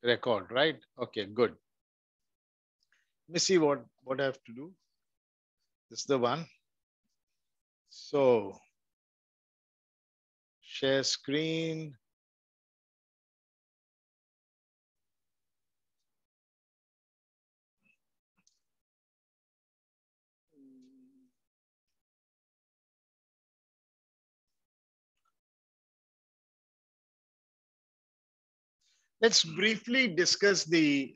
record, right? Okay, good. Let me see what I have to do. This is the one. So share screen. Let's briefly discuss the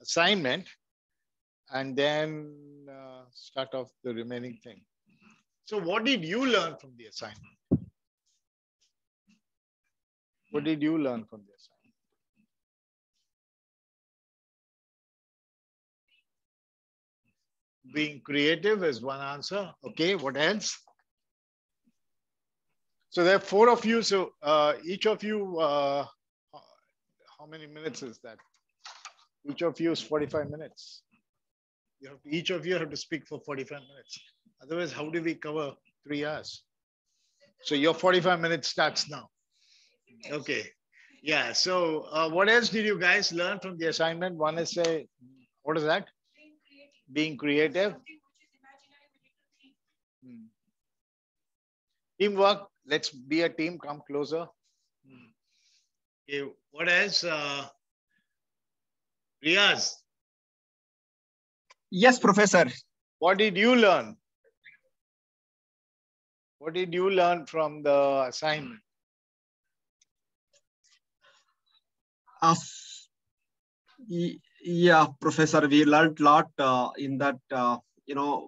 assignment and then start off the remaining thing. So what did you learn from the assignment? What did you learn from the assignment? Being creative is one answer. Okay, what else? So there are 4 of you. So each of you, how many minutes is that? Each of you is 45 minutes. Each of you have to speak for 45 minutes. Otherwise, how do we cover 3 hours? So your 45 minutes starts now. Okay. Yeah. So what else did you guys learn from the assignment? One is say, what is that? Being creative. Teamwork. Let's be a team. Come closer. Okay. What else? Riaz. Yes, Professor. What did you learn? What did you learn from the assignment? Yeah, Professor, we learned a lot in that,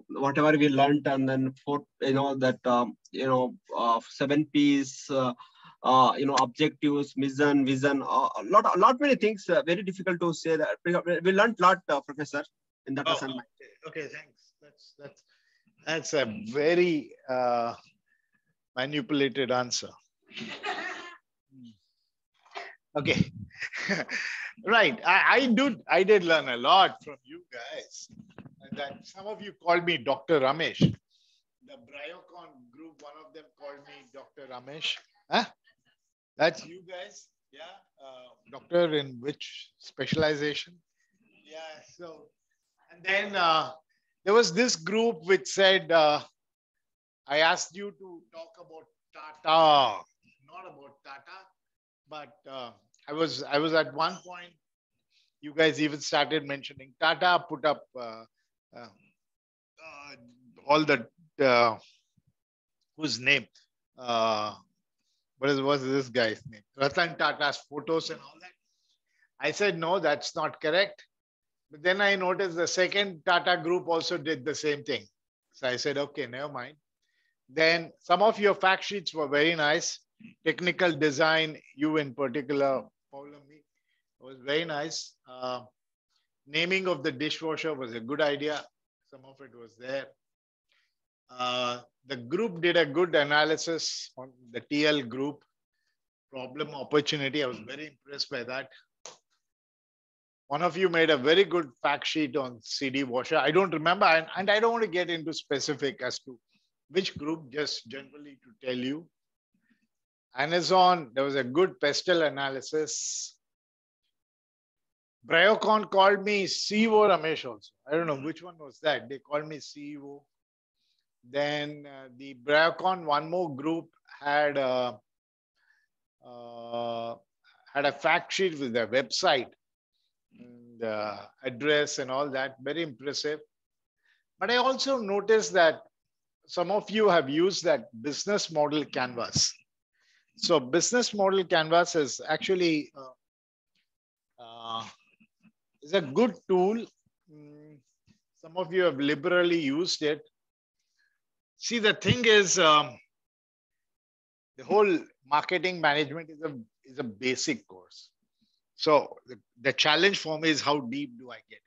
whatever we learned, and then that 7 P's, objectives, mission, vision, a lot many things. Very difficult to say that. We learned a lot, Professor, in that assignment. Okay, thanks. That's a very manipulated answer. Okay. Right. I did learn a lot from you guys. And then some of you called me Dr. Ramesh. The Bryocon group, one of them called me Dr. Ramesh. Huh? That's you guys? Yeah. Doctor in which specialization? Yeah. So, and then there was this group which said, I asked you to talk about Tata, not about Tata, but I was at one point, you guys even started mentioning Tata, put up all the, whose name? What was this guy's name? Ratan Tata's photos and all that. I said, no, that's not correct. But then I noticed the second Tata group also did the same thing. So I said, okay, never mind. Then some of your fact sheets were very nice. Technical design, you in particular, Paulami, was very nice. Naming of the dishwasher was a good idea. Some of it was there. The group did a good analysis on the TL group. Problem, opportunity. I was very impressed by that. One of you made a very good fact sheet on CD washer. I don't remember, and I don't want to get into specific as to which group, just generally to tell you. Amazon, there was a good pestle analysis. Bryocon called me CEO Ramesh also. I don't know which one was that. They called me CEO. Then the Bryocon, one more group had a fact sheet with their website and address and all that. Very impressive. But I also noticed that some of you have used that business model canvas. So business model canvas is actually is a good tool. Some of you have liberally used it. See, the thing is, the whole marketing management is a basic course. So the challenge for me is how deep do I get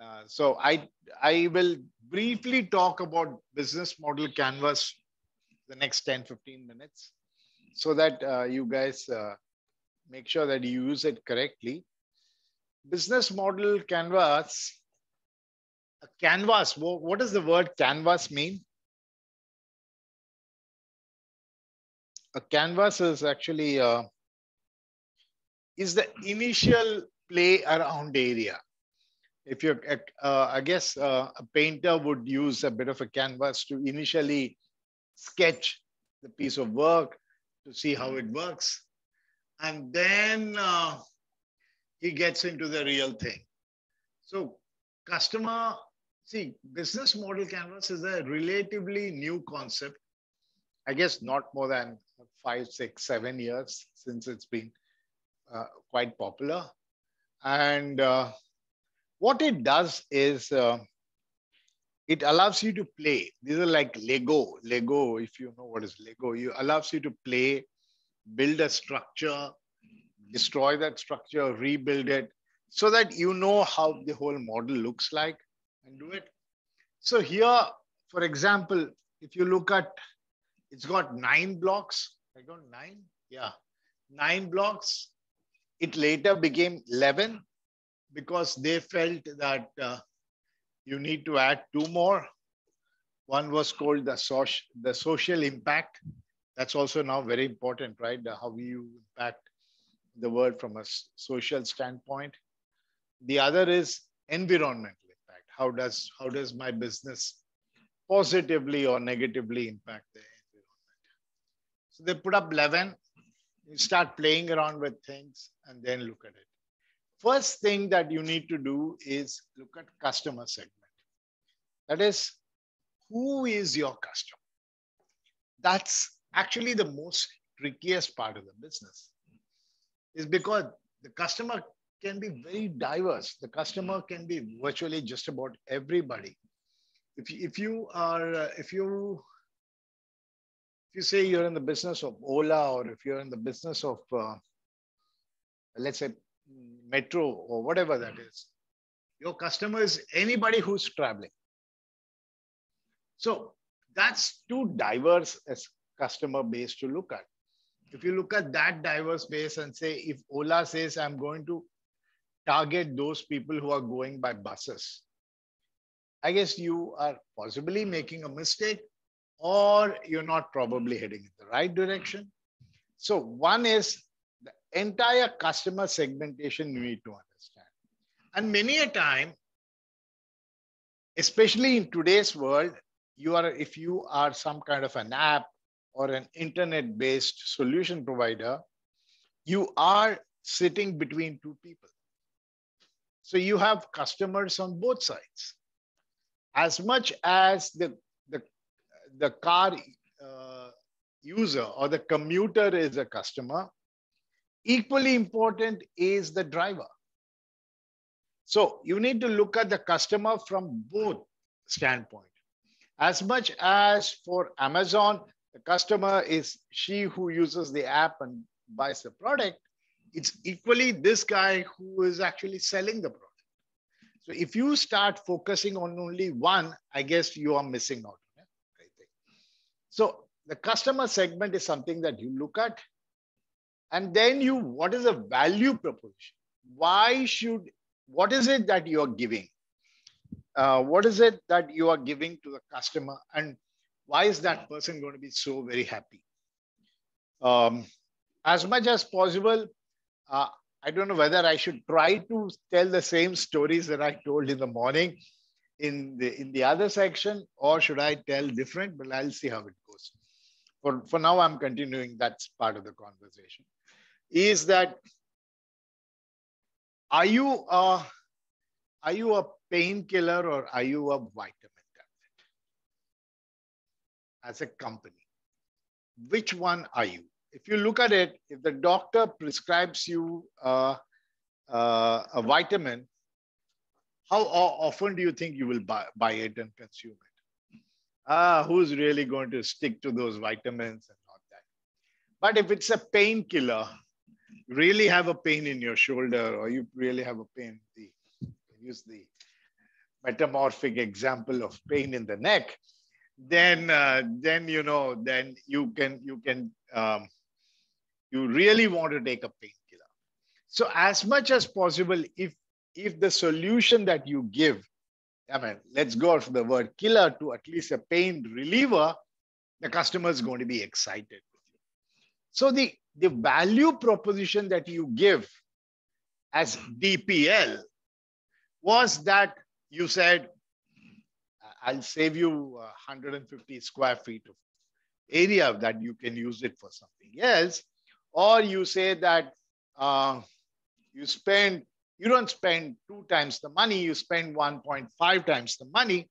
in? So I will briefly talk about business model canvas the next 10-15 minutes so that you guys make sure that you use it correctly. Business model canvas, a canvas, what does the word canvas mean? A canvas is actually is the initial play around area. If you're, I guess a painter would use a bit of a canvas to initially sketch the piece of work to see how it works. And then he gets into the real thing. So customer, see, business model canvas is a relatively new concept. I guess not more than 5, 6, 7 years since it's been quite popular. And what it does is it allows you to play. These are like Lego. Lego, if you know what is Lego, it allows you to play, build a structure, destroy that structure, rebuild it, so that you know how the whole model looks like and do it. So here, for example, if you look at, it's got 9 blocks. I got 9? Yeah, 9 blocks. It later became 11 because they felt that you need to add 2 more. One was called the social impact. That's also now very important, right? How you impact the world from a social standpoint. The other is environmental impact. How does my business positively or negatively impact the environment? So they put up 11. You start playing around with things and then look at it. First thing that you need to do is look at customer segment. That is, who is your customer? That's actually the most trickiest part of the business, is because the customer can be very diverse. The customer can be virtually just about everybody. If you say you're in the business of Ola, or if you're in the business of, let's say, Metro or whatever that is, your customer is anybody who's traveling. So that's too diverse as customer base to look at. If you look at that diverse base and say, if Ola says, I'm going to target those people who are going by buses, I guess you are possibly making a mistake, or you're not probably heading in the right direction. So one is the entire customer segmentation you need to understand. And many a time, especially in today's world, if you are some kind of an app or an internet-based solution provider, you are sitting between 2 people. So you have customers on both sides. As much as the car user or the commuter is a customer, equally important is the driver. So you need to look at the customer from both standpoints. As much as for Amazon, the customer is she who uses the app and buys the product, it's equally this guy who is actually selling the product. So if you start focusing on only one, I guess you are missing out. I think. So the customer segment is something that you look at. And then what is the value proposition? What is it that you are giving? What is it that you are giving to the customer? And why is that person going to be so very happy? As much as possible, I don't know whether I should try to tell the same stories that I told in the morning in the other section, or should I tell different? But I'll see how it goes. For now, I'm continuing. That's part of the conversation. Is that, are you a painkiller or are you a vitamin tablet? As a company, which one are you? If you look at it, if the doctor prescribes you a vitamin, how often do you think you will buy it and consume it? Who's really going to stick to those vitamins and all that? But if it's a painkiller, you really have a pain in your shoulder, or you really have a pain, use the metamorphic example of pain in the neck, then you really want to take a painkiller. So as much as possible, if the solution that you give, I mean, let's go for the word killer to at least a pain reliever, the customer is going to be excited with you. So the value proposition that you give as DPL was that you said, I'll save you 150 square feet of area that you can use it for something else. Or you say that you don't spend 2 times the money, you spend 1.5 times the money,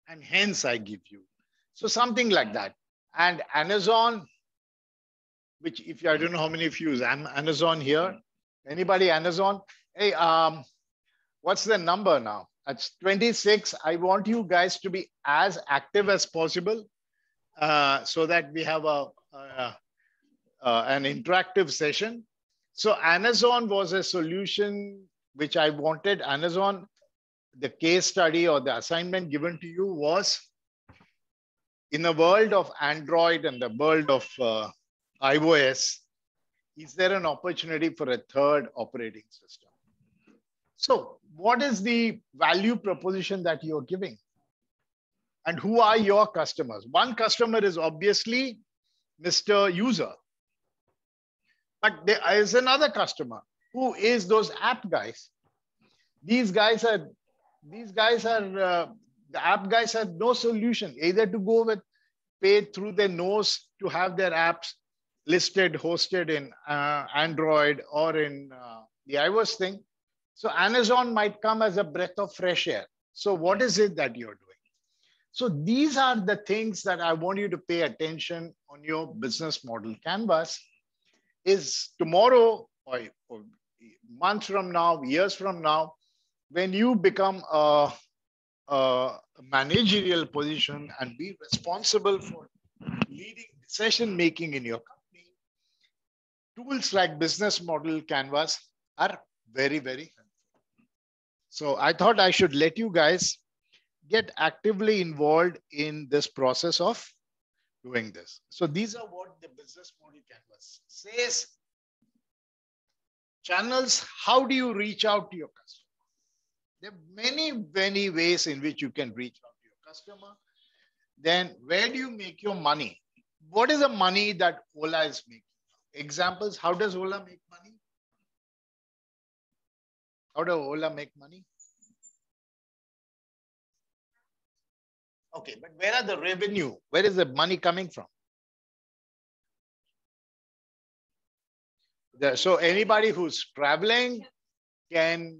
and hence I give you. So something like that. And Amazon, which if you, I don't know how many of you use Amazon here. Anybody Amazon? Hey, what's the number now? That's 26. I want you guys to be as active as possible so that we have an interactive session. So Amazon was a solution which I wanted. Amazon, the case study or the assignment given to you was in the world of Android and the world of iOS, is there an opportunity for a third operating system? So what is the value proposition that you're giving? And who are your customers? One customer is obviously Mr. User. But there is another customer who is those app guys. These guys are, the app guys have no solution, either to go with pay through their nose to have their apps listed, hosted in Android or in the iOS thing. So Amazon might come as a breath of fresh air. So what is it that you're doing? So these are the things that I want you to pay attention on your business model canvas. Is tomorrow or months from now, years from now, when you become a managerial position and be responsible for leading decision making in your company, tools like business model canvas are very, very helpful. So I thought I should let you guys get actively involved in this process of doing this. So these are what the business model canvas says. Channels, how do you reach out to your customer? There are many, many ways in which you can reach out to your customer. Then where do you make your money? What is the money that Ola is making? Examples, how does Ola make money? How does Ola make money? Okay, but where are the revenue? Where is the money coming from? So anybody who's traveling can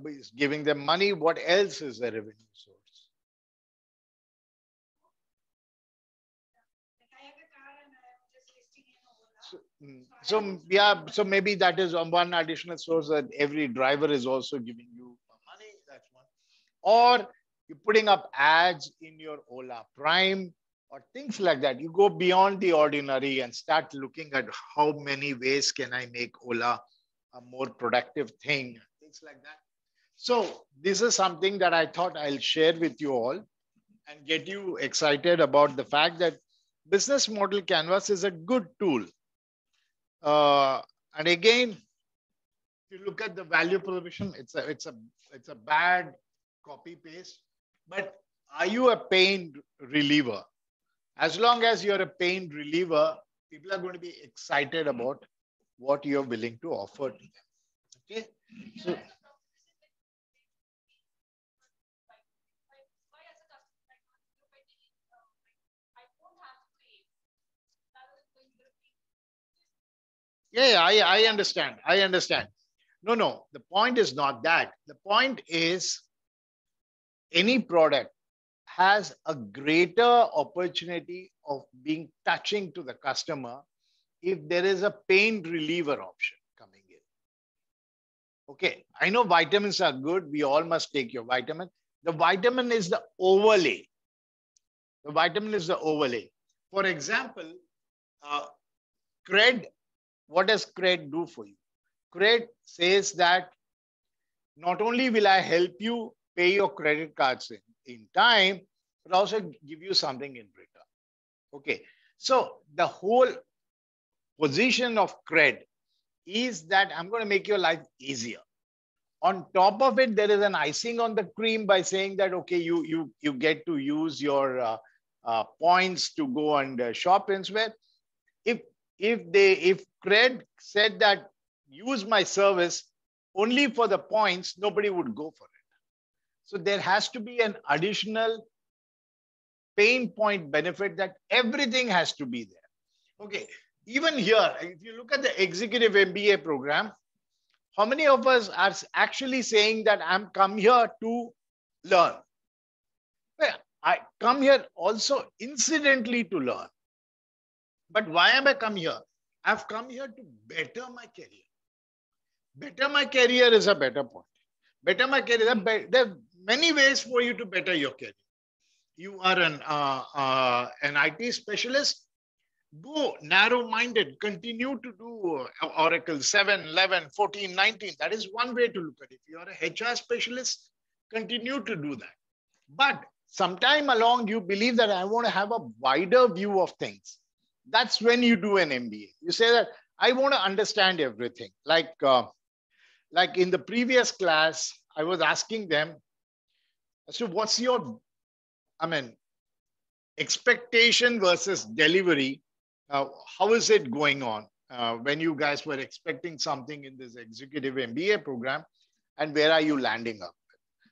is giving them money. What else is the revenue source? So yeah, so maybe that is one additional source, that every driver is also giving you money. That's one. Or you're putting up ads in your Ola Prime or things like that. You go beyond the ordinary and start looking at how many ways can I make Ola a more productive thing, things like that. So this is something that I thought I'll share with you all and get you excited about the fact that business model canvas is a good tool. And again, if you look at the value proposition, it's a bad copy paste. But are you a pain reliever? As long as you're a pain reliever, people are going to be excited about what you're willing to offer to them. Okay. So, yeah, I understand. I understand. No, the point is not that. The point is any product has a greater opportunity of being touching to the customer if there is a pain reliever option coming in. Okay, I know vitamins are good. We all must take your vitamin. The vitamin is the overlay. The vitamin is the overlay. For example, CRED, what does CRED do for you? CRED says that not only will I help you pay your credit cards in time, but also give you something in return. Okay, so the whole position of CRED is that I'm going to make your life easier. On top of it, there is an icing on the cream by saying that, okay, you get to use your points to go and shop elsewhere. If CRED said that use my service only for the points, nobody would go for it. So there has to be an additional pain point benefit that everything has to be there. Okay, even here, if you look at the executive MBA program, how many of us are actually saying that I'm come here to learn? Well, I come here also incidentally to learn. But why am I come here? I've come here to better my career. Better my career is a better point. Better my career, there are many ways for you to better your career. You are an IT specialist, go narrow-minded, continue to do Oracle 7, 11, 14, 19. That is one way to look at it. If you are a HR specialist, continue to do that. But sometime along, you believe that I want to have a wider view of things. That's when you do an MBA. You say that I want to understand everything. Like in the previous class, I was asking them, so what's your, expectation versus delivery? How is it going on when you guys were expecting something in this executive MBA program, and where are you landing up?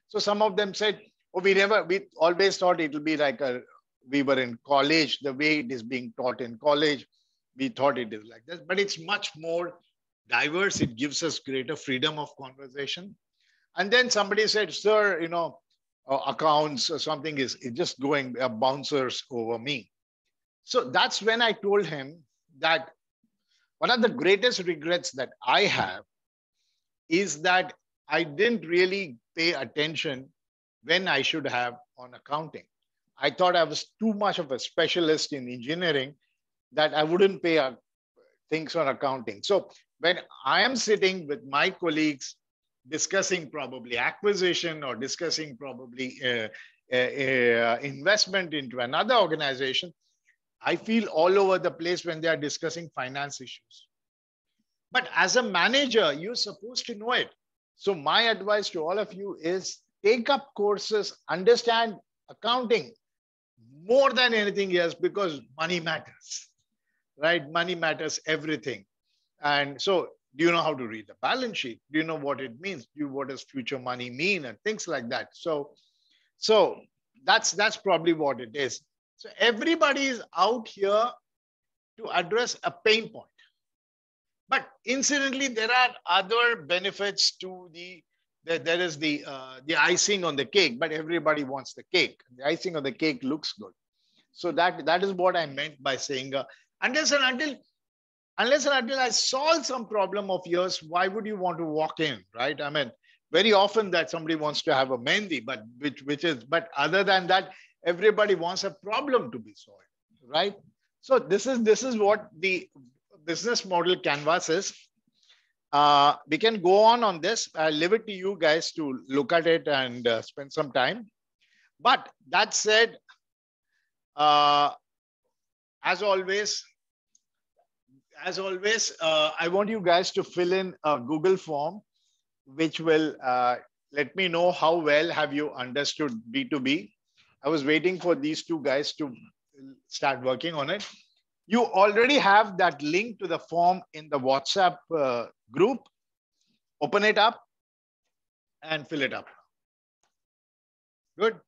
So some of them said, oh, we always thought it will be like we were in college, the way it is being taught in college, we thought it is like this, but it's much more diverse. It gives us greater freedom of conversation. And then somebody said, sir, accounts or something is just going bouncers over me. So that's when I told him that one of the greatest regrets that I have is that I didn't really pay attention when I should have on accounting. I thought I was too much of a specialist in engineering that I wouldn't pay things on accounting. So when I am sitting with my colleagues discussing probably acquisition or discussing probably investment into another organization, I feel all over the place when they are discussing finance issues. But as a manager, you're supposed to know it. So my advice to all of you is take up courses, understand accounting more than anything else, because money matters, right? Money matters everything. And so do you know how to read the balance sheet? Do you know what it means? What does future money mean? And things like that. So that's probably what it is. So everybody is out here to address a pain point. But incidentally, there are other benefits to there is the icing on the cake, but everybody wants the cake. The icing on the cake looks good. So that is what I meant by saying, unless and until I solve some problem of yours, why would you want to walk in, right? I mean, very often that somebody wants to have a mehndi, but but other than that, everybody wants a problem to be solved, right? So this is what the business model canvas is. We can go on this. I'll leave it to you guys to look at it and spend some time. But that said, as always, I want you guys to fill in a Google form, which will let me know how well have you understood B2B. I was waiting for these two guys to start working on it. You already have that link to the form in the WhatsApp group. Open it up and fill it up. Good.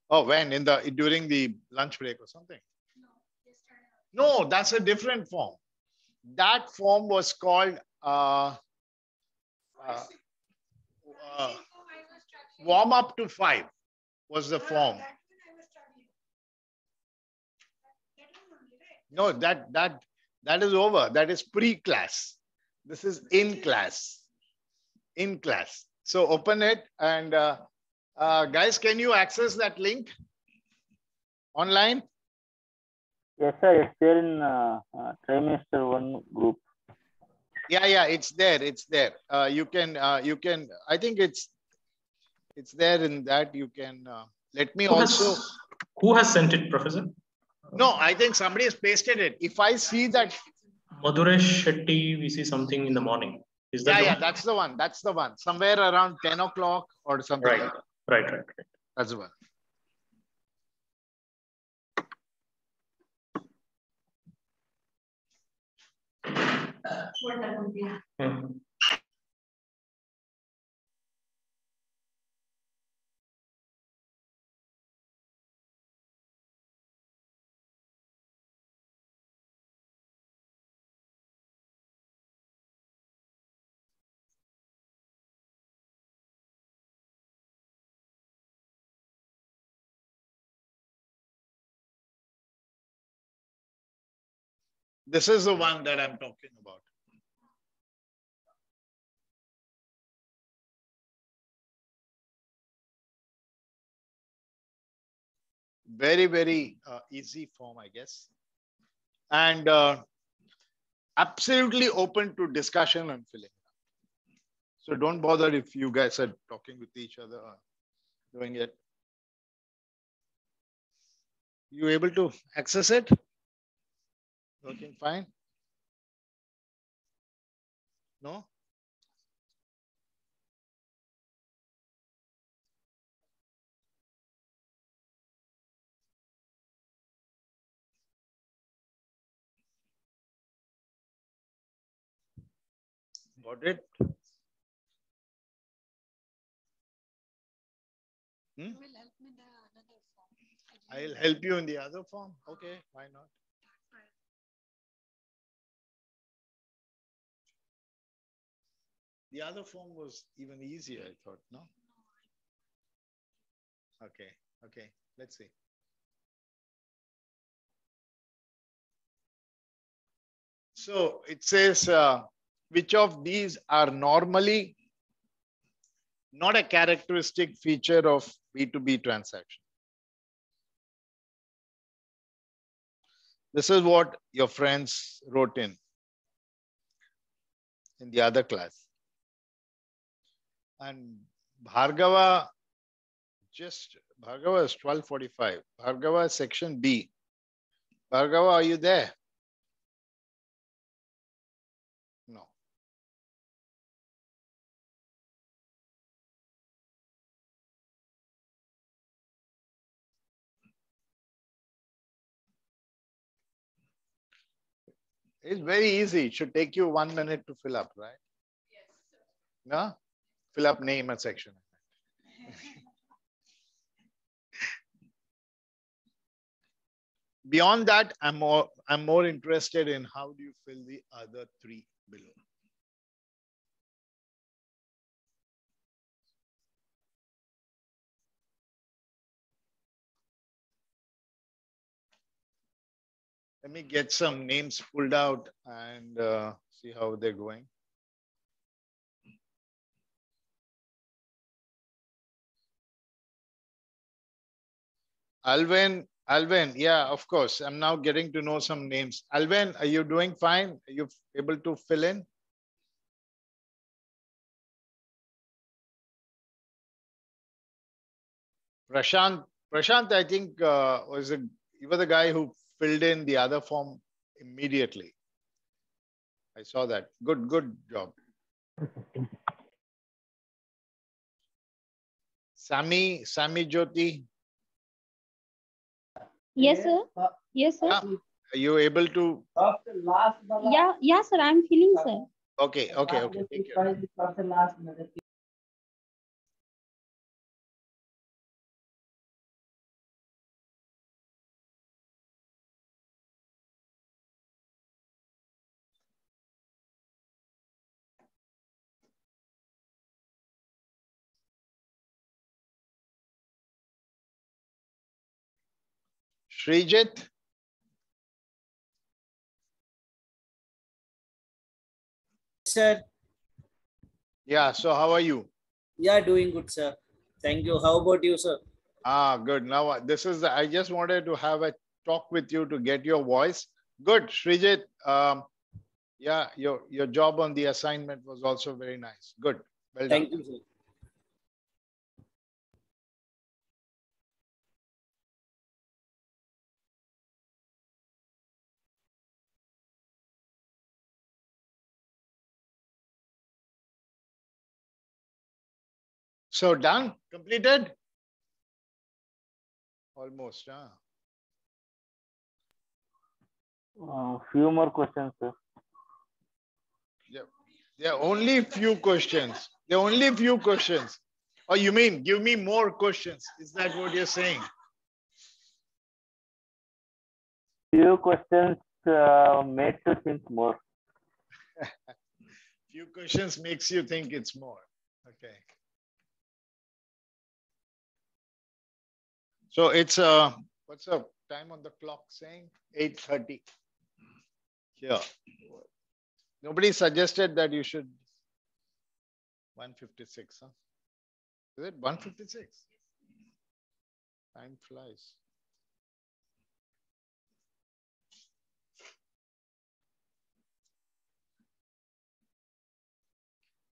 Oh, when? During the lunch break or something? No, that's a different form. That form was called warm up to 5 was the form. No, that is over. That is pre-class. This is in class. In class. So open it and guys, can you access that link online? Yes, sir. It's there in trimester 1 group. Yeah, it's there. It's there. You can. I think it's there in that. You can. Let me also. Who has sent it, Professor? No, I think somebody has pasted it. If I see that. Maduresh Shetty, we see something in the morning. Is that? Yeah, that's the one. That's the one. Somewhere around 10 o'clock or something. Right. Like that. Right. That's the one. Hmm. This is the one that I'm talking about. Very, very easy form, I guess. And absolutely open to discussion and filling. So don't bother if you guys are talking with each other or doing it. You able to access it? Working fine? No? Got it? Hmm? I'll help you in the other form. Okay, why not? The other form was even easier, I thought, no? Okay, okay, let's see. So it says, which of these are normally not a characteristic feature of B2B transaction? This is what your friends wrote in the other class. And Bhargava, Bhargava is 12:45. Bhargava section B. Bhargava, are you there? No. It's very easy. It should take you 1 minute to fill up, right? Yes. No? Fill up name and section. Beyond that, I'm more interested in how do you fill the other three below. Let me get some names pulled out and see how they're going. Alvin, yeah, of course. I'm now getting to know some names. Alvin, are you doing fine? Are you able to fill in? Prashant, I think you were the guy who filled in the other form immediately. I saw that. Good job. Sammy Jyoti. Yes, sir. Yes, sir. Yeah. Are you able to? Yeah, sir. I'm feeling, sir. Okay. Take care. Srijit. Sir. Yeah. So how are you? Yeah, doing good, sir. Thank you. How about you, sir? Good. Now I just wanted to have a talk with you to get your voice. Good, Srijit. Yeah, your job on the assignment was also very nice. Good. Well done. Thank you, sir. So done? Completed? Almost, huh? Few more questions, sir. There are only few questions. There are only few questions. Or you mean give me more questions? Is that what you're saying? Few questions made to think more. Few questions makes you think it's more. Okay. So it's what's the time on the clock saying? 8:30. Here. Nobody suggested that you should 156, huh? Is it 156? Time flies.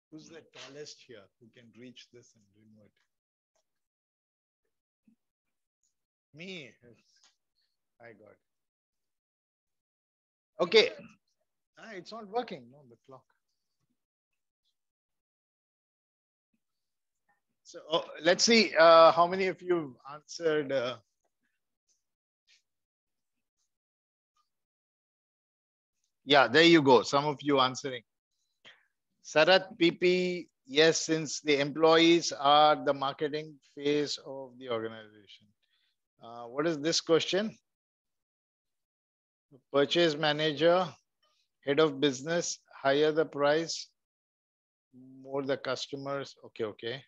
Who's the tallest here who can reach this and remove it? Me. I got. Okay. It's not working. No, the clock. So let's see how many of you answered. Yeah, there you go. Some of you answering. Sarat PP, yes, since the employees are the marketing phase of the organization. What is this question? Purchase manager, head of business, higher the price, more the customers. Okay, okay.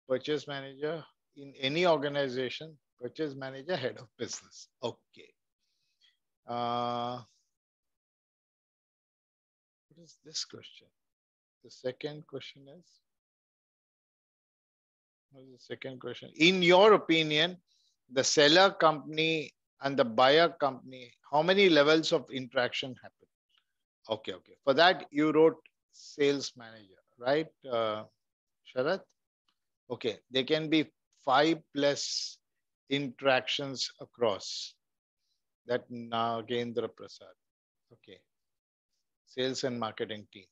Purchase manager in any organization, purchase manager, head of business. Okay. What is this question? The second question is, what is the second question? In your opinion, the seller company and the buyer company, how many levels of interaction happen? Okay, okay. For that, you wrote sales manager, right, Sharath? Okay, there can be 5+ interactions across. That Nagendra Prasad. Okay. Sales and marketing team.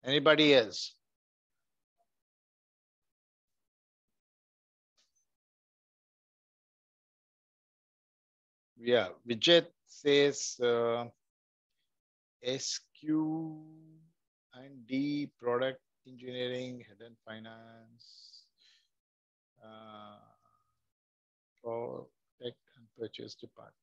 Anybody else? Yeah, Vijay says SQ and D, product engineering, head and finance, for tech and purchase department.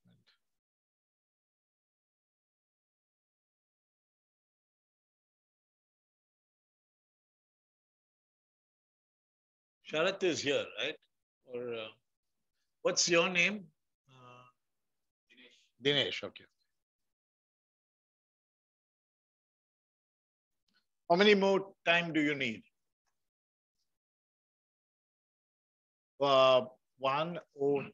Sharath is here, right? Or what's your name? Dinesh, okay. How many more time do you need? 1 or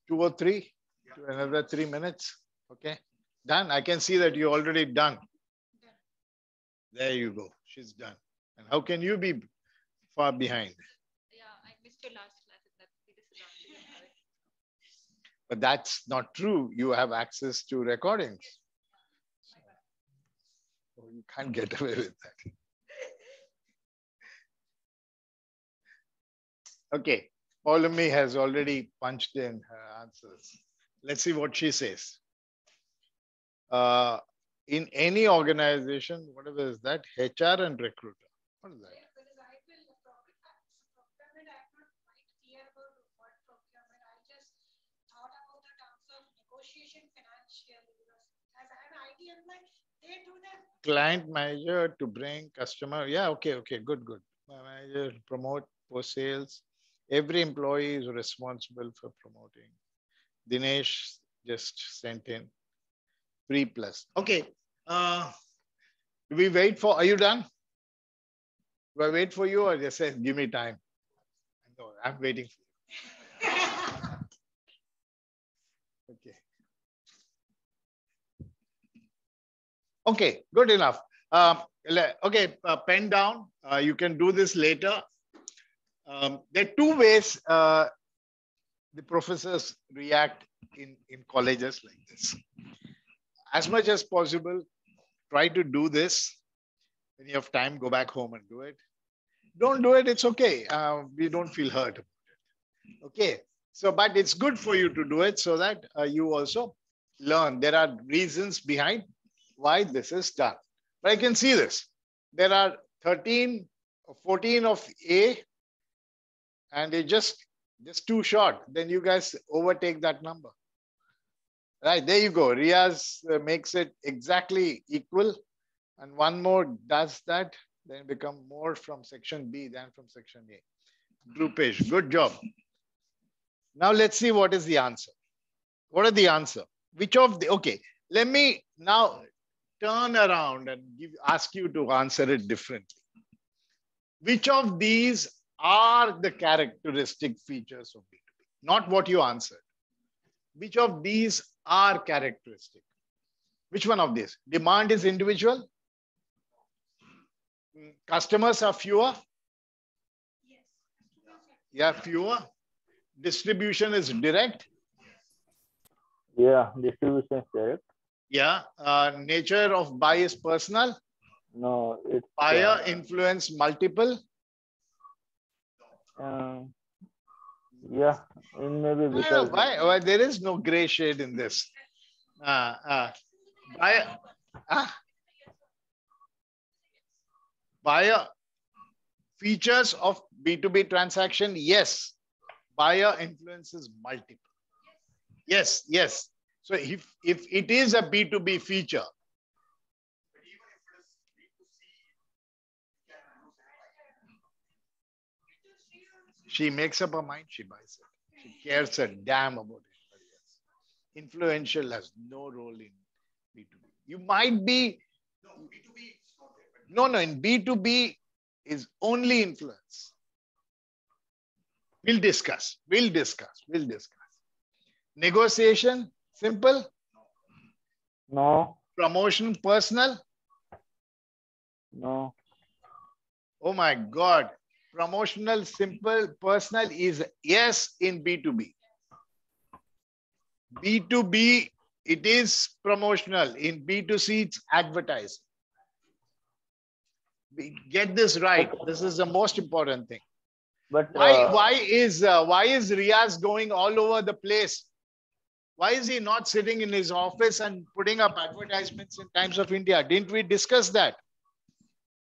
2 or 3? Yeah. Another 3 minutes. Okay. Done. I can see that you're already done. There you go. She's done. And how can you be far behind? Yeah, I missed your last class. But that's not true. You have access to recordings. So you can't get away with that. Okay. Paulami has already punched in her answers. Let's see what she says. In any organization, whatever is that, HR and recruiter. What is that? Client manager to bring customer. Yeah, okay, okay, good, good. Manager to promote post sales. Every employee is responsible for promoting. Dinesh just sent in 3+. Okay. Do we wait for? Are you done? Do I wait for you or just say give me time? No, I'm waiting for you. Okay. Okay, good enough. Okay, pen down. You can do this later. There are 2 ways the professors react in colleges like this. As much as possible, try to do this. When you have time, go back home and do it. Don't do it, it's okay. We don't feel hurt about it. Okay. So, but it's good for you to do it so that you also learn. There are reasons behind why this is done. But I can see this. There are 13 or 14 of A, and it just too short. Then you guys overtake that number. Right, there you go. Riaz makes it exactly equal. And one more does that. Then it become more from section B than from section A. Groupish, good job. Now let's see what is the answer. What are the answer? Which of the, okay, let me now turn around and ask you to answer it differently. Which of these are the characteristic features of B2B? Not what you answered. Which of these are characteristic? Which one of these? Demand is individual. Customers are fewer. Yeah, fewer. Distribution is direct. Yeah, distribution is direct. Yeah. Nature of buy is personal. No, it's Buyer influence multiple. yeah, it may be because Why there is no gray shade in this. Buyer, buyer features of B2B transaction, yes. Buyer influences multiple. Yes, yes. So if it is a B2B feature, she makes up her mind, she buys it. She cares a damn about anybody else. Influential has no role in B2B. You might be, no, in B2B is only influence. We'll discuss. Negotiation, simple. no, Promotion, personal. no, Oh my God. Promotional, simple, personal is yes in B2B. B2B, it is promotional. In B2C, it's advertising. Get this right. This is the most important thing. but Why is Riaz going all over the place? Why is he not sitting in his office and putting up advertisements in Times of India? Didn't we discuss that?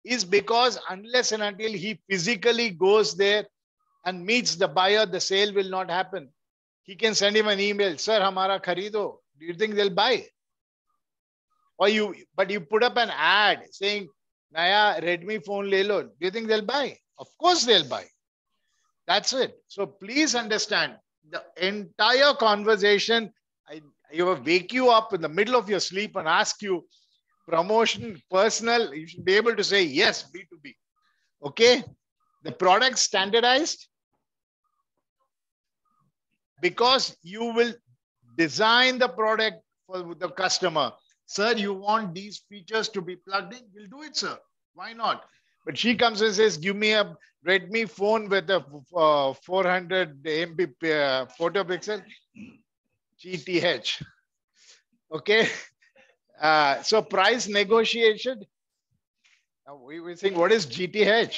Is because unless and until he physically goes there and meets the buyer, the sale will not happen. He can send him an email, sir, hamara kharido. Do you think they'll buy? But you put up an ad saying, Naya Redmi phone le lo. Do you think they'll buy? Of course they'll buy. That's it. So please understand the entire conversation. I will wake you up in the middle of your sleep and ask you, promotion, personal, you should be able to say yes, B2B. Okay? The product standardized because you will design the product for the customer. Sir, you want these features to be plugged in? We'll do it, sir. Why not? But she comes and says, give me a Redmi phone with a 400 MB photo pixel. GTH. Okay? So price negotiation. Now we think, what is GTH?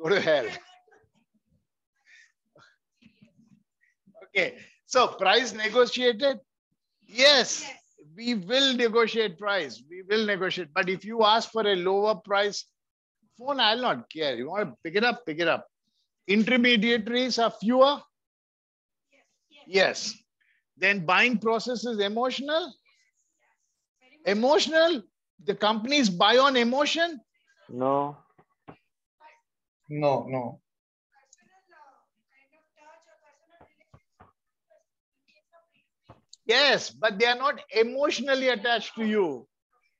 Go to hell. Okay. So price negotiated. Yes, we will negotiate price. We will negotiate. But if you ask for a lower price phone, I'll not care. You want to pick it up, pick it up. Intermediaries are fewer. Yes. Then buying process is emotional. Emotional. The companies buy on emotion. no, No. Yes, but they are not emotionally attached to you.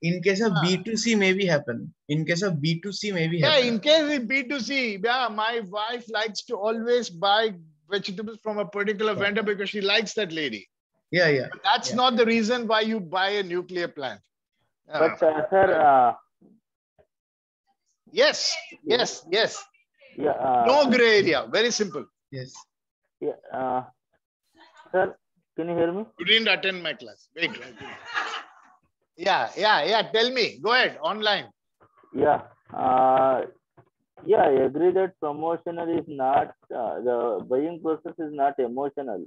In case of B2C, maybe happen. In case of B2C, maybe Yeah, happen. in case of B2C, yeah, my wife likes to always buy vegetables from a particular vendor because she likes that lady. Yeah. But that's not the reason why you buy a nuclear plant. but sir, Yes. yeah, No gray area. Very simple. Yes. yeah, sir, can you hear me? You didn't attend my class. Wait. Yeah. Tell me. Go ahead. Online. Yeah, yeah, I agree that promotional is not the buying process is not emotional.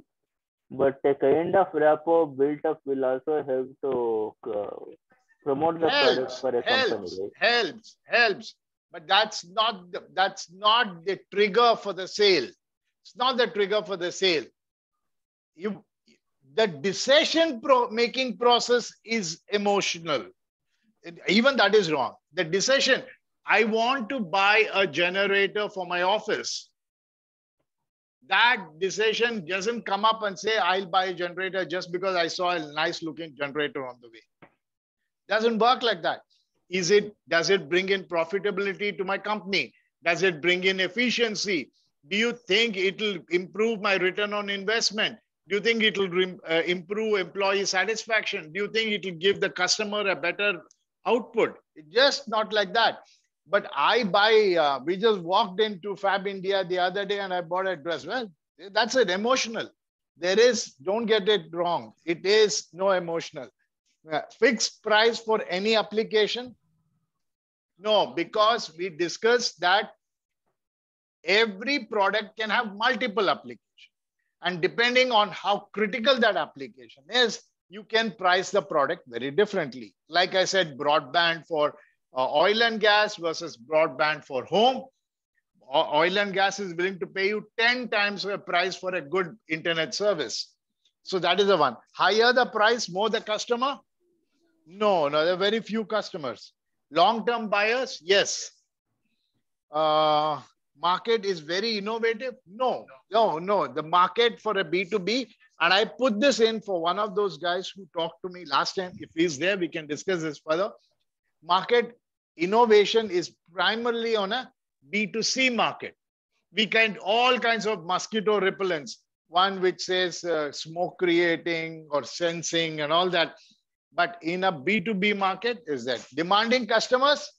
but a kind of rapport built up will also help to promote the product for a company, right? Helps. But that's not the trigger for the sale. It's not the trigger for the sale. The decision making process is emotional. Even that is wrong. The decision, I want to buy a generator for my office. That decision doesn't come up and say, I'll buy a generator just because I saw a nice looking generator on the way. Doesn't work like that. Does it bring in profitability to my company? Does it bring in efficiency? Do you think it will improve my return on investment? Do you think it will improve employee satisfaction? Do you think it will give the customer a better output? It's just not like that. But we just walked into Fab India the other day and I bought a dress. Well, that's it, emotional. Don't get it wrong. It is no emotional. Fixed price for any application? No, because we discussed that every product can have multiple applications. And depending on how critical that application is, you can price the product very differently. Like I said, broadband for oil and gas versus broadband for home. Oil and gas is willing to pay you 10 times the price for a good internet service. So that is the one. Higher the price, more the customer? No, there are very few customers. Long-term buyers? Yes. Market is very innovative? No. The market for a B2B, and I put this in for one of those guys who talked to me last time. If he's there, we can discuss this further. Market innovation is primarily on a B2C market. We can all kinds of mosquito repellents, one which says smoke creating or sensing and all that. But in a B2B market, is that demanding customers?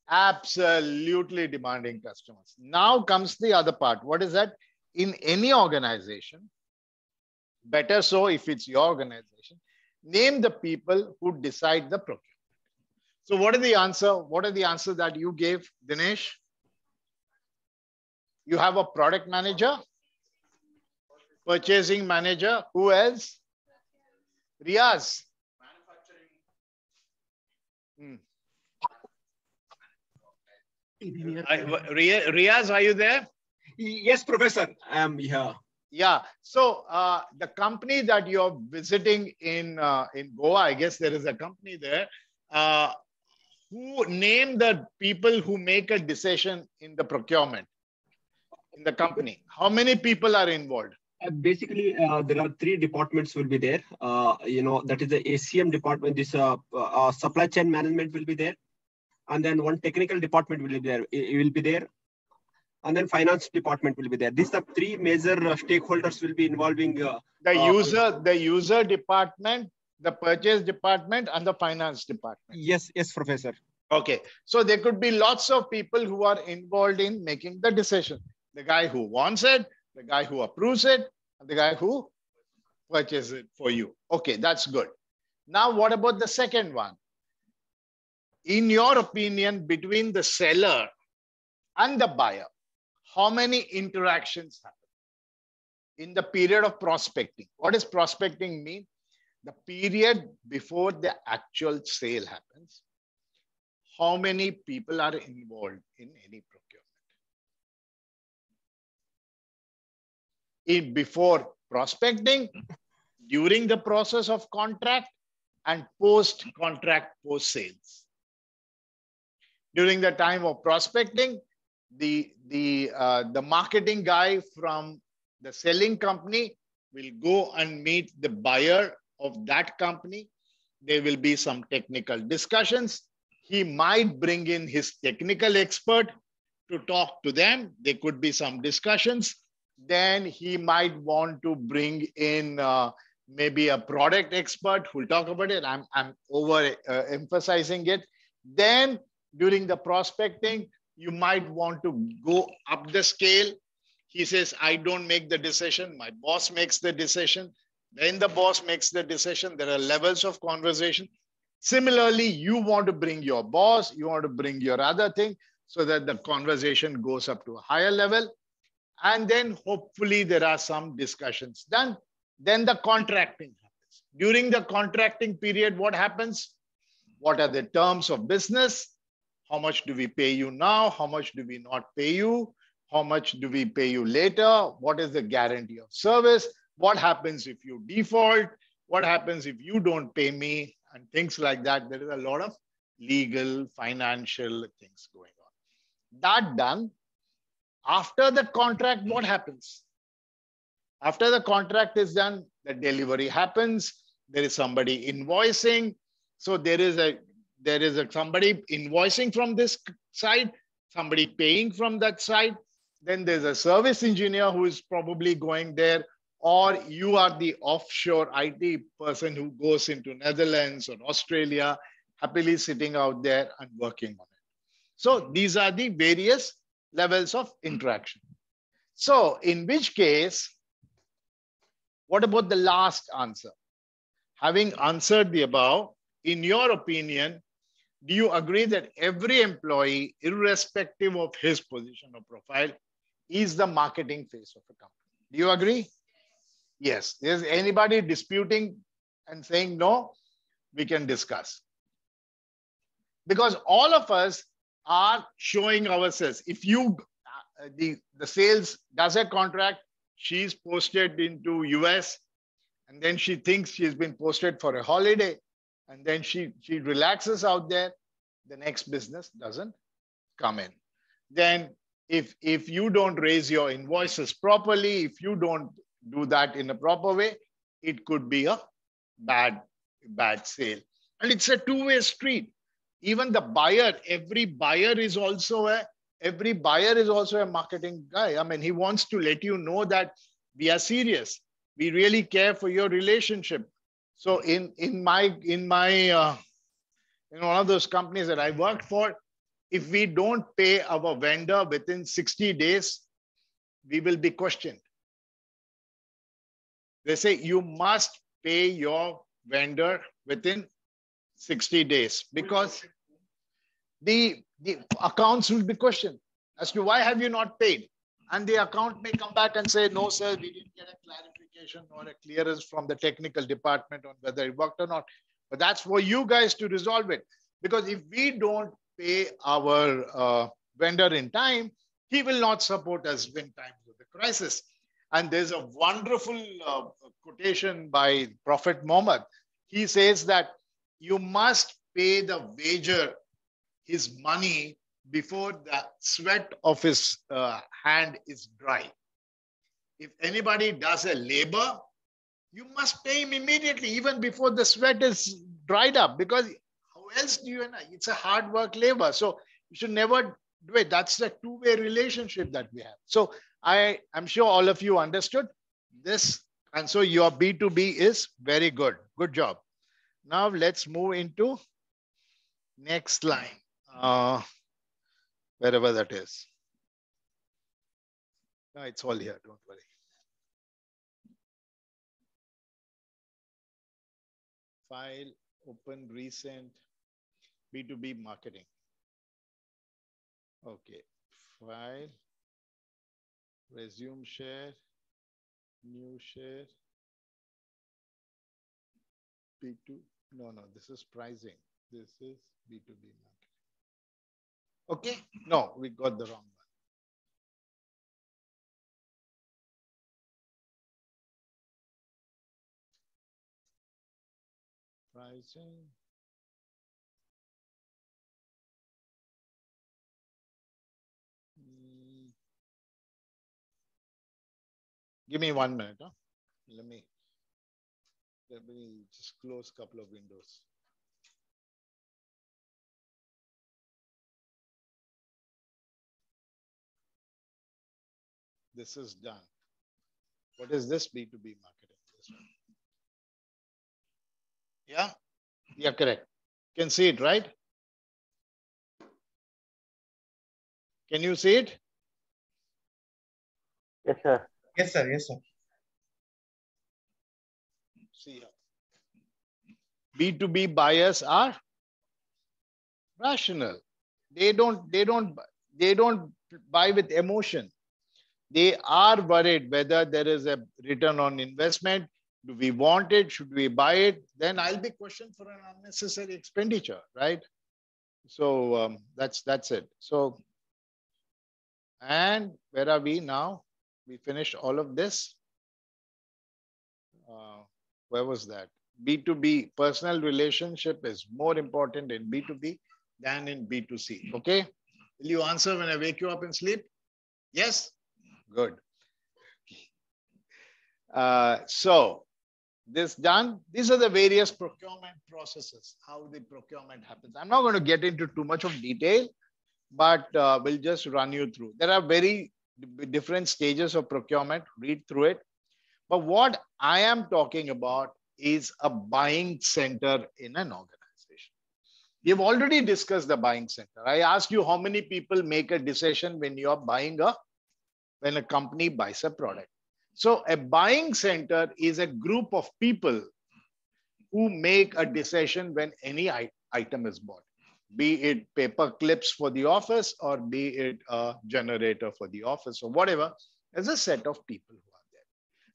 Absolutely demanding customers. Now comes the other part. What is that? In any organization, better so if it's your organization, name the people who decide the procurement. So what is the answer? What are the answers that you gave, Dinesh? You have a product manager, purchasing manager. Who else? Riaz. Riaz, are you there? Yes, Professor. I am here. Yeah. So the company that you're visiting in Goa, I guess there is a company there. Who name the people who make a decision in the procurement in the company? How many people are involved? Basically, there are 3 departments will be there. That is the ACM department. This supply chain management will be there, and then one technical department will be there. It will be there, and then finance department will be there. These are 3 major stakeholders will be involving the user department, the purchase department, and the finance department. Yes, Professor. Okay, so there could be lots of people who are involved in making the decision. The guy who wants it, the guy who approves it, and the guy who purchases it for you. Okay, that's good. Now, what about the second one? In your opinion, between the seller and the buyer, how many interactions happen in the period of prospecting? What does prospecting mean? The period before the actual sale happens. How many people are involved in any procurement? Before prospecting, during the process of contract, and post-contract, post-sales. During the time of prospecting, the marketing guy from the selling company will go and meet the buyer of that company. There will be some technical discussions. He might bring in his technical expert to talk to them. There could be some discussions. Then he might want to bring in maybe a product expert who will talk about it. I'm over emphasizing it. Then during the prospecting, you might want to go up the scale. He says, I don't make the decision. My boss makes the decision. Then the boss makes the decision. There are levels of conversation. Similarly, you want to bring your boss, you want to bring your other thing so that the conversation goes up to a higher level. And then hopefully there are some discussions done. Then the contracting happens. During the contracting period, what happens? What are the terms of business? How much do we pay you now? How much do we not pay you? How much do we pay you later? What is the guarantee of service? What happens if you default? What happens if you don't pay me? And things like that. There is a lot of legal, financial things going on. That done. After the contract, what happens? After the contract is done, the delivery happens. There is somebody invoicing. So there is somebody invoicing from this side, somebody paying from that side. Then there's a service engineer who is probably going there, or you are the offshore IT person who goes into Netherlands or Australia, happily sitting out there and working on it. So these are the various levels of interaction. So in which case, what about the last answer? Having answered the above, in your opinion, do you agree that every employee, irrespective of his position or profile, is the marketing face of a company? Do you agree? Yes. Is anybody disputing and saying no? We can discuss. Because all of us are showing ourselves. If you, the sales does a contract, she's posted into US, and then she thinks she's been posted for a holiday, and then she relaxes out there. The next business doesn't come in. Then if you don't raise your invoices properly, if you don't do that in a proper way, it could be a bad sale. And it's a two-way street. Even the buyer, every buyer is also a marketing guy. I mean, he wants to let you know that we are serious. We really care for your relationship. So in one of those companies that I worked for, if we don't pay our vendor within 60 days, we will be questioned. They say you must pay your vendor within 60 days because the accounts will be questioned as to why have you not paid? And the account may come back and say, no, sir, we didn't get a clarification or a clearance from the technical department on whether it worked or not. But that's for you guys to resolve it. Because if we don't pay our vendor in time, he will not support us in times of the crisis. And there's a wonderful quotation by Prophet Muhammad. He says that you must pay the wager his money before the sweat of his hand is dry. If anybody does a labor, you must pay him immediately, even before the sweat is dried up, because how else do you know? It's a hard work labor. So you should never do it. That's the two-way relationship that we have. So I'm sure all of you understood this. And so your B2B is very good. Good job. Now let's move into next line. Wherever that is. No, it's all here, don't worry. File, open, recent, B2B marketing. Okay, file, resume share, new share, B2, no, this is pricing. This is B2B marketing. Okay, no, we got the wrong one. Pricing. Give me 1 minute. Huh? Let me just close a couple of windows. This is done. What is this B2B marketing? This one. Yeah? Yeah, correct. You can see it, right? Can you see it? Yes, sir. Yes, sir. Yes, sir. See here. B2B buyers are rational. They don't buy with emotion. They are worried whether there is a return on investment. Do we want it? Should we buy it? Then I'll be questioned for an unnecessary expenditure, right? So that's it. So, and where are we now? We finished all of this. Where was that? B2B, personal relationship is more important in B2B than in B2C. Okay? Will you answer when I wake you up and sleep? Yes? Good. So this done. These are the various procurement processes, how the procurement happens. I'm not going to get into too much of detail, but we'll just run you through. There are very different stages of procurement. Read through it. But what I am talking about is a buying center in an organization. We have already discussed the buying center. I asked you how many people make a decision when you are buying when a company buys a product. So a buying center is a group of people who make a decision when any item is bought, be it paper clips for the office or be it a generator for the office or whatever. There's a set of people who are there.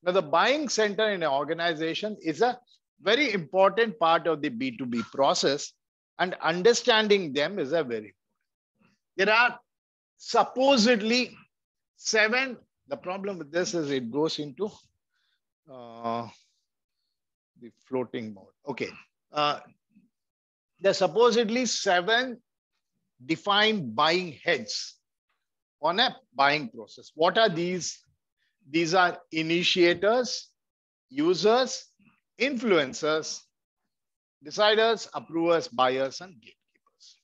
Now, the buying center in an organization is a very important part of the B2B process, and understanding them is a very important. There are supposedly 7. The problem with this is it goes into the floating mode. Okay. There are supposedly 7 defined buying heads on a buying process. What are these? These are initiators, users, influencers, deciders, approvers, buyers, and gatekeepers.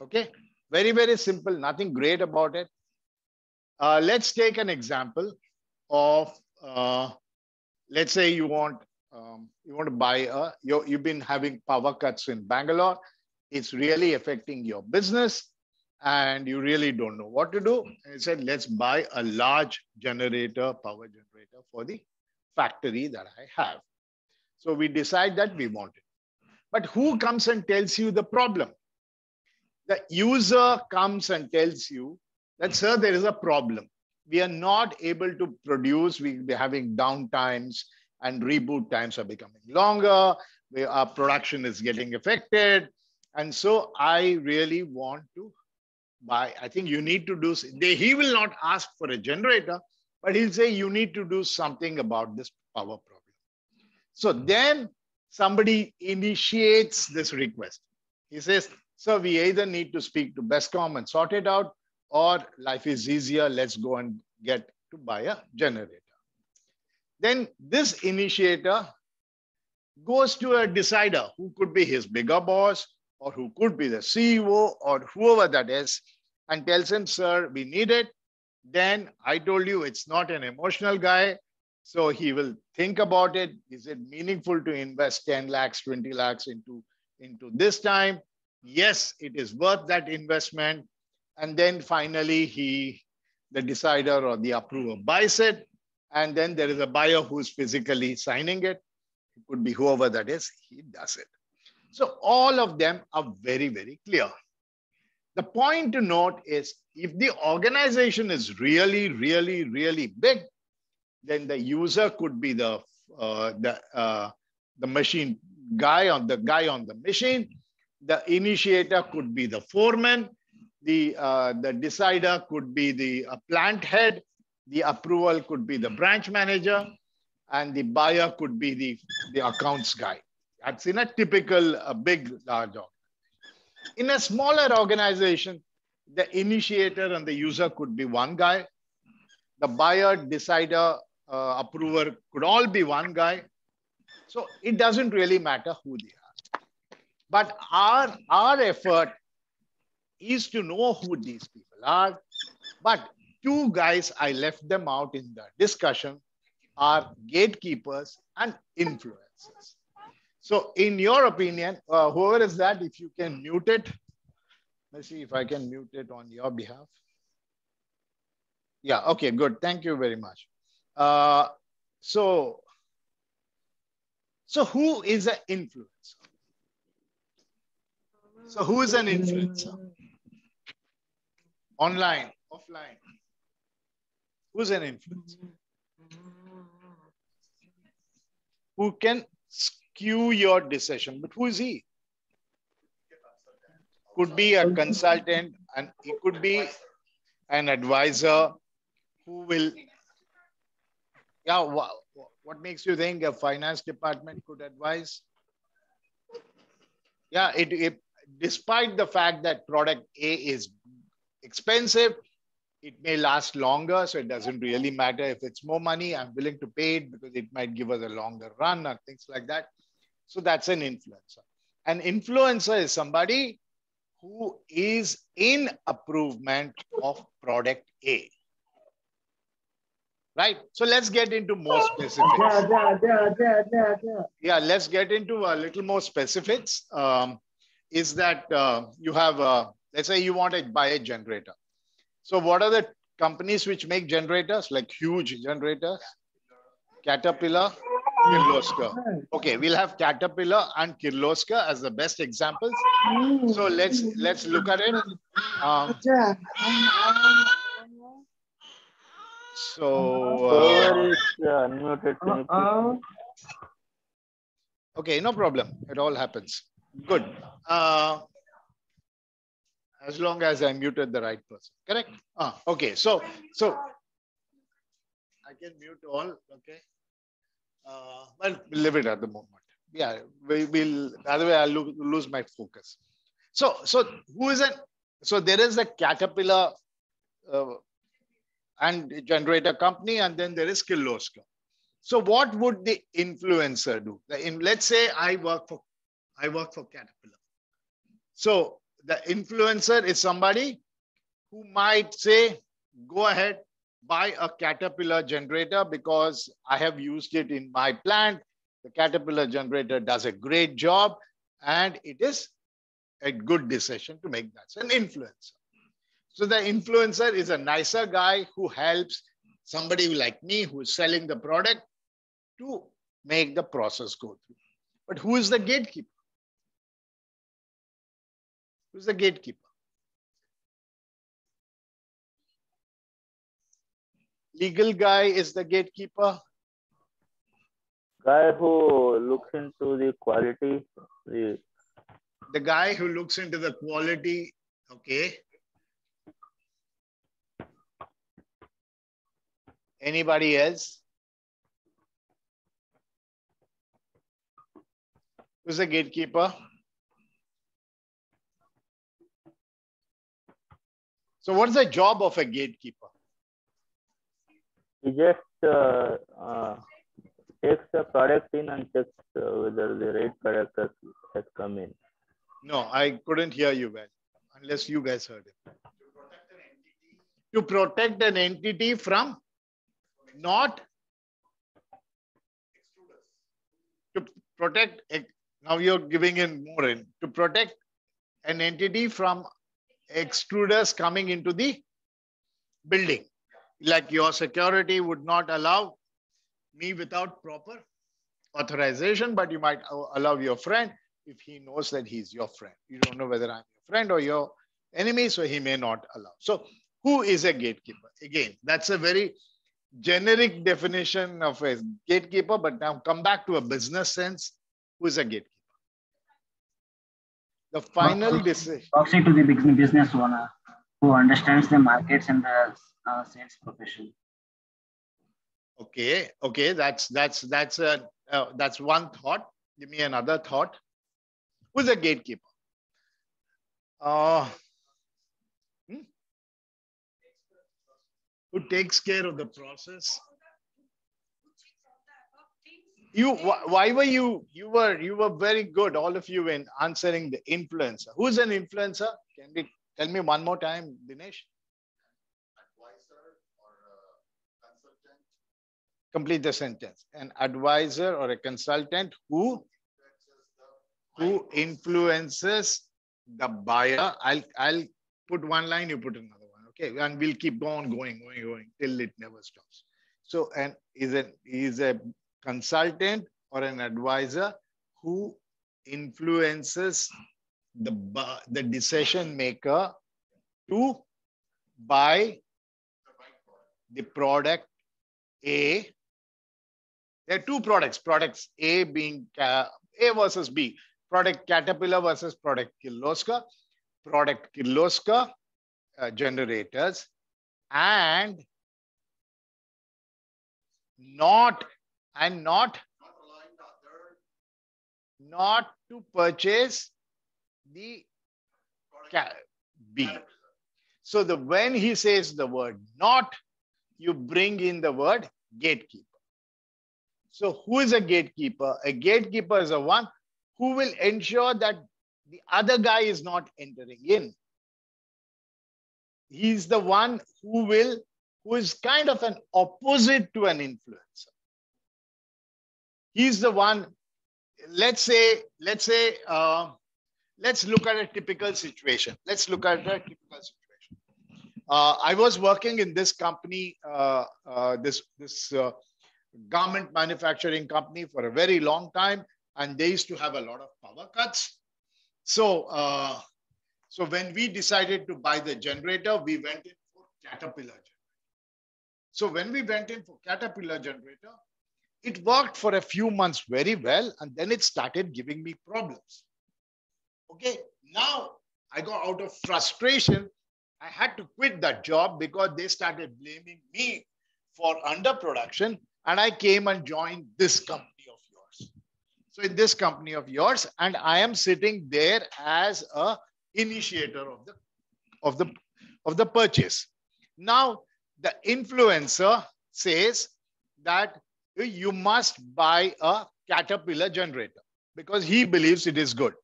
Okay. Very, very simple. Nothing great about it. Let's take an example of, let's say you want to buy you've been having power cuts in Bangalore. It's really affecting your business and you really don't know what to do. And you said, let's buy a large generator, power generator for the factory that I have. So we decide that we want it. But who comes and tells you the problem? The user comes and tells you that, sir, there is a problem. We are not able to produce. We'll be having downtimes and reboot times are becoming longer. Our production is getting affected. And so I really want to buy. I think you need to do. He will not ask for a generator, but he'll say you need to do something about this power problem. So then somebody initiates this request. He says, so we either need to speak to Bescom and sort it out, or life is easier, let's go and get to buy a generator. Then this initiator goes to a decider who could be his bigger boss or who could be the CEO or whoever that is, and tells him, sir, we need it. Then I told you it's not an emotional guy. So he will think about it. Is it meaningful to invest 10 lakhs, 20 lakhs into this time? Yes, it is worth that investment. And then finally, the decider or the approver buys it. And then there is a buyer who's physically signing it. It could be whoever that is, he does it. So all of them are very, very clear. The point to note is if the organization is really, really, really big, then the user could be the machine guy on the machine. The initiator could be the foreman. The decider could be the plant head. The approval could be the branch manager. And the buyer could be the accounts guy. That's in a typical big, large organization. In a smaller organization, the initiator and the user could be one guy. The buyer, decider, approver could all be one guy. So it doesn't really matter who they are. But our effort is to know who these people are. But 2 guys, I left them out in the discussion, are gatekeepers and influencers. So in your opinion, whoever is that, if you can mute it. Let's see if I can mute it on your behalf. Yeah, okay, good. Thank you very much. So who is an influencer? So who is an influencer? Online, offline. Who's an influencer? who can skew your decision. But who is he? Could be a consultant, and it could be an advisor who will, yeah, what makes you think a finance department could advise? Yeah, despite the fact that product A is expensive, it may last longer, so it doesn't really matter. If it's more money, I'm willing to pay it because it might give us a longer run or things like that. So that's an influencer. An influencer is somebody who is in approvement of product A. Right? So let's get into more specifics. Yeah, let's get into a little more specifics. Is that you have, let's say you want to buy a generator. So what are the companies which make generators, like huge generators? Caterpillar, Kirloskar. Okay, we'll have Caterpillar and Kirloskar as the best examples. So let's look at it. Okay, no problem. It all happens. Good. As long as I muted the right person, correct? Okay. So I can mute all. Okay. Well, we'll leave it at the moment. Yeah, we'll. Otherwise, I'll lose my focus. So who is it? So there is a Caterpillar and generator company, and then there is Kirloskar. So what would the influencer do? Let's say I work for Caterpillar. So the influencer is somebody who might say, go ahead, buy a Caterpillar generator because I have used it in my plant. The Caterpillar generator does a great job and it is a good decision to make. That's an influencer. So the influencer is a nicer guy who helps somebody like me who is selling the product to make the process go through. But who is the gatekeeper? Who's the gatekeeper? Legal guy is the gatekeeper. Guy who looks into the quality. The guy who looks into the quality. Okay. Anybody else? Who's the gatekeeper? So what's the job of a gatekeeper? He just takes the product in and checks whether the right product has come in. No, I couldn't hear you well, unless you guys heard it. To protect an entity from not to protect. Now you're giving in more in to protect an entity from extruders coming into the building. Like your security would not allow me without proper authorization, but you might allow your friend if he knows that he's your friend. You don't know whether I'm your friend or your enemy, so he may not allow. So who is a gatekeeper? Again, that's a very generic definition of a gatekeeper, but now come back to a business sense. Who is a gatekeeper? The final decision. Proxy to the business owner who understands the markets and the sales profession. Okay, that's one thought. Give me another thought. Who's a gatekeeper? Who takes care of the process? Why were you were very good, all of you, in answering the influencer. Who's an influencer? Can we tell me one more time, Dinesh? Advisor or a consultant? Complete the sentence. An advisor or a consultant who influences the buyer. I'll put one line, you put another one. Okay, and we'll keep on going till it never stops. So, and is a consultant or an advisor who influences the decision maker to buy the product A There are two products A being A versus B. Product Caterpillar versus product Kirloskar. Product Kirloskar generators and not to purchase the B. So when he says the word not, you bring in the word gatekeeper. So who is a gatekeeper? A gatekeeper is the one who will ensure that the other guy is not entering in. He's the one who is kind of an opposite to an influencer. He's the one, let's look at a typical situation. I was working in this company, this garment manufacturing company for a very long time, and they used to have a lot of power cuts. So when we decided to buy the generator, we went in for Caterpillar generator. So when we went in for Caterpillar generator, it worked for a few months very well, and then it started giving me problems. Okay, now I got out of frustration. I had to quit that job because they started blaming me for underproduction, and I came and joined this company of yours. So in this company of yours, and I am sitting there as a initiator of the purchase. Now the influencer says that you must buy a Caterpillar generator because he believes it is good.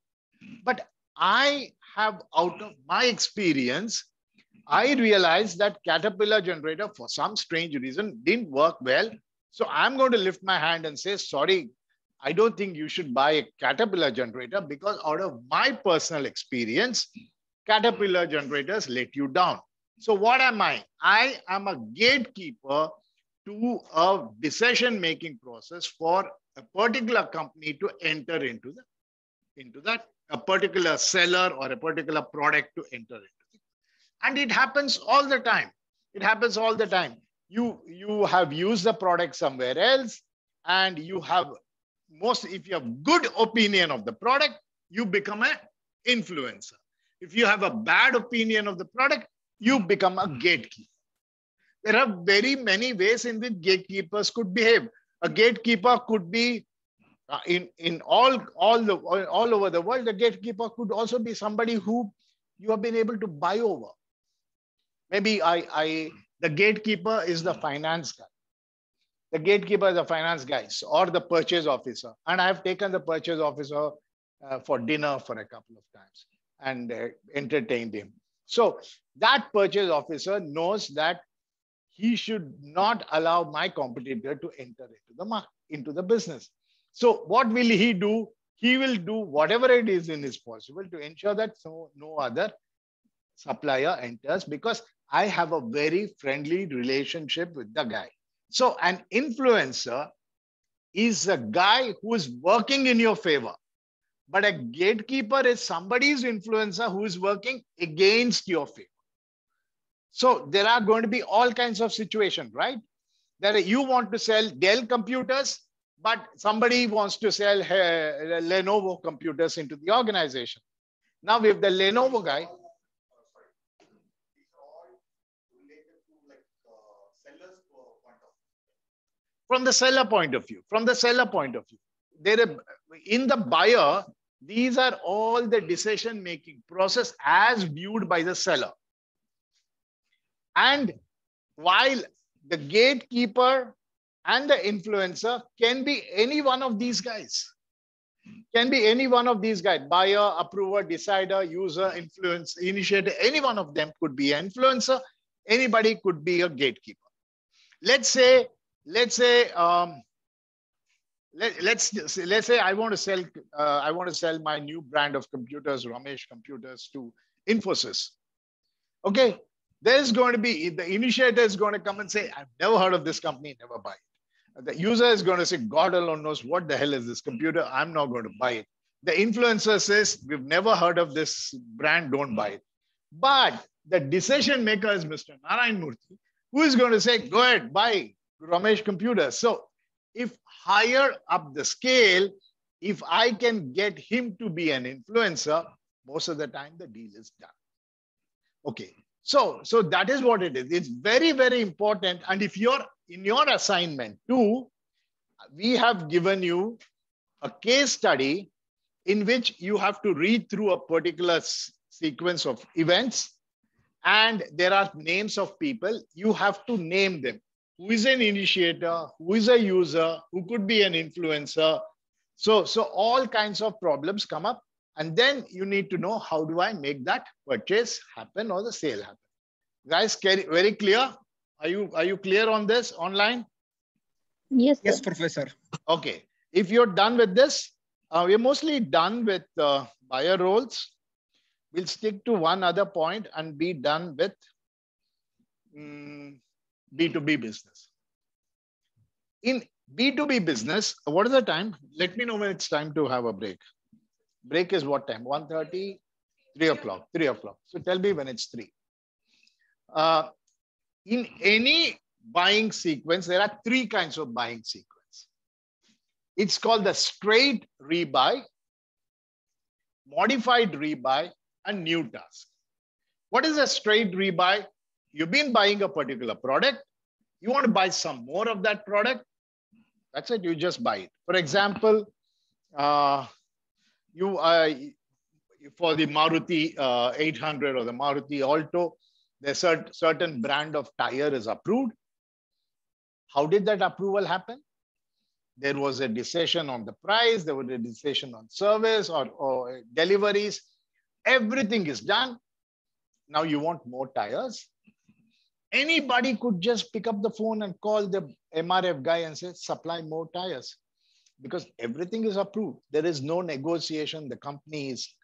But I have, out of my experience, I realized that Caterpillar generator, for some strange reason, didn't work well. So I'm going to lift my hand and say, sorry, I don't think you should buy a Caterpillar generator because out of my personal experience, Caterpillar generators let you down. So what am I? I am a gatekeeper to a decision-making process for a particular company to enter into that, a particular seller or a particular product to enter into. And it happens all the time. It happens all the time. You have used the product somewhere else, and you have if you have good opinion of the product, you become an influencer. If you have a bad opinion of the product, you become a gatekeeper. There are very many ways in which gatekeepers could behave. A gatekeeper could be in all over the world. The gatekeeper could also be somebody who you have been able to buy over. Maybe the gatekeeper is the finance guy. The gatekeeper is the finance guys or the purchase officer. And I've taken the purchase officer for dinner for a couple of times and entertained him. So that purchase officer knows that he should not allow my competitor to enter into the business. So what will he do? He will do whatever it is in his possible to ensure that no other supplier enters, because I have a very friendly relationship with the guy. So an influencer is a guy who is working in your favor. But a gatekeeper is somebody's influencer who is working against your favor. So there are going to be all kinds of situations, right? That you want to sell Dell computers, but somebody wants to sell Lenovo computers into the organization. Now, if the Lenovo guy... From the seller point of view, in the buyer, these are all the decision-making process as viewed by the seller. And while the gatekeeper and the influencer can be any one of these guys, buyer, approver, decider, user, influence, initiator, any one of them could be an influencer. Anybody could be a gatekeeper. Let's say I want to sell my new brand of computers, Ramesh computers, to Infosys. Okay, there's going to be, the initiator is going to come and say, I've never heard of this company, never buy it. The user is going to say, God alone knows what the hell is this computer, I'm not going to buy it. The influencer says, we've never heard of this brand, don't buy it. But the decision maker is Mr. Narayan Murthy, who is going to say, go ahead, buy Ramesh computers. So if higher up the scale, if I can get him to be an influencer, most of the time the deal is done. Okay. So that is what it is. It's very, very important. And if you're in your assignment too, we have given you a case study in which you have to read through a particular sequence of events, and there are names of people. You have to name them. Who is an initiator? Who is a user? Who could be an influencer? So all kinds of problems come up. And then you need to know, how do I make that purchase happen or the sale happen? Guys, very clear? Are you clear on this online? Yes, sir. Yes, Professor. Okay. If you're done with this, we're mostly done with buyer roles. We'll stick to one other point and be done with B2B business. In B2B business, what is the time? Let me know when it's time to have a break. Break is what time? 1:30, 3 o'clock, 3 o'clock. So tell me when it's 3. In any buying sequence, there are 3 kinds of buying sequence. It's called the straight rebuy, modified rebuy, and new task. What is a straight rebuy? You've been buying a particular product. You want to buy some more of that product. That's it. You just buy it. For example, for the Maruti 800 or the Maruti Alto, there's a certain brand of tire is approved. How did that approval happen? There was a decision on the price. There was a decision on service or deliveries. Everything is done. Now you want more tires. Anybody could just pick up the phone and call the MRF guy and say, supply more tires, because everything is approved. There is no negotiation. The company is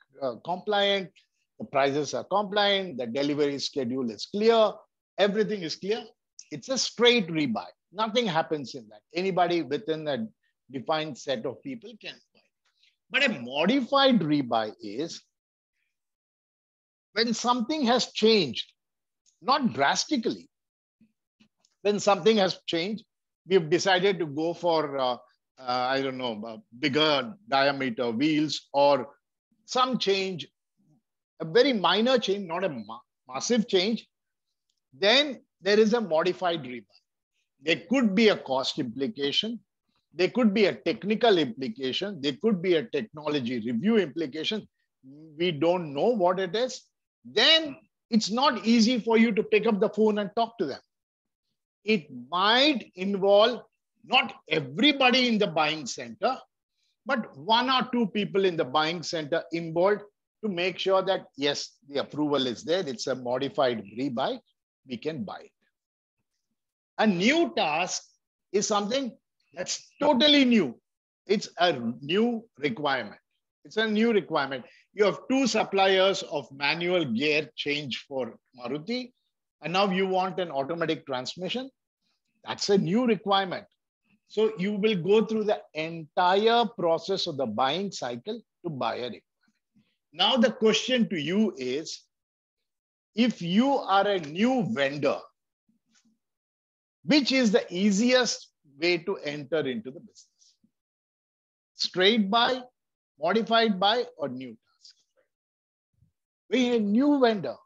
compliant. The prices are compliant. The delivery schedule is clear. Everything is clear. It's a straight rebuy. Nothing happens in that. Anybody within a defined set of people can buy. But a modified rebuy is when something has changed, not drastically. When something has changed, we've decided to go for, I don't know, bigger diameter wheels or some change, a very minor change, not a massive change. Then there is a modified rebuy. There could be a cost implication. There could be a technical implication. There could be a technology review implication. We don't know what it is. Then it's not easy for you to pick up the phone and talk to them. It might involve not everybody in the buying center, but 1 or 2 people in the buying center involved to make sure that, yes, the approval is there. It's a modified rebuy. We can buy it. A new task is something that's totally new. It's a new requirement. It's a new requirement. You have 2 suppliers of manual gear change for Maruti, and now you want an automatic transmission. That's a new requirement. So you will go through the entire process of the buying cycle to buy a requirement. Now the question to you is, if you are a new vendor, which is the easiest way to enter into the business? Straight buy, modified buy, or new task? We're a new vendor.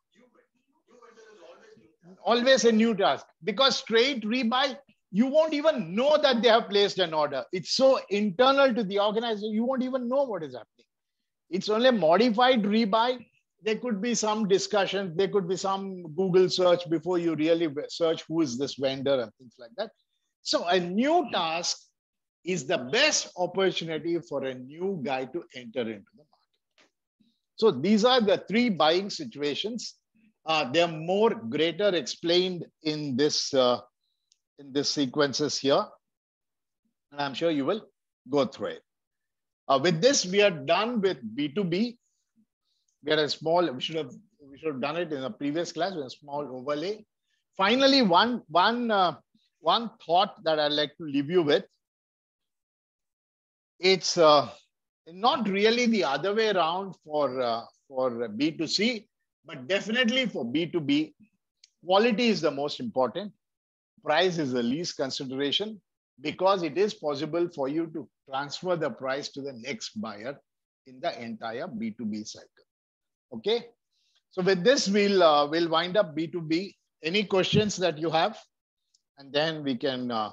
Always a new task. Because straight rebuy, you won't even know that they have placed an order. It's so internal to the organization, you won't even know what is happening. It's only modified rebuy. There could be some discussion. There could be some Google search before you really search who is this vendor and things like that. So a new task is the best opportunity for a new guy to enter into the market. So these are the 3 buying situations. They are more greater explained in this sequences here. And I'm sure you will go through it. With this, we are done with B2B. We had a small, we should have done it in a previous class with a small overlay. Finally, one thought that I'd like to leave you with. It's not really the other way around for B2C, but definitely for B2B. Quality is the most important. Price is the least consideration. because it is possible for you to transfer the price to the next buyer in the entire B2B cycle. Okay. So with this, we'll wind up B2B. Any questions that you have? And then we can, I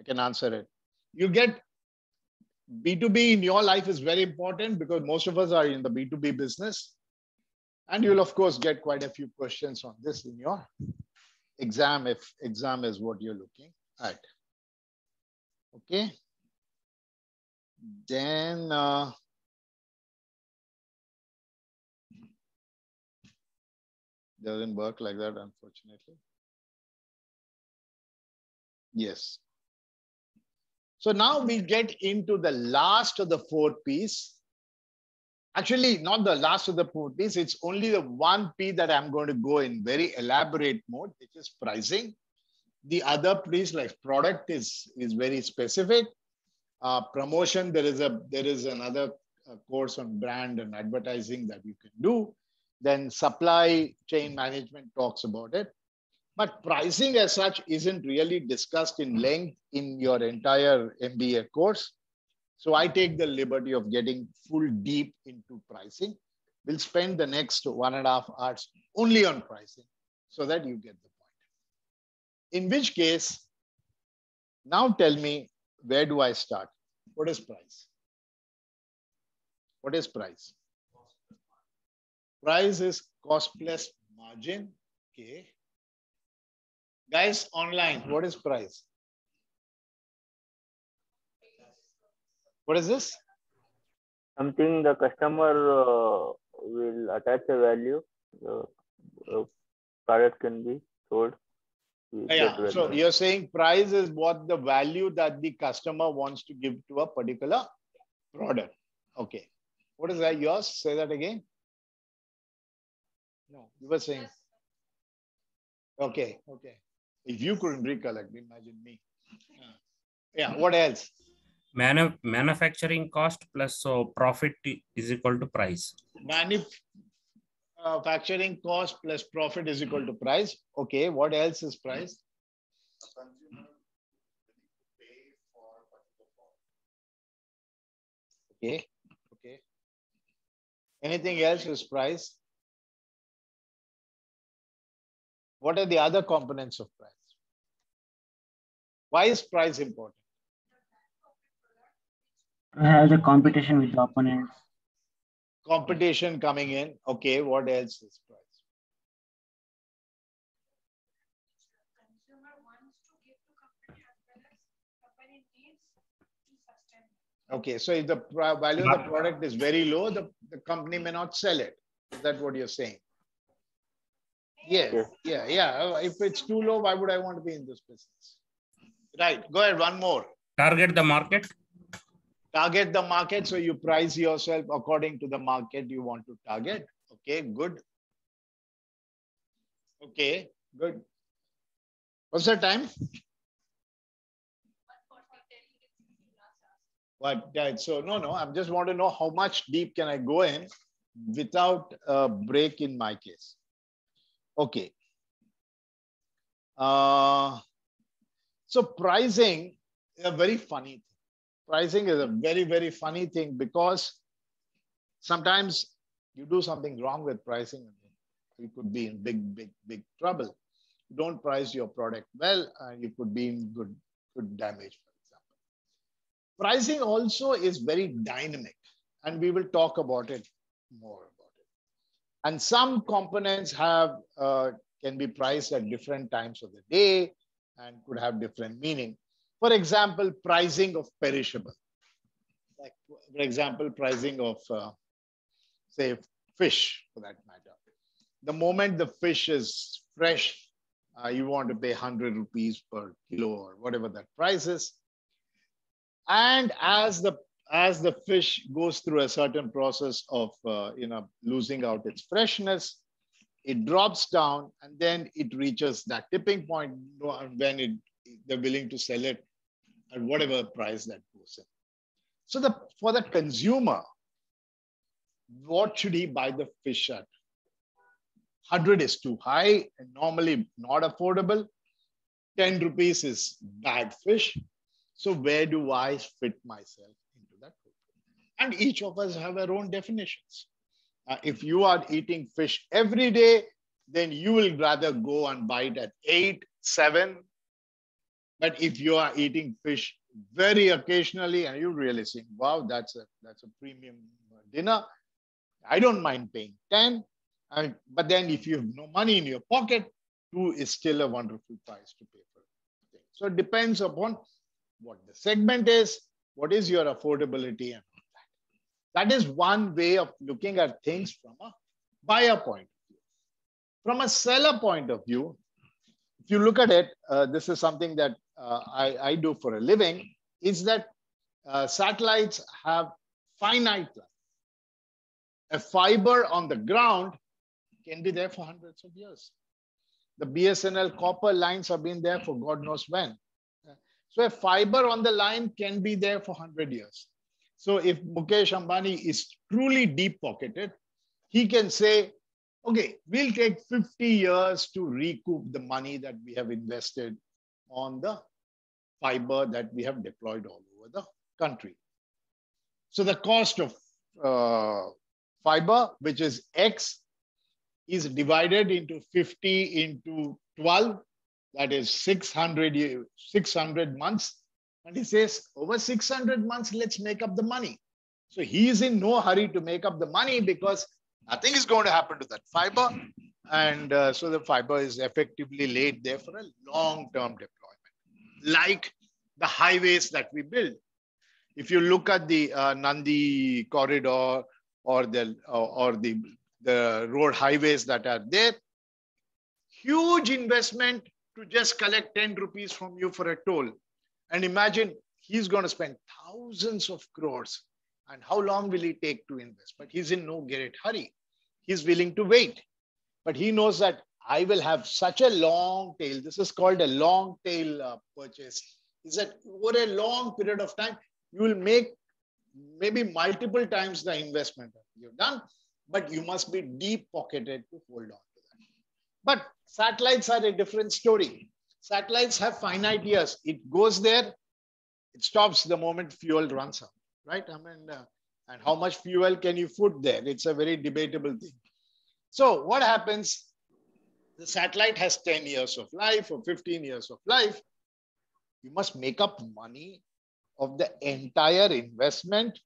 can answer it. You get B2B in your life is very important because most of us are in the B2B business. And you'll, of course, get quite a few questions on this in your exam, if exam is what you're looking at. Okay. Then, doesn't work like that, unfortunately. Yes. So now we get into the last of the 4 P's. Actually, not the last of the 4 P's. It's only the 1 P that I'm going to go in very elaborate mode, which is pricing. The other P's like product is very specific. Promotion, there is another course on brand and advertising that you can do. Then supply chain management talks about it. But pricing as such isn't really discussed in length in your entire MBA course. So I take the liberty of getting full deep into pricing. We'll spend the next 1.5 hours only on pricing so that you get the point. In which case, now tell me, where do I start? What is price? What is price? Price is cost plus margin. Okay. Guys, online, what is price? What is this? Something the customer will attach a value. The product can be sold. Yeah, so you're saying price is what the value that the customer wants to give to a particular product. Okay. What is that yours? Say that again. No, you were saying. Okay, okay. If you couldn't recollect, imagine me. Yeah, what else? Manufacturing cost plus profit is equal to price. Manufacturing cost plus profit is equal to price. Okay, what else is price? Okay, okay. Anything else is price? What are the other components of price? Why is price important? To have the competition with the opponents. Competition coming in. Okay, what else is price? Okay, so if the value of the product is very low, the company may not sell it. Is that what you're saying? Yes, yeah. If it's too low, why would I want to be in this business? Right, go ahead, one more. Target the market. Target the market, so you price yourself according to the market you want to target. Okay, good. Okay, good. What's the time? What? So no, I just want to know how much deep can I go in without a break in my case. Okay. So pricing is a very funny thing. Pricing is a very, very funny thing because sometimes you do something wrong with pricing and you could be in big trouble. You don't price your product well, you could be in good damage, for example. Pricing also is very dynamic, and we will talk about it more about it. And some components have can be priced at different times of the day and could have different meaning. For example, pricing of perishable. Like, for example, pricing of, say, fish, for that matter. The moment the fish is fresh, you want to pay 100 rupees per kilo or whatever that price is. And as the fish goes through a certain process of losing out its freshness, it drops down and then it reaches that tipping point when they're willing to sell it at whatever price that goes in. So for the consumer, what should he buy the fish at? 100 is too high and normally not affordable. 10 rupees is bad fish. So where do I fit myself into that? And each of us have our own definitions. If you are eating fish every day, then you will rather go and buy it at 8, 7. But if you are eating fish very occasionally and you really think, wow, that's a premium dinner, I don't mind paying 10. But then if you have no money in your pocket, 2 is still a wonderful price to pay for it. So it depends upon what the segment is, what is your affordability, and all that. That is one way of looking at things from a buyer point of view. From a seller point of view, if you look at it, this is something that I do for a living, is that satellites have finite life. A fiber on the ground can be there for hundreds of years. The BSNL copper lines have been there for God knows when. So a fiber on the line can be there for 100 years. So if Mukesh Ambani is truly deep-pocketed, he can say, okay, we'll take 50 years to recoup the money that we have invested on the fiber that we have deployed all over the country. So the cost of fiber, which is X, is divided into 50 into 12. That is 600 months. And he says, over 600 months, let's make up the money. So he is in no hurry to make up the money because nothing is going to happen to that fiber. And so the fiber is effectively laid there for a long-term deployment, like the highways that we build. If you look at the Nandi corridor or the road highways that are there, huge investment to just collect 10 rupees from you for a toll. And imagine he's going to spend thousands of crores. And how long will he take to invest? But he's in no great hurry. He's willing to wait. But he knows that I will have such a long tail. This is called a long tail purchase. Is that over a long period of time, you will make maybe multiple times the investment that you've done, but you must be deep pocketed to hold on to that. But satellites are a different story. Satellites have finite years. It goes there, it stops the moment fuel runs out, right? I mean, and how much fuel can you put there? It's a very debatable thing. So what happens? The satellite has 10 years of life or 15 years of life. You must make up money of the entire investment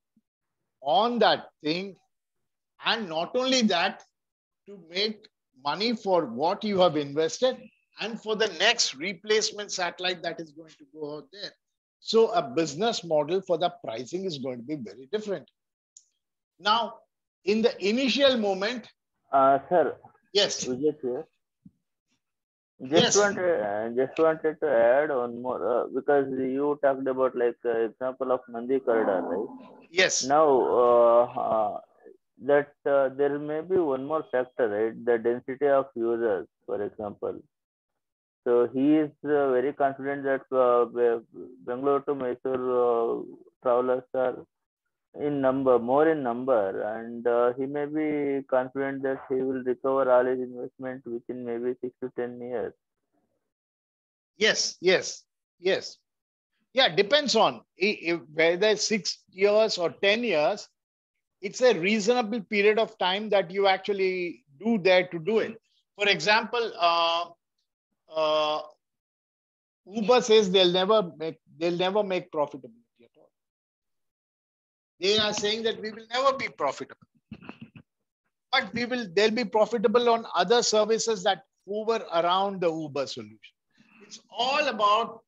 on that thing. And not only that, to make money for what you have invested and for the next replacement satellite that is going to go out there. So a business model for the pricing is going to be very different. Now, in the initial moment. Sir. Yes. Vijay here. Just wanted to add one more because you talked about like example of Nandi corridor, right? Yes. Now that there may be one more factor, right? The density of users, for example. So he is very confident that Bangalore to Mysore travelers are more in number, and he may be confident that he will recover all his investment within maybe 6 to 10 years. Yes. Yeah, depends on whether 6 years or 10 years. It's a reasonable period of time that you actually do there to do it. For example, Uber says they'll never make profitability at all. They are saying that we will never be profitable, but they'll be profitable on other services that hover around the Uber solution. It's all about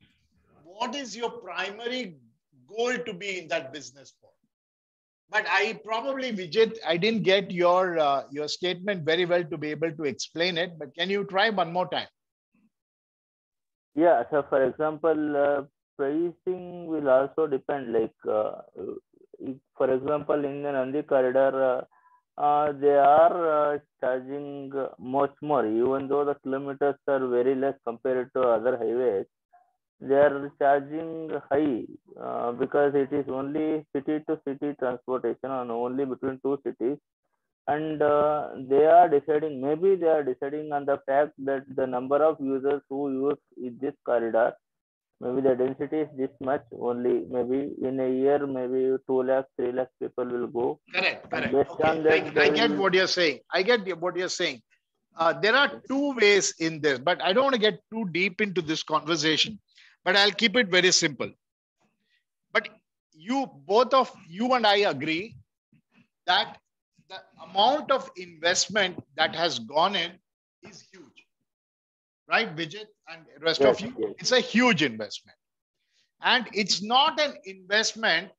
what is your primary goal to be in that business for. But Vijay, I didn't get your statement very well to be able to explain it, but can you try one more time? Yeah, so for example, pricing will also depend, like, for example, in the Nandi corridor, they are charging much more, even though the kilometers are very less compared to other highways. They are charging high because it is only city to city transportation and only between two cities. and they are deciding, maybe they are deciding on the fact that the number of users who use this corridor, maybe the density is this much only, maybe in a year, maybe 2 lakhs, 3 lakhs people will go. Correct, And correct. based Okay, on that, I they get will, what you're saying. I get what you're saying. There are two ways in this, but I don't want to get too deep into this conversation, but I'll keep it very simple. But both of you and I agree that the amount of investment that has gone in is huge, right, Vijay and rest yes, of you? yes, It's a huge investment. And it's not an investment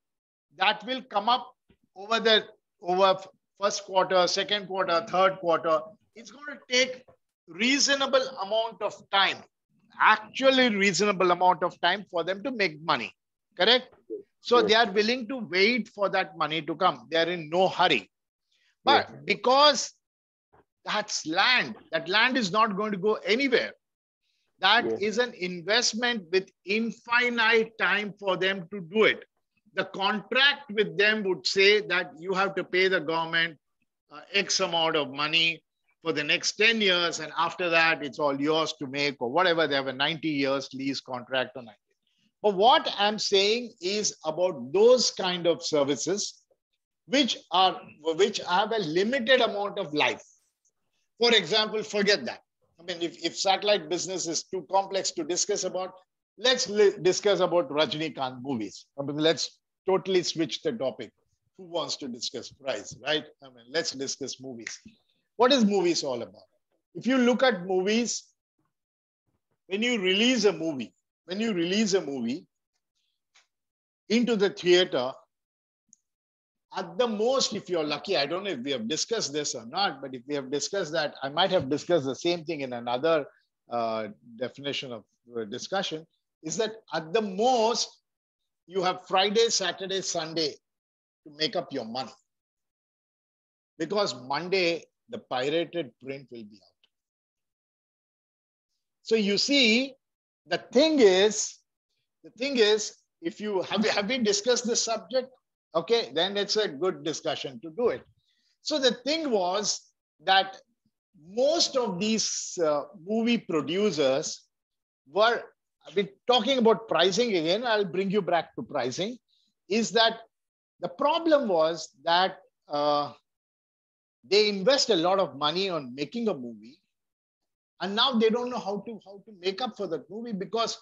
that will come up over first quarter, second quarter, third quarter. It's going to take reasonable amount of time, actually reasonable amount of time for them to make money. Correct? So yes, they are willing to wait for that money to come. They are in no hurry. But yes, because that's land, that land is not going to go anywhere. That yes, is an investment with infinite time for them to do it. The contract with them would say that you have to pay the government X amount of money for the next 10 years. And after that, it's all yours to make or whatever. They have a 90 years lease contract or 90. But what I'm saying is about those kind of services which have a limited amount of life. For example, forget that. I mean, if satellite business is too complex to discuss about, let's discuss about Rajinikanth movies. I mean, let's totally switch the topic. Who wants to discuss price, right? I mean, let's discuss movies. What is movies all about? If you look at movies, when you release a movie into the theater, at the most, if you're lucky, I don't know if we have discussed this or not, but if we have discussed that, I might have discussed the same thing in another definition of discussion, is that at the most, you have Friday, Saturday, Sunday to make up your money. Because Monday, the pirated print will be out. So you see, the thing is, if you have we discussed this subject? Okay, then it's a good discussion to do it. So the thing was that most of these movie producers were, I've been talking about pricing again, I'll bring you back to pricing, is that the problem was that they invest a lot of money on making a movie, and now they don't know how to make up for that movie, because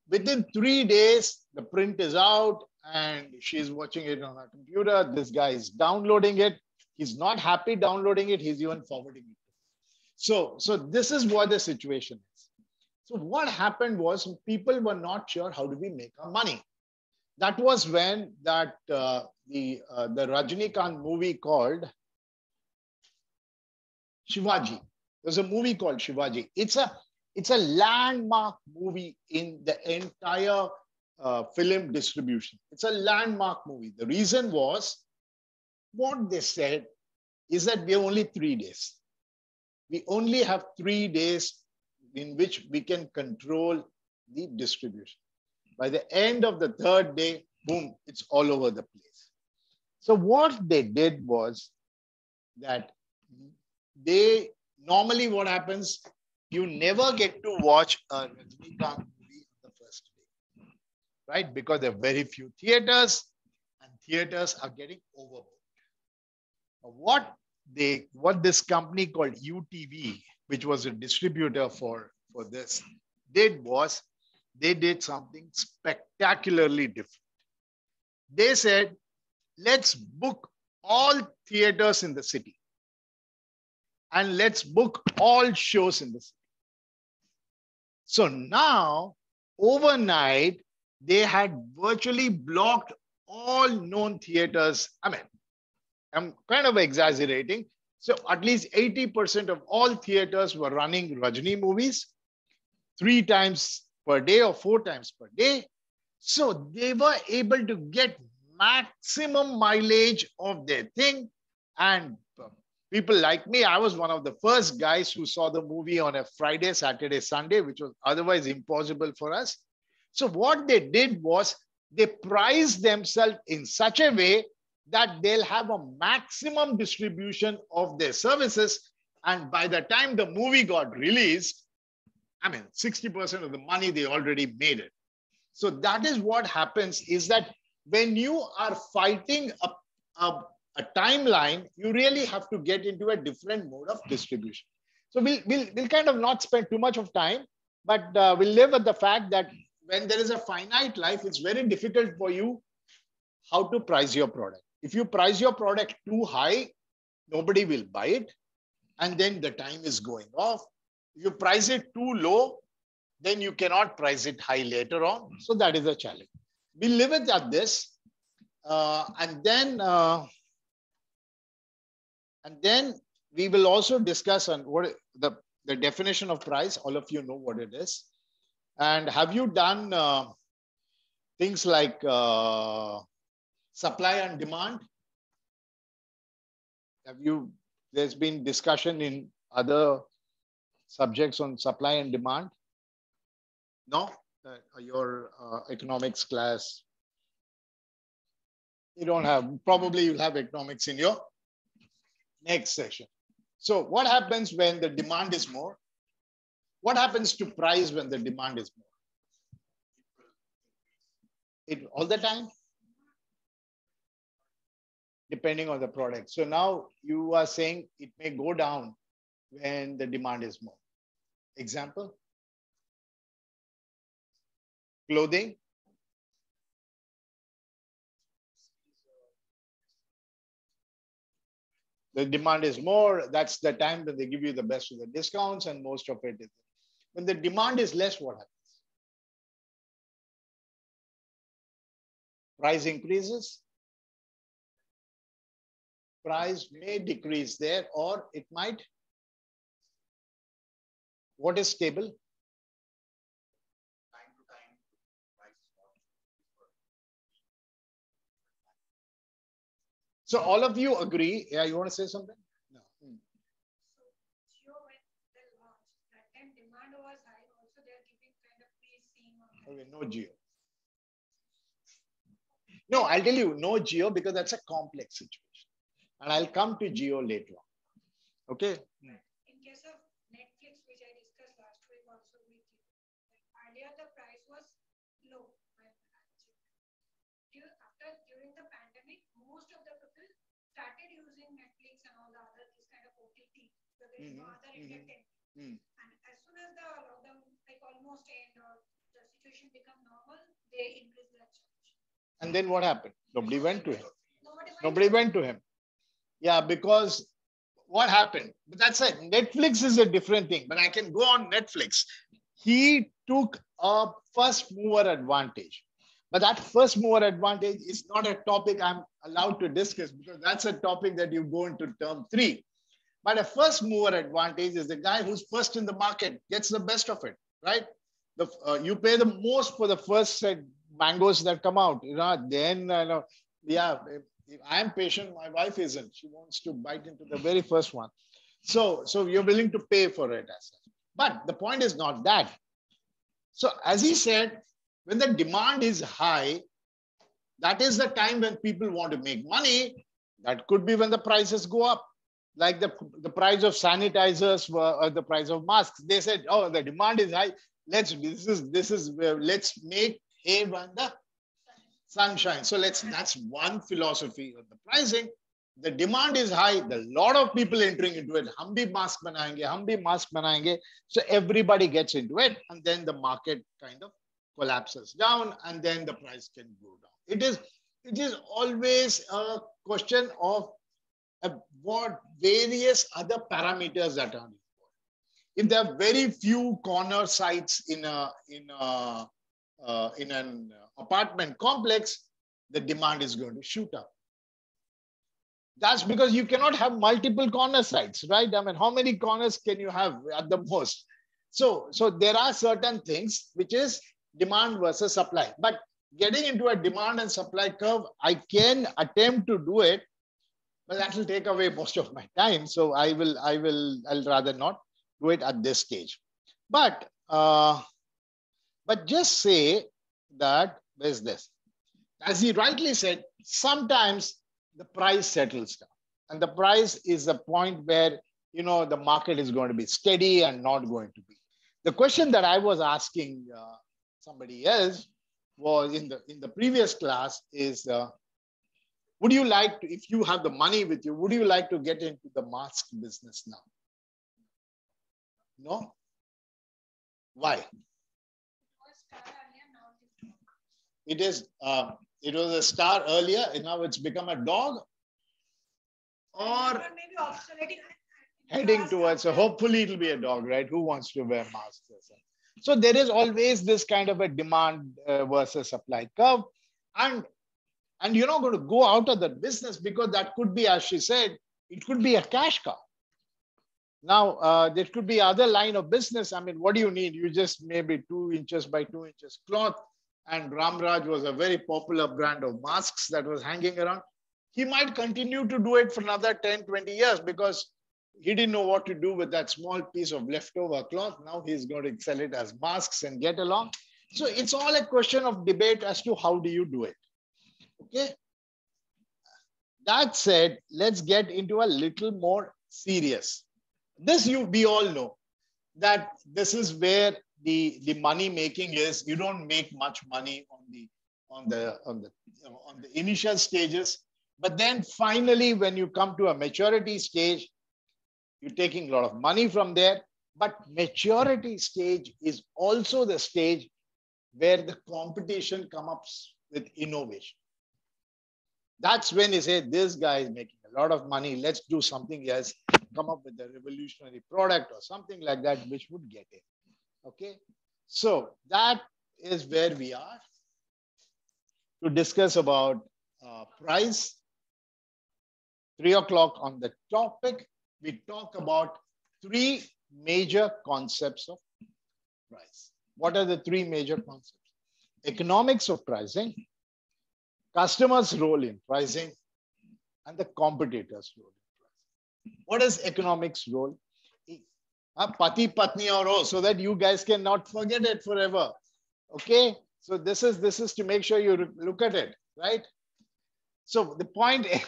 within 3 days, the print is out and she's watching it on her computer. This guy is downloading it. He's not happy downloading it. He's even forwarding it. So this is what the situation is. So what happened was people were not sure how do we make our money. That was when the Rajinikanth movie called Shivaji. There's a movie called Shivaji. It's a landmark movie in the entire film distribution. It's a landmark movie. The reason was, what they said is that we have only 3 days. We only have 3 days in which we can control the distribution. By the end of the 3rd day, boom, it's all over the place. So what they did was that normally what happens, you never get to watch a Rajinikanth movie on the first day, right? Because there are very few theaters and theaters are getting overbooked. What this company called UTV, which was a distributor for this, did was they did something spectacularly different. They said, let's book all theaters in the city and let's book all shows in the city. So now, overnight, they had virtually blocked all known theaters. I mean, I'm kind of exaggerating. So at least 80% of all theaters were running Rajini movies 3 times per day or 4 times per day. So they were able to get maximum mileage of their thing. And people like me, I was one of the first guys who saw the movie on a Friday, Saturday, Sunday, which was otherwise impossible for us. So what they did was they priced themselves in such a way that they'll have a maximum distribution of their services. And by the time the movie got released, I mean, 60% of the money, they already made it. So that is what happens, is that when you are fighting a timeline, you really have to get into a different mode of distribution. So we'll kind of not spend too much of time, but we'll live with the fact that when there is a finite life, it's very difficult for you how to price your product. If you price your product too high, nobody will buy it. And then the time is going off. If you price it too low, then you cannot price it high later on. So that is a challenge. We live it at this. And then we will also discuss on what the definition of price. All of you know what it is. And have you done things like supply and demand? There's been discussion in other subjects on supply and demand? No? Your economics class? You don't have, probably you'll have economics in your next session. So what happens when the demand is more? What happens to price when the demand is more? It all the time? Depending on the product. So now you are saying it may go down when the demand is more. Example? Clothing? The demand is more, that's the time that they give you the best of the discounts, and most of it is. When the demand is less, what happens? Price increases. Price may decrease there, or it might. What is stable? So all of you agree. Yeah, you want to say something? No. So Jio, when they launched, that time demand was high. Also, they are giving kind of free SIM. Okay, no Jio. No, I'll tell you, no Jio, because that's a complex situation. And I'll come to Jio later on. Okay? In case of Netflix, which I discussed last week also with you, earlier the price was low. During the pandemic, most of the people started using Netflix and all the other this kind of OTT. So there is no other entertainment. And as soon as the lockdown like almost end or the situation become normal, they increase their charge. And then what happened? Nobody went to him. Nobody went to him. Yeah, because what happened? But that's it. Netflix is a different thing. But I can go on Netflix. He took a first mover advantage. But that first mover advantage is not a topic I'm allowed to discuss, because that's a topic that you go into term 3. But a first mover advantage is the guy who's first in the market, gets the best of it, right? You pay the most for the first set mangoes that come out. Then yeah, if I'm patient, my wife isn't. She wants to bite into the very first one. So you're willing to pay for it as such. But the point is not that. So as he said, when the demand is high, that is the time when people want to make money. That could be when the prices go up. Like the price of sanitizers or the price of masks. They said, oh, the demand is high. Let's make hay when the sunshine. So that's one philosophy of the pricing. The demand is high. There are a lot of people entering into it. Hum bhi mask banayenge. So everybody gets into it, and then the market kind of collapses down, and then the price can go down. It is always a question of what various other parameters that are involved. If there are very few corner sites in an apartment complex, the demand is going to shoot up. That's because you cannot have multiple corner sites, right? I mean, how many corners can you have at the most? So there are certain things which is demand versus supply. But getting into a demand and supply curve, I can attempt to do it, but that will take away most of my time. So I'll rather not do it at this stage. But just say that there's this. As he rightly said, sometimes the price settles down. And the price is the point where, you know, the market is going to be steady and not going to be. The question that I was asking somebody else was in the previous class is, would you like to, if you have the money with you, would you like to get into the mask business now? No? Why? It is. It was a star earlier, and now it's become a dog, or maybe obsolete. Heading towards. So hopefully it'll be a dog, right? Who wants to wear masks? So there is always this kind of a demand versus supply curve, and you're not going to go out of that business because that could be, as she said, it could be a cash cow. Now, there could be other line of business. I mean, what do you need? You just maybe 2 inches by 2 inches cloth. And Ramraj was a very popular brand of masks that was hanging around. He might continue to do it for another 10, 20 years because he didn't know what to do with that small piece of leftover cloth. Now he's going to sell it as masks and get along. So it's all a question of debate as to how do you do it. Okay. That said, let's get into a little more serious. This we all know that this is where the money making is. You don't make much money on the initial stages, but then finally when you come to a maturity stage, you're taking a lot of money from there. But maturity stage is also the stage where the competition comes up with innovation. That's when you say, this guy is making a lot of money, let's do something else, come up with a revolutionary product or something like that, which would get it. Okay, so that is where we are to discuss about price. 3 o'clock on the topic, we talk about 3 major concepts of price. What are the 3 major concepts? Economics of pricing, customers' role in pricing, and the competitors' role in pricing. What is economics role? Pati, Patni, or oh, so that you guys cannot forget it forever. Okay, so this is to make sure you look at it, right? So the point is,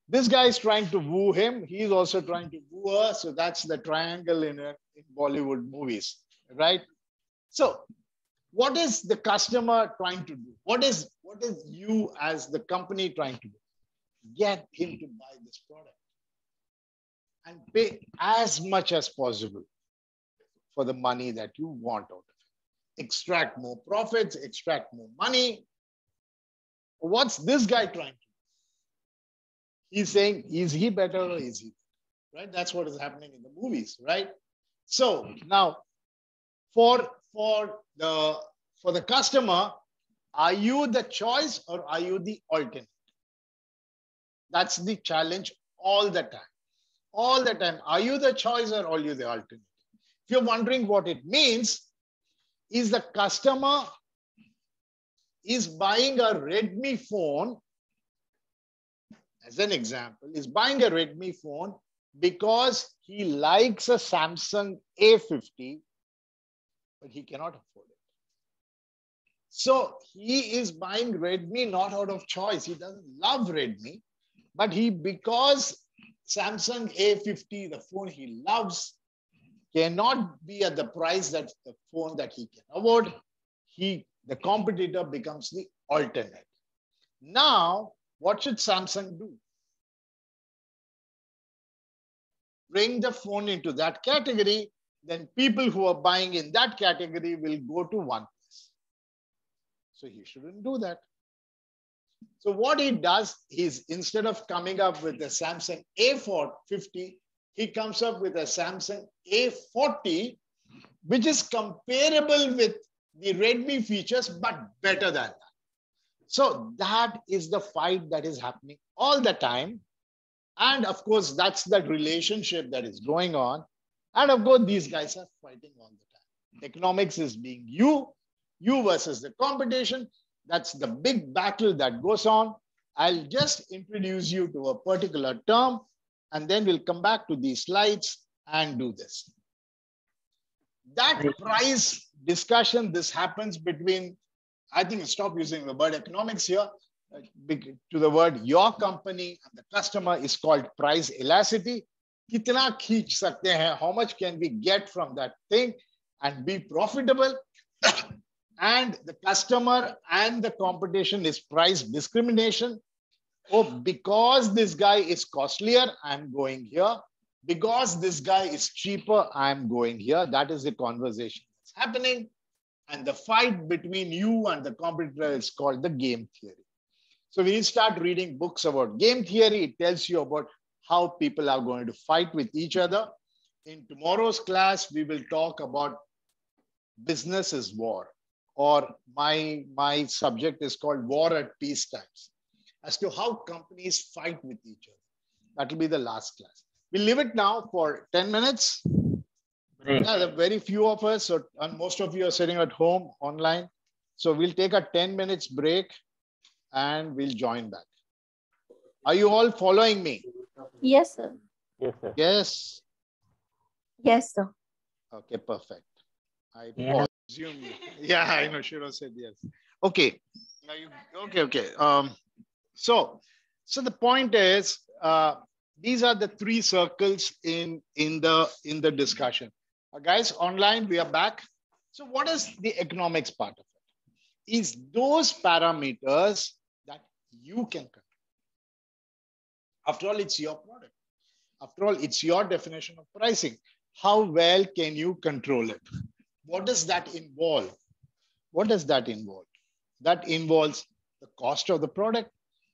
this guy is trying to woo him. He's also trying to woo her. So that's the triangle in Bollywood movies, right? So what is the customer trying to do? What is you as the company trying to do? Get him to buy this product and pay as much as possible for the money that you want out of it. Extract more profits, extract more money. What's this guy trying to do? He's saying, is he better or is he better? Right? That's what is happening in the movies, right? So now, for the customer, are you the choice or are you the alternate? That's the challenge all the time. All the time. Are you the choice or are you the alternate? If you're wondering what it means, is the customer is buying a Redmi phone, as an example, is buying a Redmi phone because he likes a Samsung A50, but he cannot afford it. So he is buying Redmi not out of choice. He doesn't love Redmi, but because Samsung A50, the phone he loves, cannot be at the price that the phone that he can afford, the competitor becomes the alternate. Now, what should Samsung do? Bring the phone into that category, then people who are buying in that category will go to one place. So he shouldn't do that. So what he does is, instead of coming up with a Samsung A50, he comes up with a Samsung A40, which is comparable with the Redmi features, but better than that. So that is the fight that is happening all the time. And of course, that's that relationship that is going on. And of course, these guys are fighting all the time. Economics is being you versus the competition. That's the big battle that goes on. I'll just introduce you to a particular term, and then we'll come back to these slides and do this. That price discussion, this happens between, I think stop using the word economics here, to the word your company and the customer is called price elasticity. Kitna खींच सकते हैं? How much can we get from that thing and be profitable? And the customer and the competition is price discrimination. Oh, because this guy is costlier, I'm going here. Because this guy is cheaper, I'm going here. That is the conversation that's happening. And the fight between you and the competitor is called the game theory. So when you start reading books about game theory, it tells you about how people are going to fight with each other. In tomorrow's class, we will talk about business is war, or my subject is called war at peace times, as to how companies fight with each other. That will be the last class. We'll leave it now for 10 minutes. Yeah, there are very few of us, and most of you are sitting at home online. So we'll take a 10 minutes break and we'll join back. Are you all following me? Yes, sir. Yes, sir. Yes. Yes, sir. Okay, perfect. I Yeah. presume. Yeah, I know. Shiro said yes. Okay. Now you, okay. So the point is, these are the three circles in the discussion. Guys, online, we are back. So what is the economics part of it? Is those parameters that you can control. After all, it's your product. After all, it's your definition of pricing. How well can you control it? What does that involve? What does that involve? That involves the cost of the product.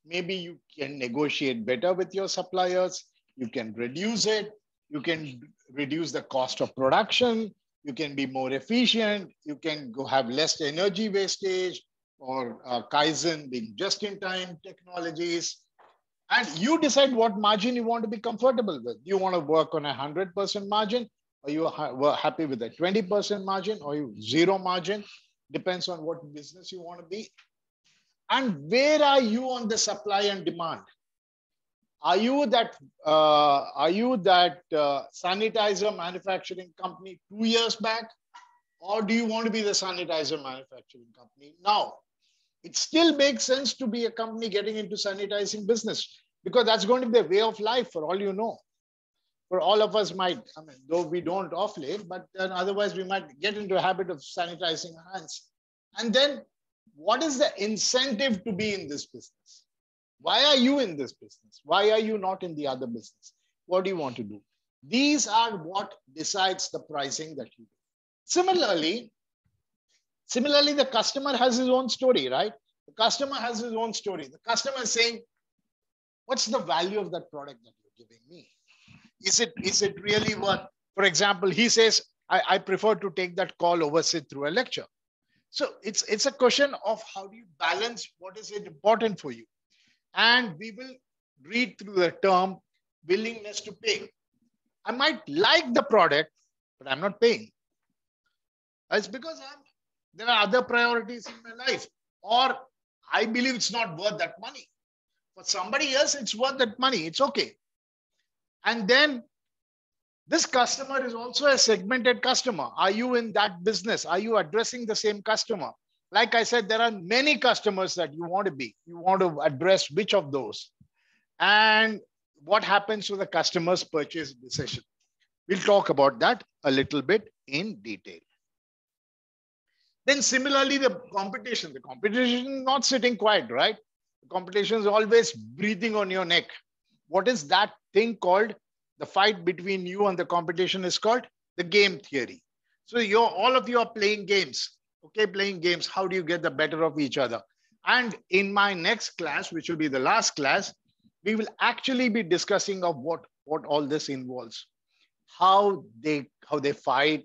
Maybe you can negotiate better with your suppliers. You can reduce it. You can reduce the cost of production. You can be more efficient. You can go have less energy wastage, or Kaizen being just-in-time technologies. And you decide what margin you want to be comfortable with. You want to work on 100% margin, or you are happy with a 20% margin, or you zero margin. Depends on what business you want to be. And where are you on the supply and demand? Are you that sanitizer manufacturing company 2 years back, or do you want to be the sanitizer manufacturing company now? It still makes sense to be a company getting into sanitizing business, because that's going to be a way of life for all you know. For all of us might, I mean, though we don't off late, but then otherwise we might get into a habit of sanitizing our hands. And then what is the incentive to be in this business? Why are you in this business? Why are you not in the other business? What do you want to do? These are what decides the pricing that you do. Similarly, the customer has his own story, right? The customer has his own story. The customer is saying, what's the value of that product that you're giving me? Is it really worth? For example, he says, I prefer to take that call over sit through a lecture. So it's a question of how do you balance what is important for you. And we will read through the term willingness to pay. I might like the product, but I'm not paying. It's because there are other priorities in my life, or I believe it's not worth that money. For somebody else, it's worth that money. It's okay. And then this customer is also a segmented customer. Are you in that business? Are you addressing the same customer? Like I said, there are many customers that you want to be. You want to address which of those. And what happens to the customer's purchase decision? We'll talk about that a little bit in detail. Then similarly, the competition is not sitting quiet, right? The competition is always breathing on your neck. What is that thing called? The fight between you and the competition is called the game theory. So all of you are playing games. Okay, playing games. How do you get the better of each other? And in my next class, which will be the last class, we will actually be discussing of what all this involves. How they fight,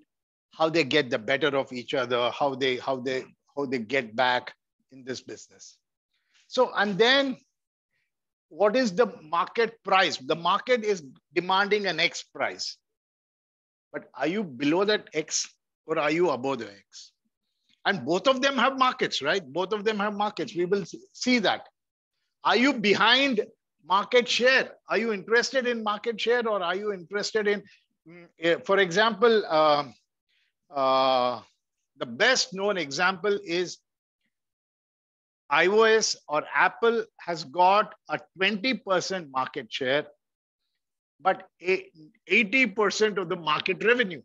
how they get the better of each other, how they get back in this business. So, and then what is the market price? The market is demanding an X price. But are you below that X or are you above the X? And both of them have markets, right? Both of them have markets. We will see that. Are you behind market share? Are you interested in market share, or are you interested in, for example, the best known example is, iOS or Apple has got a 20% market share, but 80% of the market revenue.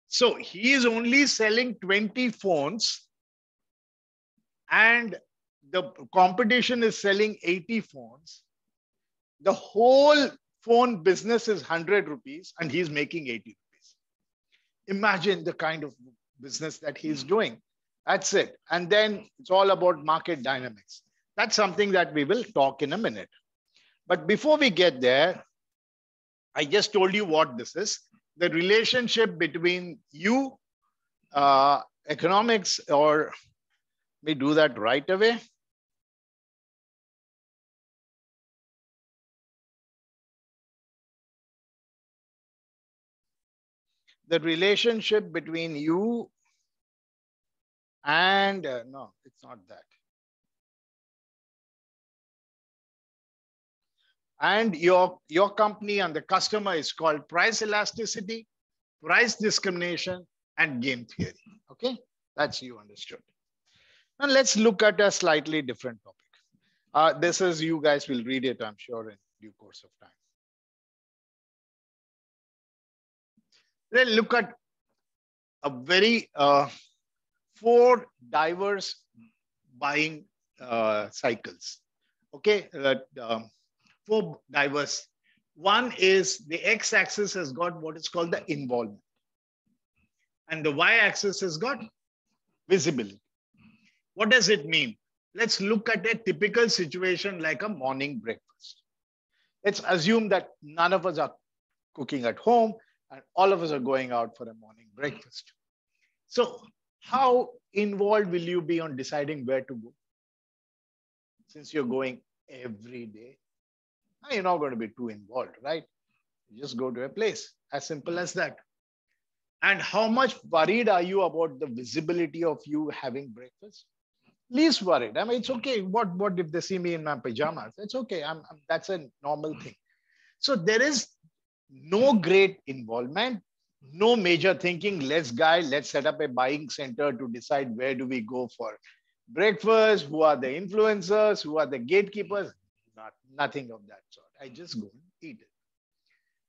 So he is only selling 20 phones and the competition is selling 80 phones. The whole phone business is 100 rupees and he's making 80 rupees. Imagine the kind of business that he's doing. That's it. And then it's all about market dynamics. That's something that we will talk in a minute. But before we get there, I just told you what this is. The relationship between you, economics, or we do that right away. The relationship between you and, no, it's not that. And your company and the customer is called price elasticity, price discrimination, and game theory. Okay, that's you understood. Now let's look at a slightly different topic. This is, you guys will read it, I'm sure, in due course of time. Let's look at a very 4 diverse buying cycles. Okay, 4 diverse. One is the x-axis has got what is called the involvement. And the y-axis has got visibility. What does it mean? Let's look at a typical situation like a morning breakfast. Let's assume that none of us are cooking at home and all of us are going out for a morning breakfast. So how involved will you be on deciding where to go? Since you're going every day, you're not going to be too involved, right? You just go to a place, as simple as that. And how much worried are you about the visibility of you having breakfast? Least worried. I mean, it's okay. What if they see me in my pajamas? It's okay. That's a normal thing. So there is no great involvement, no major thinking. Let's set up a buying center to decide where do we go for breakfast, who are the influencers, who are the gatekeepers. Nothing of that sort. I just go and eat it.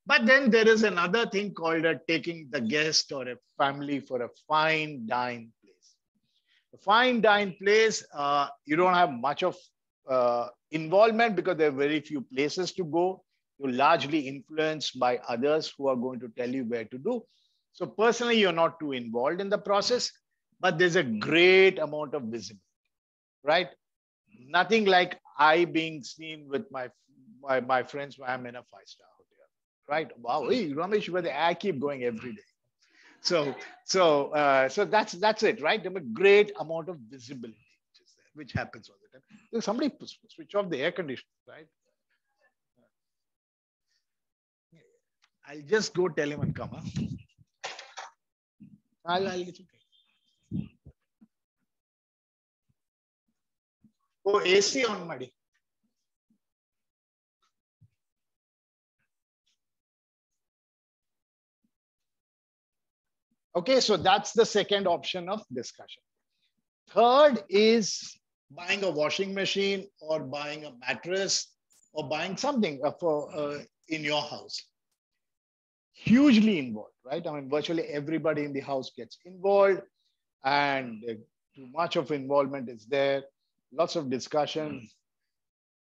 But then there is another thing called taking the guest or a family for a fine dine place. A fine dine place, you don't have much of involvement because there are very few places to go. You're largely influenced by others who are going to tell you where to do. So personally, you're not too involved in the process, but there's a great amount of visibility, right? Nothing like I being seen with my friends when I'm in a 5-star hotel, right? Wow, hey, Ramesh, where I keep going every day. So that's it, right? There's a great amount of visibility which happens all the time. Somebody switch off the air conditioner, right? I'll just go tell him and come. Huh? It's okay. Oh, AC on, Madi. Okay, so that's the second option of discussion. Third is buying a washing machine or buying a mattress or buying something in your house. Hugely involved, right? I mean, virtually everybody in the house gets involved and too much of involvement is there. Lots of discussion.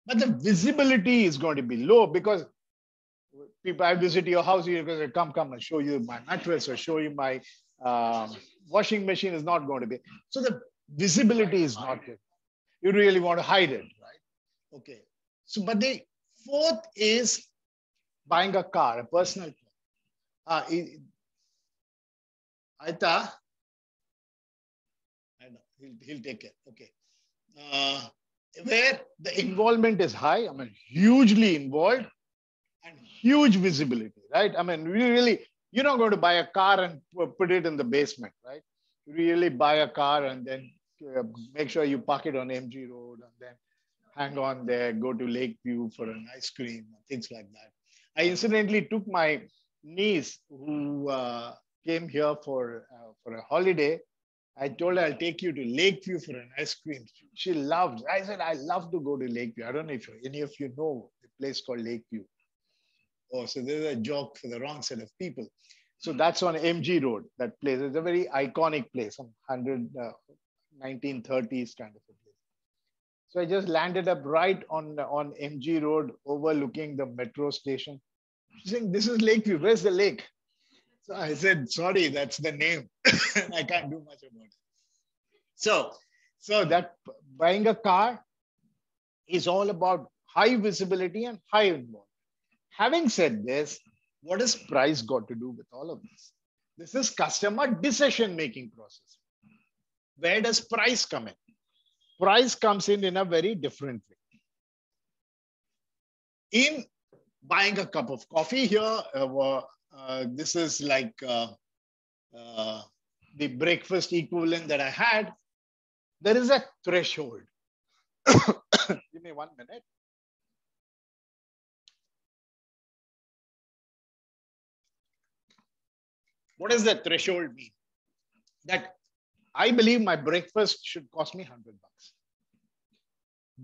But the visibility is going to be low because people, I visit your house, you're going to come and show you my mattress or show you my washing machine is not going to be. So the visibility is not good. You really want to hide it, right? Okay. So, but the fourth is buying a car, a personal car. Aita, I know, he'll take care. Okay. Where the involvement is high, I mean, hugely involved and huge visibility, right? I mean, you're not going to buy a car and put it in the basement, right? You really buy a car and then make sure you park it on MG Road and then hang on there, go to Lakeview for an ice cream, things like that. I incidentally took my niece who came here for a holiday I told her I'll take you to Lakeview for an ice cream. She loved. I said, I love to go to Lakeview. I don't know if any of you know the place called Lakeview. Oh, so there's a joke for the wrong set of people. So that's on MG Road, that place. It's a very iconic place, some 1930s kind of a place. So I just landed up right on MG Road, overlooking the metro station. She's saying, this is Lakeview. Where's the lake? So I said, sorry, that's the name. I can't do much about it. So that buying a car is all about high visibility and high involvement. Having said this, what has price got to do with all of this? This is customer decision-making process. Where does price come in? Price comes in a very different way. In buying a cup of coffee here, this is like the breakfast equivalent that I had. There is a threshold. Give me 1 minute. What does that threshold mean? That I believe my breakfast should cost me $100.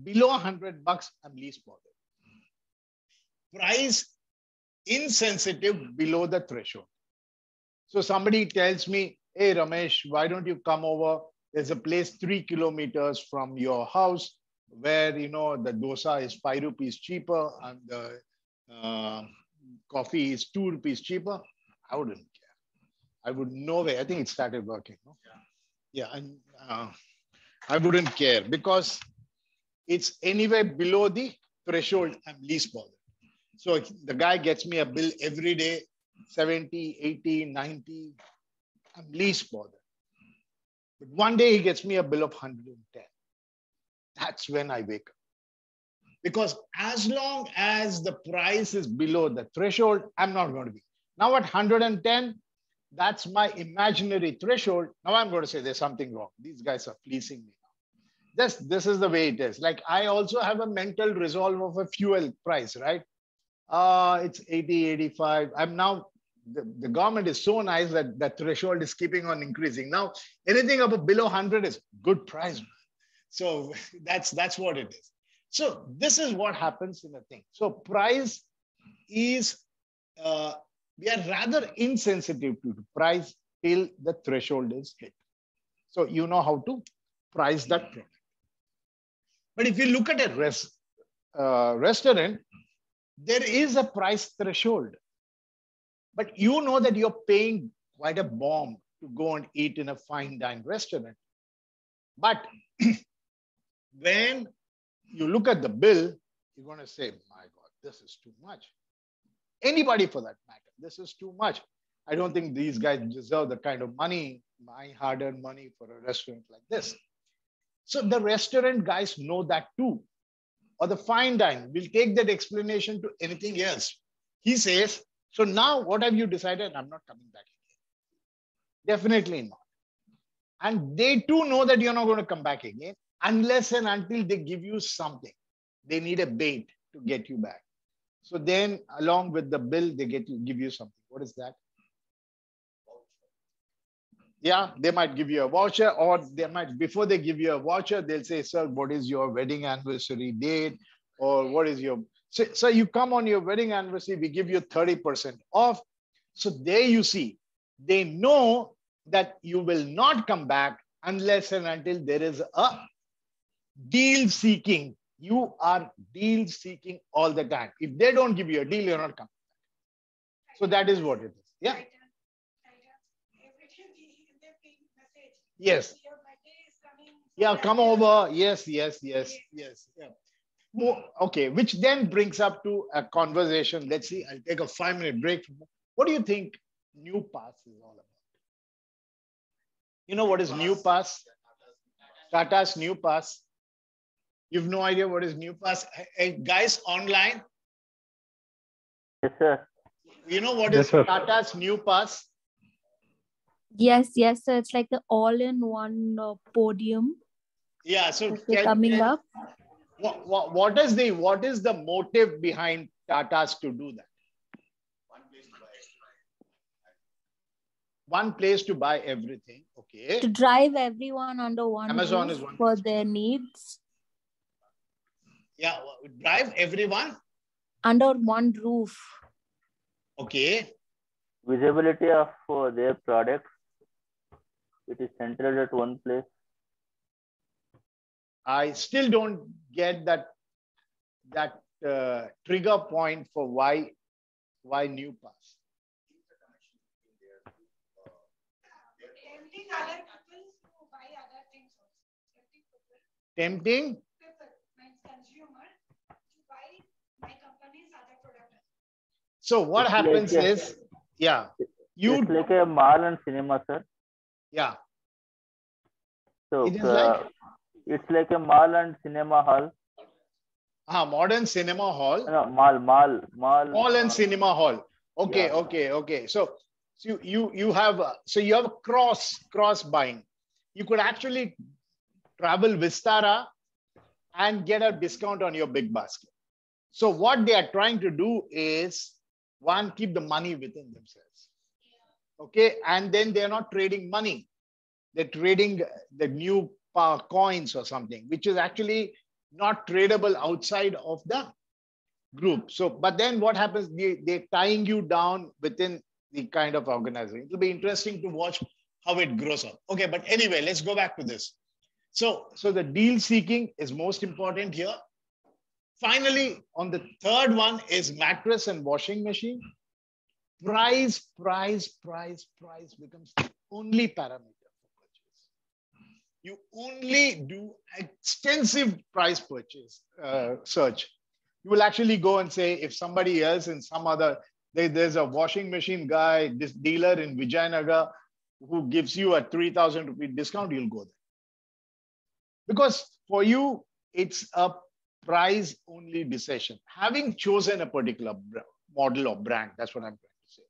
Below $100, I'm least bothered. Price insensitive below the threshold. So somebody tells me, hey, Ramesh, why don't you come over? There's a place 3 kilometers from your house where, you know, the dosa is 5 rupees cheaper and the coffee is 2 rupees cheaper. I wouldn't care. I would no way. I think it started working. No? Yeah. And I wouldn't care because it's anywhere below the threshold. I'm least bothered. So the guy gets me a bill every day, 70, 80, 90. I'm least bothered. But one day he gets me a bill of 110. That's when I wake up. Because as long as the price is below the threshold, I'm not going to be. Now at 110, that's my imaginary threshold. Now I'm going to say there's something wrong. These guys are fleecing me now. This is the way it is. Like I also have a mental resolve of a fuel price, right? It's 80, 85. I'm now, the government is so nice that that threshold is keeping on increasing. Now, anything above below 100 is good price. So that's what it is. So this is what happens in a thing. So price is, we are rather insensitive to the price till the threshold is hit. So you know how to price that product. But if you look at a restaurant, there is a price threshold. But you know that you're paying quite a bomb to go and eat in a fine dine restaurant. But when you look at the bill, you're going to say, my God, this is too much. Anybody for that matter, this is too much. I don't think these guys deserve the kind of money, my hard-earned money for a restaurant like this. So the restaurant guys know that too. Or the fine dine will take that explanation to anything else. He says, so now what have you decided? I'm not coming back again. Definitely not. And they too know that you're not going to come back again unless and until they give you something. They need a bait to get you back. So then along with the bill, they give you something. What is that? Yeah, they might give you a voucher, or they might, before they give you a voucher, they'll say, sir, what is your wedding anniversary date? Or what is your, so you come on your wedding anniversary, we give you 30% off. So there you see, they know that you will not come back unless and until there is a deal seeking. You are deal seeking all the time. If they don't give you a deal, you're not coming back. So that is what it is. Yeah. Yes. Yeah, come over. Yes. Yeah. Okay, which then brings up to a conversation. Let's see, I'll take a 5-minute break. What do you think New Pass is all about? You know what is New Pass? Tata's New Pass. You've no idea what is New Pass? Hey, guys online? Yes, sir. You know what is Tata's New Pass? Yes, sir. It's like the all-in-one podium. Yeah, so coming up. What is the motive behind Tata's to do that? One place to buy everything. Okay. Okay. To drive everyone under one Amazon roof is one for place. their needs. Yeah, drive everyone under one roof. Okay. Visibility of their products. It is centered at one place. I still don't get that trigger point for why new pass. Tempting other people to buy other things also. Tempting People, means consumer, to buy my company's other product. So what It's happens like is, yeah, it's like a mall and cinema, sir. Yeah. So It is like it's like a mall and cinema hall. Modern cinema hall. No, mall and cinema hall. Okay, Yeah. okay. So you have cross buying. You could actually travel Vistara and get a discount on your big basket. So what they are trying to do is, one, keep the money within themselves. Okay, and then they're not trading money. They're trading the new coins or something, which is actually not tradable outside of the group. So, but then what happens? They're tying you down within the kind of organization. It'll be interesting to watch how it grows up. Okay, but anyway, let's go back to this. So the deal seeking is most important here. Finally, on the third one is mattress and washing machine. Price becomes the only parameter for purchase. You only do extensive price purchase search. You will actually go and say, if somebody else in some other, there's a washing machine guy, this dealer in Vijayanagar who gives you a 3,000 rupee discount, you'll go there. Because for you, it's a price only decision. Having chosen a particular model or brand, that's what I'm trying to say.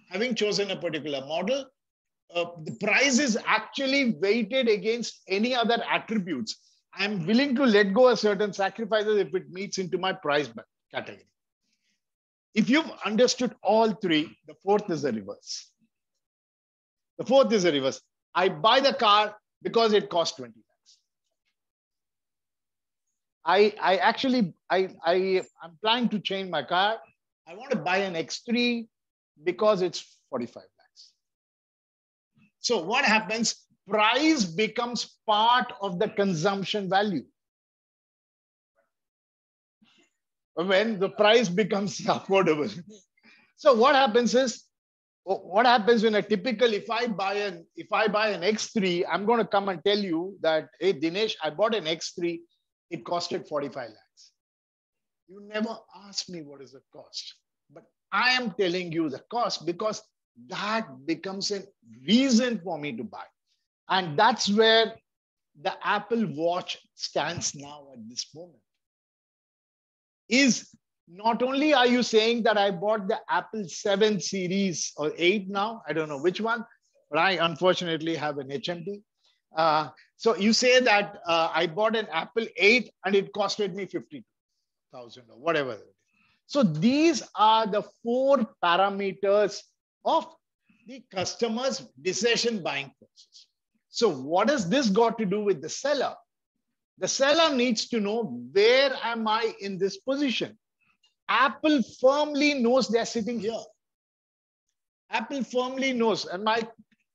Having chosen a particular model, the price is actually weighted against any other attributes. I'm willing to let go of certain sacrifices if it meets into my price category. If you've understood all three, the fourth is the reverse. The fourth is the reverse. I buy the car because it costs 20 lakhs. I'm planning to change my car. I want to buy an X3 because it's 45 lakhs. So what happens? Price becomes part of the consumption value. When the price becomes affordable. So what happens is, when if I buy an X3, I'm going to come and tell you that, hey, Dinesh, I bought an X3. It costed 45 lakhs. You never ask me what is the cost, but I am telling you the cost because that becomes a reason for me to buy. And that's where the Apple Watch stands now at this moment. Is not only are you saying that I bought the Apple 7 series or 8 now, I don't know which one, but I unfortunately have an HMD. So you say that I bought an Apple 8 and it costed me 50,000 or whatever. So these are the 4 parameters of the customer's decision buying process. So what has this got to do with the seller? The seller needs to know, where am I in this position? Apple firmly knows they're sitting here. Apple firmly knows. And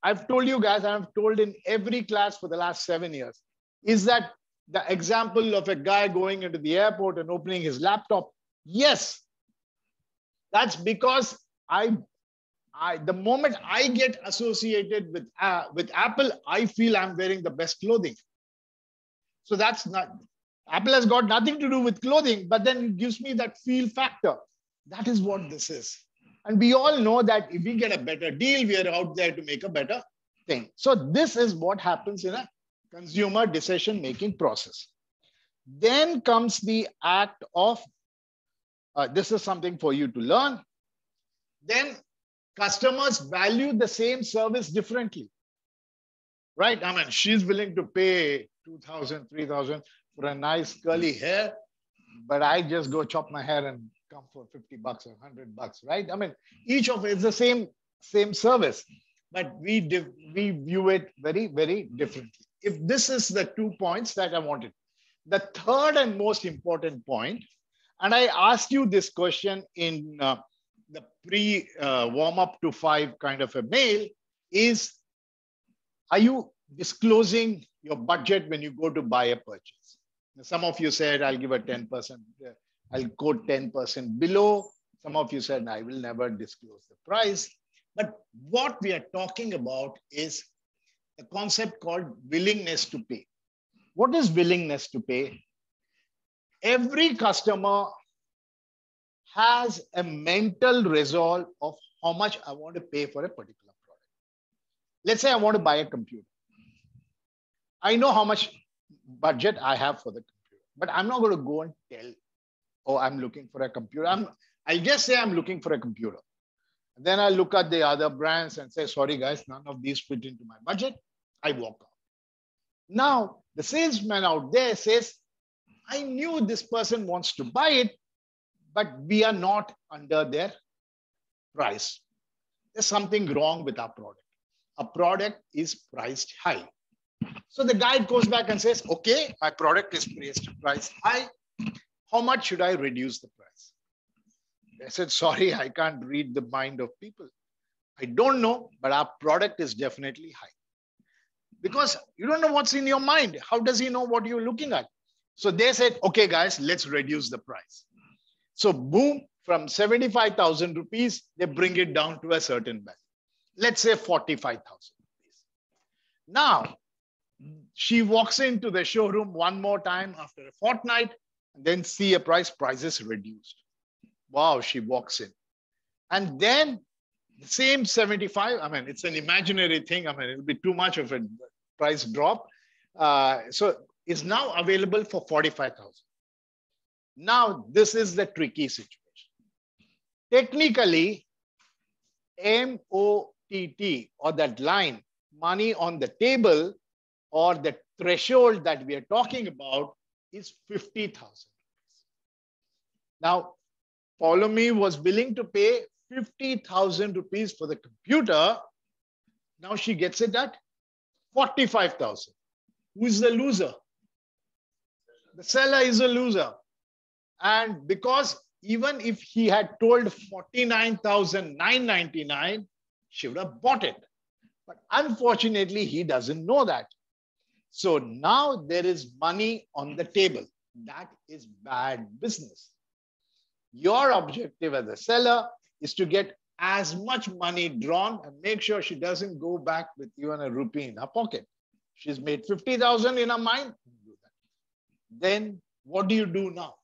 I've told you guys, I've told in every class for the last 7 years, is that the example of a guy going into the airport and opening his laptop. Yes, that's because the moment I get associated with Apple, I feel I'm wearing the best clothing. So that's not, Apple has got nothing to do with clothing, but then it gives me that feel factor. That is what this is. And we all know that if we get a better deal, we are out there to make a better thing. So this is what happens in a consumer decision-making process. Then comes the act of, this is something for you to learn. Then customers value the same service differently. Right? I mean, she's willing to pay 2,000, 3,000 for a nice curly hair, but I just go chop my hair and come for $50 or $100, right? I mean, each of it is the same service. but we view it very, very differently. If this is the 2 points that I wanted, the third and most important point, and I asked you this question in the warm up to 5 kind of a mail, is, are you disclosing your budget when you go to buy a purchase? Some of you said, I'll give a 10%, I'll quote 10% below. Some of you said, I will never disclose the price. But what we are talking about is a concept called willingness to pay. What is willingness to pay? Every customer has a mental resolve of how much I want to pay for a particular product. Let's say I want to buy a computer. I know how much budget I have for the computer, but I'm not going to go and tell, oh, I'm looking for a computer. I'll just say I'm looking for a computer. And then I look at the other brands and say, sorry, guys, none of these fit into my budget. I walk out. Now, the salesman out there says, I knew this person wants to buy it, but we are not under their price. There's something wrong with our product. Our product is priced high. So the guy goes back and says, okay, my product is priced high. How much should I reduce the price? I said, sorry, I can't read the mind of people. I don't know, but our product is definitely high. Because you don't know what's in your mind. How does he know what you're looking at? So they said, okay, guys, let's reduce the price. So boom, from 75,000 rupees, they bring it down to a certain value. Let's say 45,000 rupees. Now, she walks into the showroom one more time after a fortnight, and then see a price is reduced. Wow, she walks in. And then the same 75, I mean, it's an imaginary thing. I mean, it'll be too much of a price drop. So it's now available for 45,000. Now, this is the tricky situation. Technically, MOTT, or that line, money on the table, or the threshold that we are talking about, is 50,000. Now, Follow Me was willing to pay 50,000 rupees for the computer. Now she gets it at 45,000. Who is the loser? The seller is a loser. And because even if he had told 49,999, she would have bought it. But unfortunately, he doesn't know that. So now there is money on the table. That is bad business. Your objective as a seller is to get as much money drawn and make sure she doesn't go back with even a rupee in her pocket. She's made 50,000 in her mind. Then what do you do now?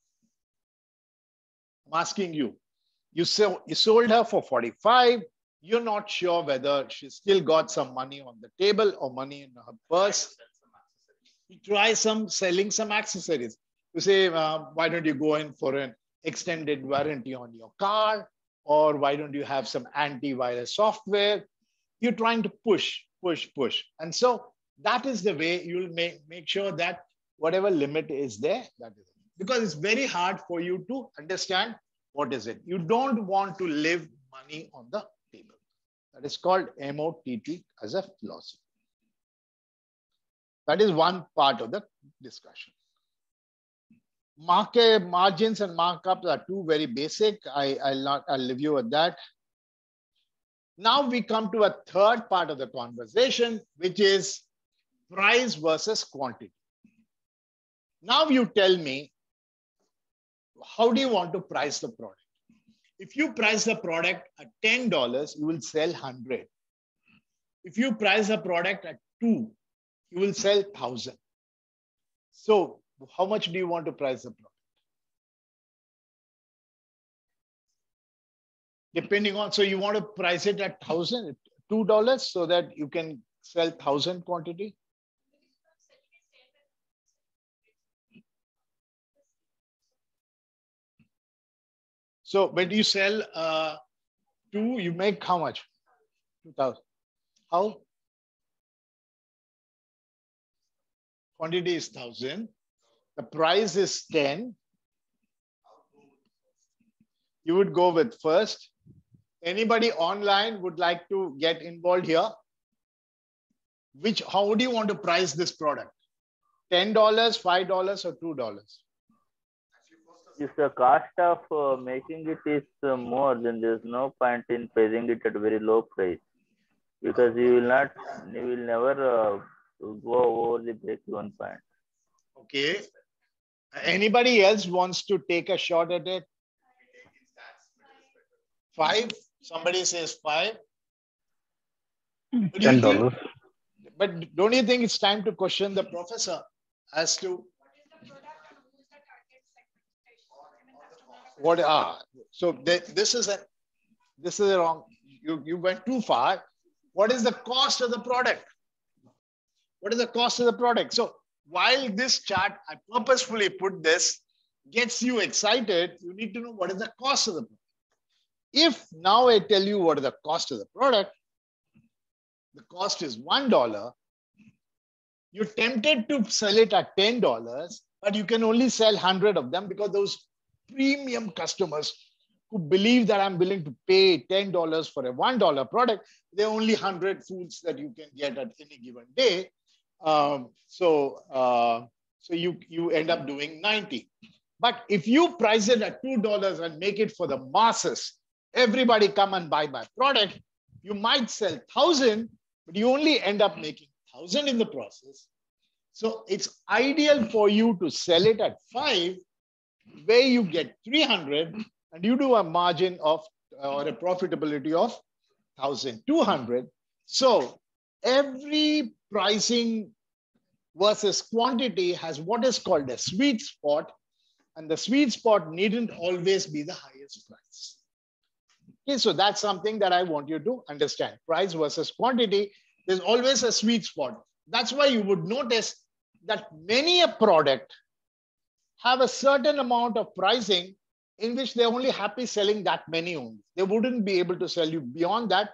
I'm asking you. You sold her for 45. You're not sure whether she's still got some money on the table or money in her purse. You try selling some accessories. You say, why don't you go in for an extended warranty on your car? Or why don't you have some antivirus software? You're trying to push. And so that is the way you'll make sure that whatever limit is there, that is it. Because it's very hard for you to understand what is it. You don't want to leave money on the table. That is called MOTT as a philosophy. That is one part of the discussion. Market margins and markups are two very basic. I'll leave you with that. Now we come to a third part of the conversation, which is price versus quantity. Now you tell me, how do you want to price the product? If you price the product at $10, you will sell 100. If you price the product at 2, you will sell 1,000. So how much do you want to price the product? Depending on, so you want to price it at $2 so that you can sell 1,000 quantity? So when you sell 2, you make how much? 2,000. How? Quantity is 1,000. The price is 10. You would go with first. Anybody online would like to get involved here? How do you want to price this product? $10, $5, or $2? If the cost of making it is more, then there's no point in pricing it at a very low price, because you will never go over the break-even point. Okay. Anybody else wants to take a shot at it? 5? Somebody says 5. $10. But don't you think it's time to question the professor as to what so this is a wrong. You went too far. What is the cost of the product? What is the cost of the product? So while this chart, I purposefully put this, gets you excited, you need to know what is the cost of the product. If now I tell you what is the cost of the product, the cost is $1, you're tempted to sell it at $10, but you can only sell 100 of them because those premium customers who believe that I'm willing to pay $10 for a $1 product, there are only 100 foods that you can get at any given day. So you end up doing 90. But if you price it at $2 and make it for the masses, everybody come and buy my product, you might sell 1,000, but you only end up making 1,000 in the process. So it's ideal for you to sell it at 5, where you get 300 and you do a margin of or a profitability of 1,200. So every pricing versus quantity has what is called a sweet spot, and the sweet spot needn't always be the highest price. Okay, so that's something that I want you to understand. Price versus quantity, there's always a sweet spot. That's why you would notice that many a product have a certain amount of pricing in which they're only happy selling that many only. They wouldn't be able to sell you beyond that.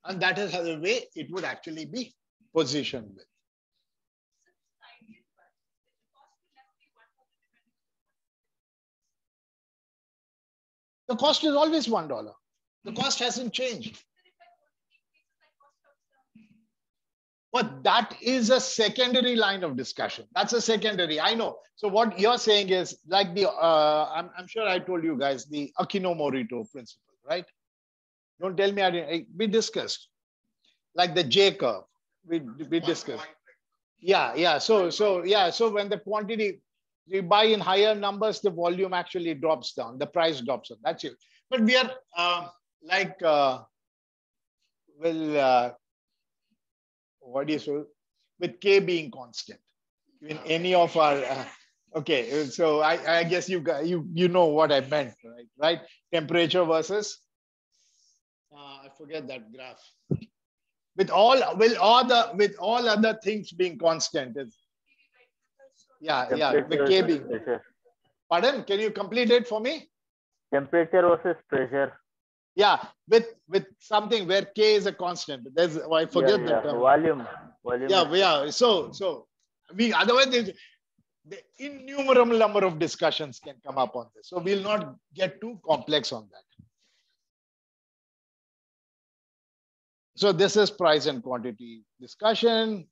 And that is the way it would actually be positioned with. The cost is always $1. The cost hasn't changed. But that is a secondary line of discussion. That's a secondary, I know. So what you're saying is like the, I'm sure I told you guys, the Akino-Morita principle, right? Don't tell me I didn't, we discussed. Like the J curve, we discussed. Yeah. So when the quantity, you buy in higher numbers, the volume actually drops down, the price drops down, that's it. But we are what do you say? With K being constant in any of our, okay. So I guess you know what I meant, right? Temperature versus, I forget that graph. With all other things being constant. Yeah. With K being. Pressure. Pardon? Can you complete it for me? Temperature versus pressure. Yeah, with something where K is a constant. There's I forget the term. Volume. Yeah. So we otherwise the innumerable number of discussions can come up on this. So we'll not get too complex on that. So this is price and quantity discussion.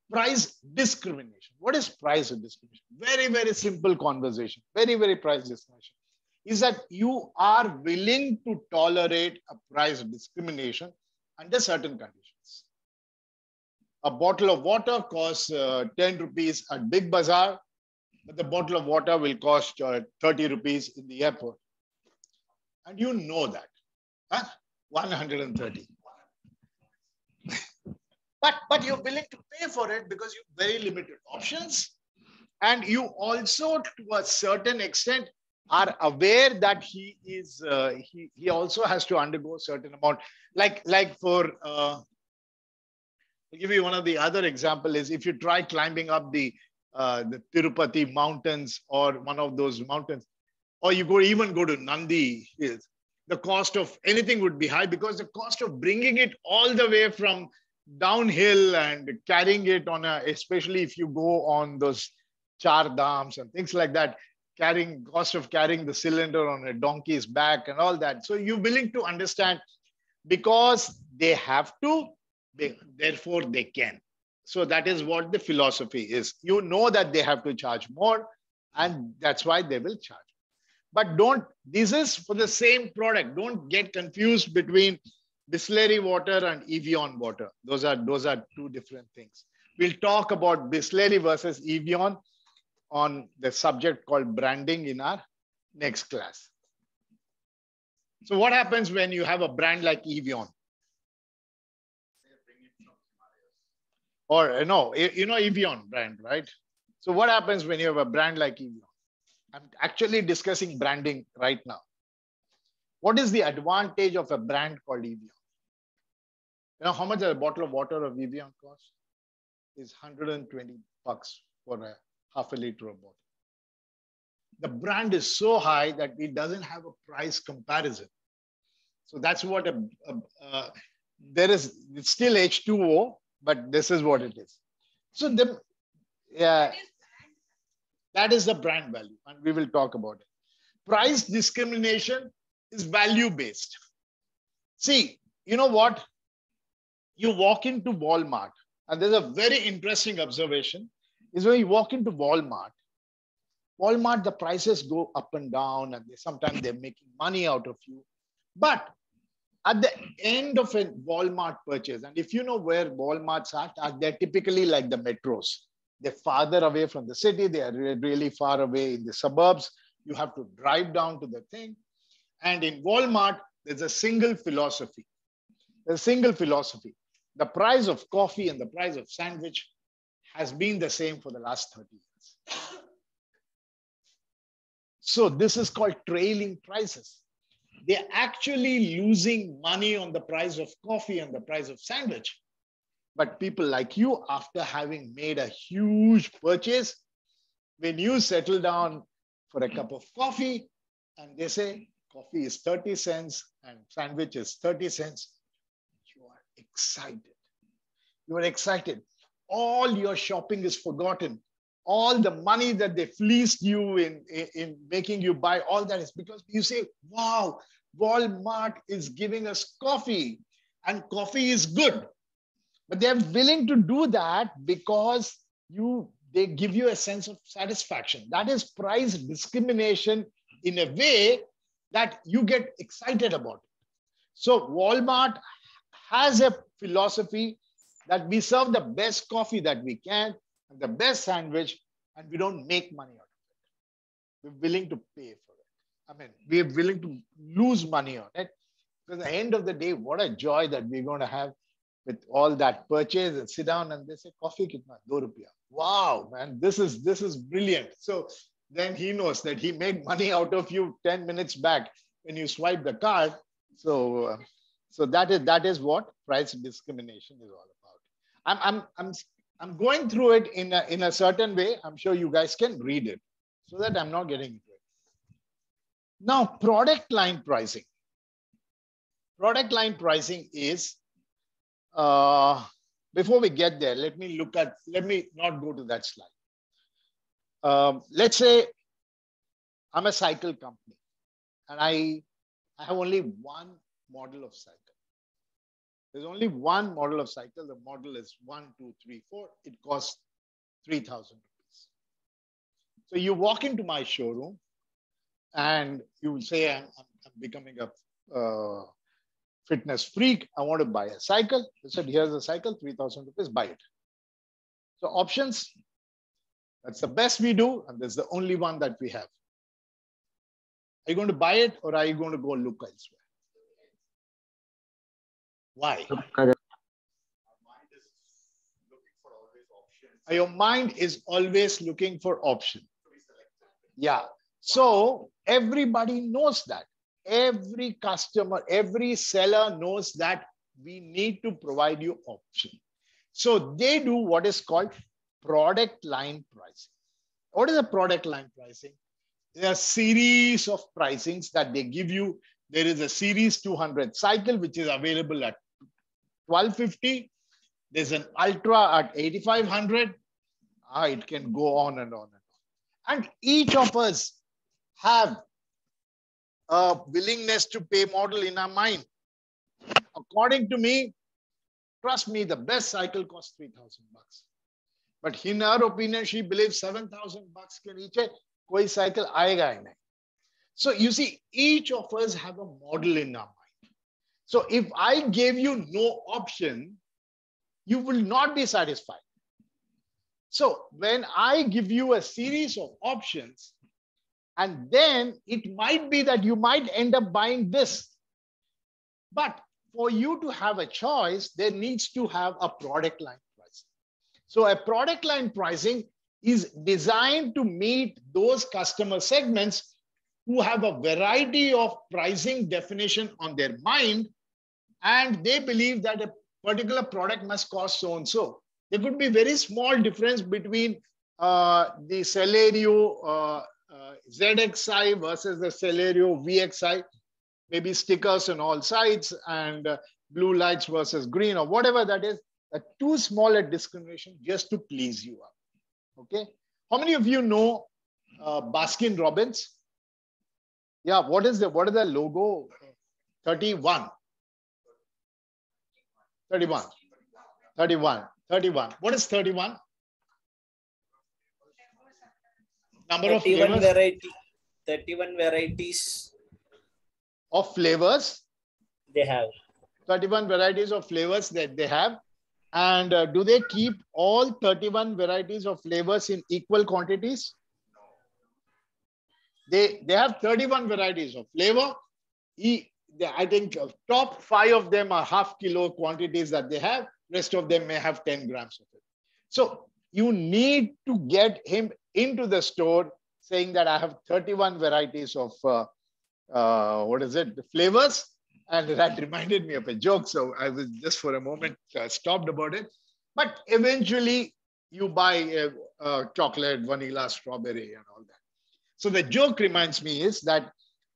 Price discrimination. What is price discrimination? Very, very simple conversation. Very, very price discrimination. Is that you are willing to tolerate a price discrimination under certain conditions. A bottle of water costs 10 rupees at Big Bazaar, but the bottle of water will cost 30 rupees in the airport. And you know that. 130. But you're willing to pay for it because you have very limited options. And you also, to a certain extent, are aware that he is he also has to undergo a certain amount. Like for I'll give you one of the other example is if you try climbing up the Tirupati mountains or one of those mountains, or you even go to Nandi Hills, the cost of anything would be high because the cost of bringing it all the way from downhill and carrying it on especially if you go on those char dhams and things like that, cost of carrying the cylinder on a donkey's back and all that. So you're willing to understand because they have to, therefore they can. So that is what the philosophy is. You know that they have to charge more and that's why they will charge. But this is for the same product. Don't get confused between Bisleri water and Evian water. Those are two different things. We'll talk about Bisleri versus Evian on the subject called branding in our next class. So what happens when you have a brand like Evian? Or no, Evian brand, right? So what happens when you have a brand like Evian? I'm actually discussing branding right now. What is the advantage of a brand called Evian? You know how much a bottle of water of Evian costs? Is $120 for a half a liter of bottle. The brand is so high that it doesn't have a price comparison. So that's what it's still H2O, but this is what it is. So that is the brand value, and we will talk about it. Price discrimination is value-based. See, you know what? You walk into Walmart, and there's a very interesting observation, is when you walk into Walmart, the prices go up and down, and sometimes they're making money out of you. But at the end of a Walmart purchase, and if you know where Walmarts are, they're typically like the metros. They're farther away from the city. They are really far away in the suburbs. You have to drive down to the thing. And in Walmart, there's a single philosophy. There's a single philosophy. The price of coffee and the price of sandwich has been the same for the last 30 years. So this is called trailing prices. They're actually losing money on the price of coffee and the price of sandwich. But people like you, after having made a huge purchase, when you settle down for a cup of coffee and they say coffee is 30 cents and sandwich is 30 cents, you are excited. You are excited. All your shopping is forgotten. All the money that they fleeced you in making you buy, all that is because you say, wow, Walmart is giving us coffee and coffee is good. But they're willing to do that because they give you a sense of satisfaction. That is price discrimination in a way that you get excited about it. So Walmart has a philosophy that we serve the best coffee that we can and the best sandwich, and we don't make money out of it. We're willing to pay for it. I mean, we're willing to lose money on it. Because at the end of the day, what a joy that we're going to have with all that purchase and sit down and they say, coffee kitna? ₹2. Wow, man, this is brilliant. So then he knows that he made money out of you 10 minutes back when you swipe the card. So that is what price discrimination is all about. I'm going through it in a certain way. I'm sure you guys can read it so that I'm not getting into it. Now, product line pricing. Product line pricing is, before we get there, let me not go to that slide. Let's say I'm a cycle company and I have only one model of cycle. There's only one model of cycle. The model is 1, 2, 3, 4. It costs 3,000 rupees. So you walk into my showroom and you will say, I'm becoming a fitness freak. I want to buy a cycle. I said, here's a cycle, 3,000 rupees, buy it. So options, that's the best we do. And that's the only one that we have. Are you going to buy it or are you going to go look elsewhere? Why? Your mind is always looking for options. Yeah. So everybody knows that. Every customer, every seller knows that we need to provide you option. So they do what is called product line pricing. What is a product line pricing? There are a series of pricings that they give you. There is a series 200 cycle, which is available at 1,250. There's an ultra at 8,500. It can go on and on and on. And each of us have a willingness to pay model in our mind. According to me, trust me, the best cycle costs 3,000 bucks. But in her opinion, she believes 7,000 bucks ke niche koi cycle aayega hi nahi. So you see, each of us have a model in our mind. So if I gave you no option, you will not be satisfied. So when I give you a series of options, and then it might be that you might end up buying this. But for you to have a choice, there needs to have a product line pricing. So a product line pricing is designed to meet those customer segments who have a variety of pricing definition on their mind, and they believe that a particular product must cost so and so. There could be very small difference between the Celerio ZXI versus the Celerio VXI, maybe stickers on all sides and blue lights versus green or whatever that is, too small a discrimination just to please you. Okay. How many of you know Baskin Robbins? Yeah. What is the logo? 31. 31. 31. 31. What is 31? Number of 31 flavors? 31 varieties of flavors they have. 31 varieties of flavors that they have. And do they keep all 31 varieties of flavors in equal quantities? They have 31 varieties of flavor. I think top 5 of them are half kilo quantities that they have. Rest of them may have 10 grams of it. So you need to get him into the store saying that I have 31 varieties of the flavors. And that reminded me of a joke. So I was just for a moment stopped about it. But eventually you buy chocolate, vanilla, strawberry and all that. So the joke reminds me is that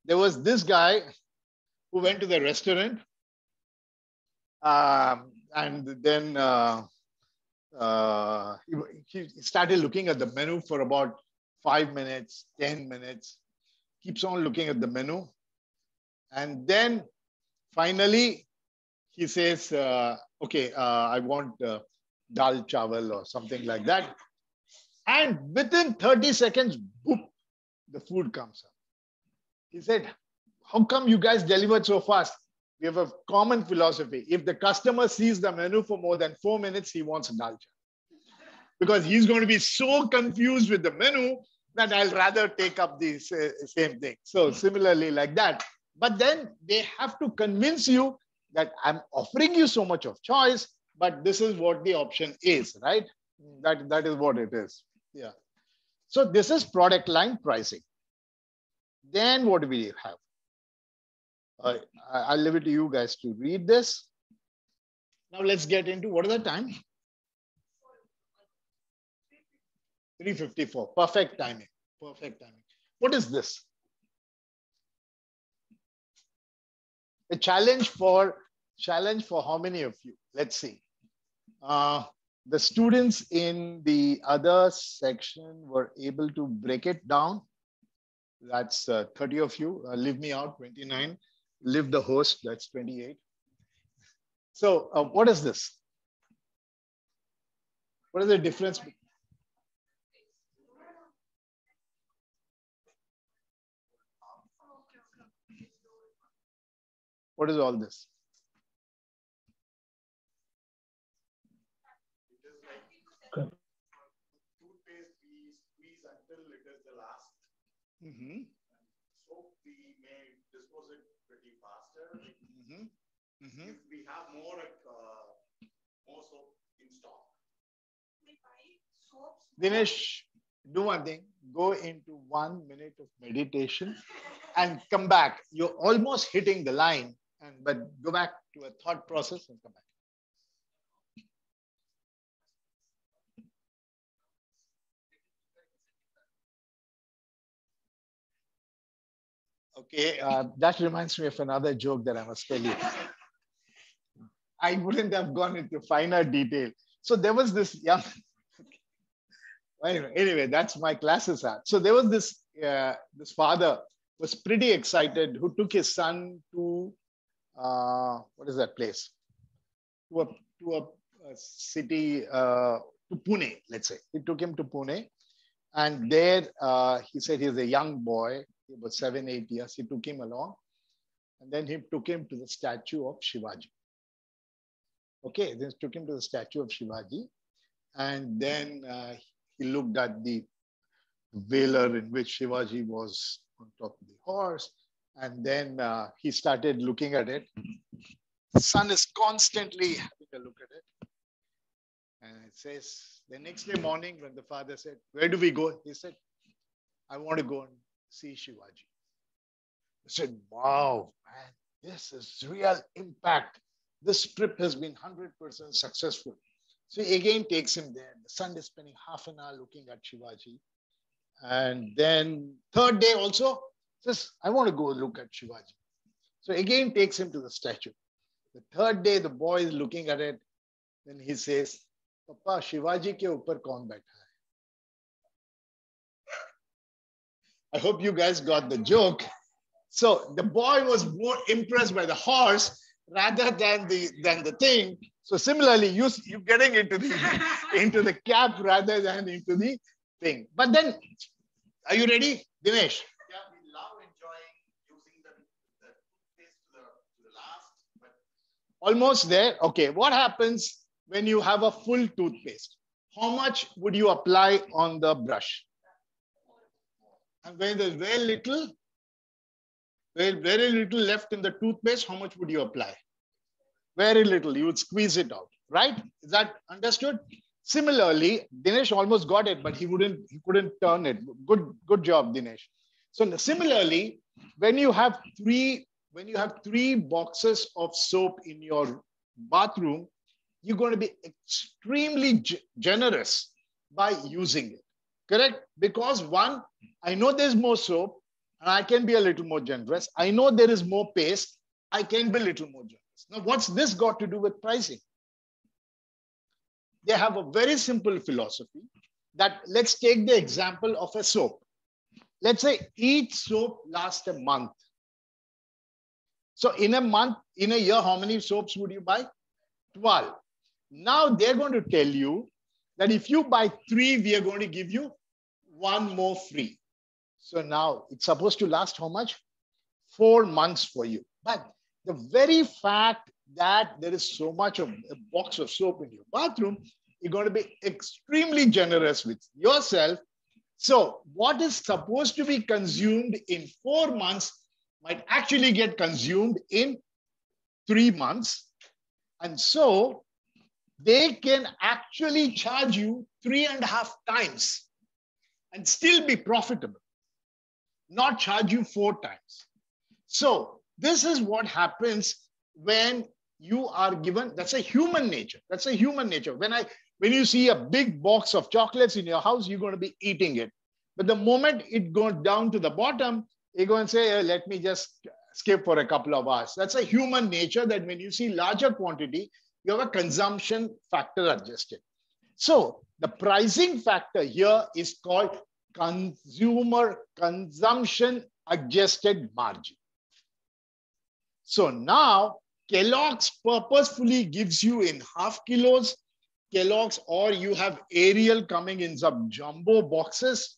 there was this guy who went to the restaurant and then he started looking at the menu for about 5 minutes, 10 minutes, keeps on looking at the menu. And then finally, he says, okay, I want dal chawal or something like that. And within 30 seconds, boop, the food comes up. He said, how come you guys delivered so fast? We have a common philosophy. If the customer sees the menu for more than 4 minutes, he wants a dal chawal. Because he's going to be so confused with the menu that I'll rather take up the same thing. So similarly like that. But then they have to convince you that I'm offering you so much of choice, but this is what the option is, right? That is what it is. Yeah. So this is product line pricing. Then what do we have? I'll leave it to you guys to read this. Now let's get into what is the time? 3:54. Perfect timing. Perfect timing. What is this? A challenge for how many of you? Let's see. The students in the other section were able to break it down. That's 30 of you. Leave me out, 29. Leave the host, that's 28. So what is this? What is the difference? What is all this? Toothpaste we squeeze until it is the last. Soap we may dispose it pretty faster. If we have more soap in stock. Dinesh, do one thing. Go into 1 minute of meditation and come back. You're almost hitting the line, but go back to a thought process and come back. Okay, that reminds me of another joke that I must tell you. I wouldn't have gone into finer detail. So there was this young... Anyway, that's my classes are. So there was this this father was pretty excited, who took his son to, what is that place? To a city, to Pune, let's say. He took him to Pune. And there, he said he's a young boy, about 7, 8 years. He took him along. And then he took him to the statue of Shivaji. Okay, then took him to the statue of Shivaji. And then he looked at the veiler in which Shivaji was on top of the horse. And then he started looking at it. The son is constantly having a look at it. And it says, the next day morning, when the father said, where do we go? He said, I want to go and see Shivaji. I said, wow, man, this is real impact. This trip has been 100% successful. So he again takes him there. The son is spending half an hour looking at Shivaji. And then third day also, says, I want to go look at Shivaji. So again takes him to the statue. The third day, the boy is looking at it. Then he says, Papa, Shivaji ke upar kaun baitha hai? I hope you guys got the joke. So the boy was more impressed by the horse rather than the thing. So similarly, you getting into the cap rather than into the thing. But then, are you ready, Dinesh? Yeah, we love enjoying using the toothpaste to the last. But almost there. Okay, what happens when you have a full toothpaste? How much would you apply on the brush? And when there's very little left in the toothpaste, how much would you apply? Very little. You would squeeze it out, right? Is that understood? Similarly, Dinesh almost got it, but he couldn't turn it. Good job, Dinesh. So similarly, when you have three boxes of soap in your bathroom, you're going to be extremely generous by using it. Correct? Because one, I know there's more soap and I can be a little more generous. I know there is more paste. I can be a little more generous. Now, what's this got to do with pricing? They have a very simple philosophy that, let's take the example of a soap. Let's say each soap lasts a month. So in a month, in a year, how many soaps would you buy? 12. Now they're going to tell you that if you buy 3, we are going to give you 1 more free. So now it's supposed to last how much? 4 months for you. But the very fact that there is so much of a box of soap in your bathroom, you're going to be extremely generous with yourself. So what is supposed to be consumed in 4 months might actually get consumed in 3 months. And so they can actually charge you 3.5 times and still be profitable, not charge you 4 times. So this is what happens when you are given, that's a human nature. That's a human nature. When you see a big box of chocolates in your house, you're going to be eating it. But the moment it goes down to the bottom, you're going to say, let me just skip for a couple of hours. That's a human nature that when you see larger quantity, you have a consumption factor adjusted. So the pricing factor here is called consumer consumption adjusted margin. So now Kellogg's purposefully gives you in half kilos, Kellogg's, or you have Ariel coming in some jumbo boxes.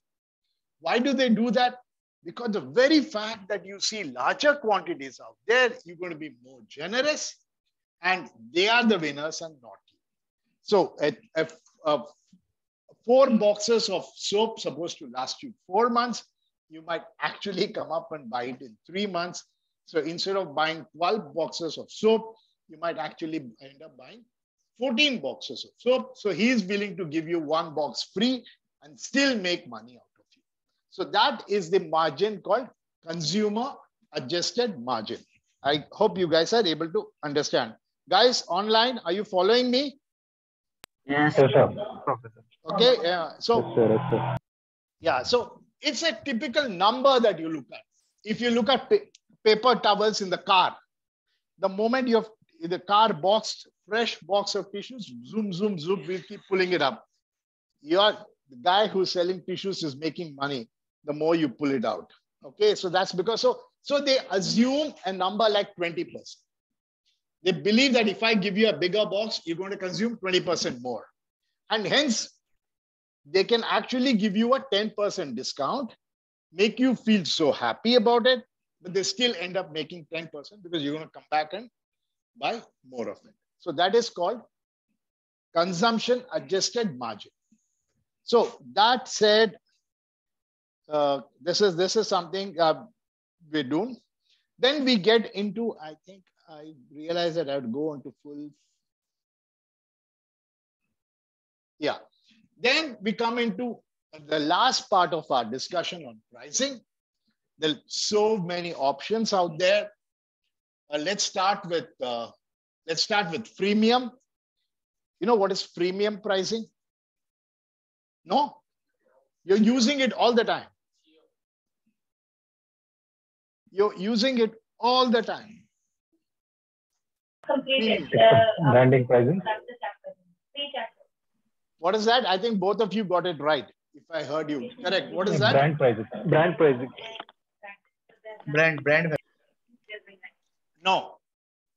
Why do they do that? Because the very fact that you see larger quantities out there, you're going to be more generous, and they are the winners and not you. So 4 boxes of soap supposed to last you 4 months. You might actually come up and buy it in 3 months. So instead of buying 12 boxes of soap, you might actually end up buying 14 boxes of soap. So he is willing to give you 1 box free and still make money out of you. So that is the margin called consumer adjusted margin. I hope you guys are able to understand. Guys, online, are you following me? Yes, Yes, sir. Okay. So, Yes, sir. Yes, sir. yeah, so it's a typical number that you look at. If you look at paper towels in the car, the moment you have the car boxed, fresh box of tissues, zoom, zoom, zoom, we'll keep pulling it up. The guy who's selling tissues is making money. the more you pull it out. Okay, so that's because, so they assume a number like 20%. They believe that if I give you a bigger box, you're going to consume 20% more. And hence, they can actually give you a 10% discount, make you feel so happy about it, but they still end up making 10% because you're going to come back and buy more of it. So that is called consumption adjusted margin. So that said, this is something we're doing. Then we get into, I think I realized that I would go into full. Yeah. Then we come into the last part of our discussion on pricing. There are so many options out there. Let's start with freemium. You know what is freemium pricing? No? You're using it all the time. You're using it all the time. Branding pricing. What is that? I think both of you got it right. If I heard you correct. What is that? Brand pricing. Brand pricing. Brand. No.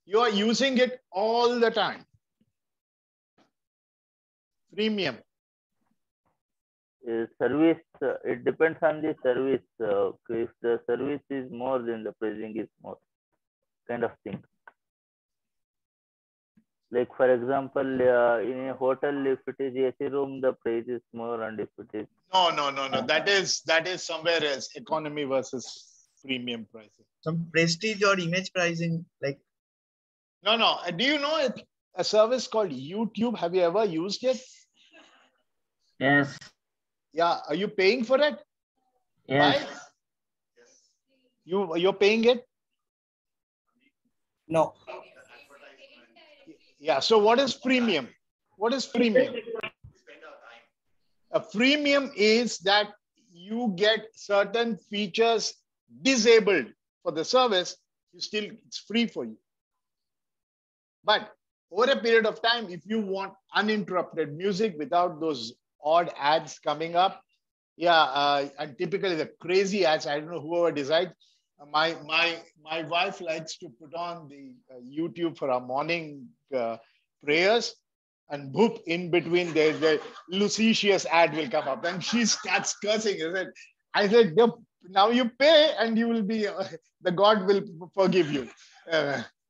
You are using it all the time. Premium. Service, it depends on the service. If the service is more, then the pricing is more, kind of thing. Like for example, in a hotel, if it is AC room, the price is more, and if it is No. That is somewhere else. Economy versus premium pricing. Some prestige or image pricing, like. No. Do you know a service called YouTube? Have you ever used it? Yes. Yeah. Are you paying for it? Yes. Right? You're paying it? No. Yeah. So what is premium? What is premium? A freemium is that you get certain features disabled for the service. It's free for you. But over a period of time, if you want uninterrupted music without those odd ads coming up, and typically the crazy ads, I don't know whoever decides. My wife likes to put on the YouTube for our morning prayers, and boop, in between the Lucetius ad will come up, and she starts cursing. I said, now you pay and you will be, the God will forgive you.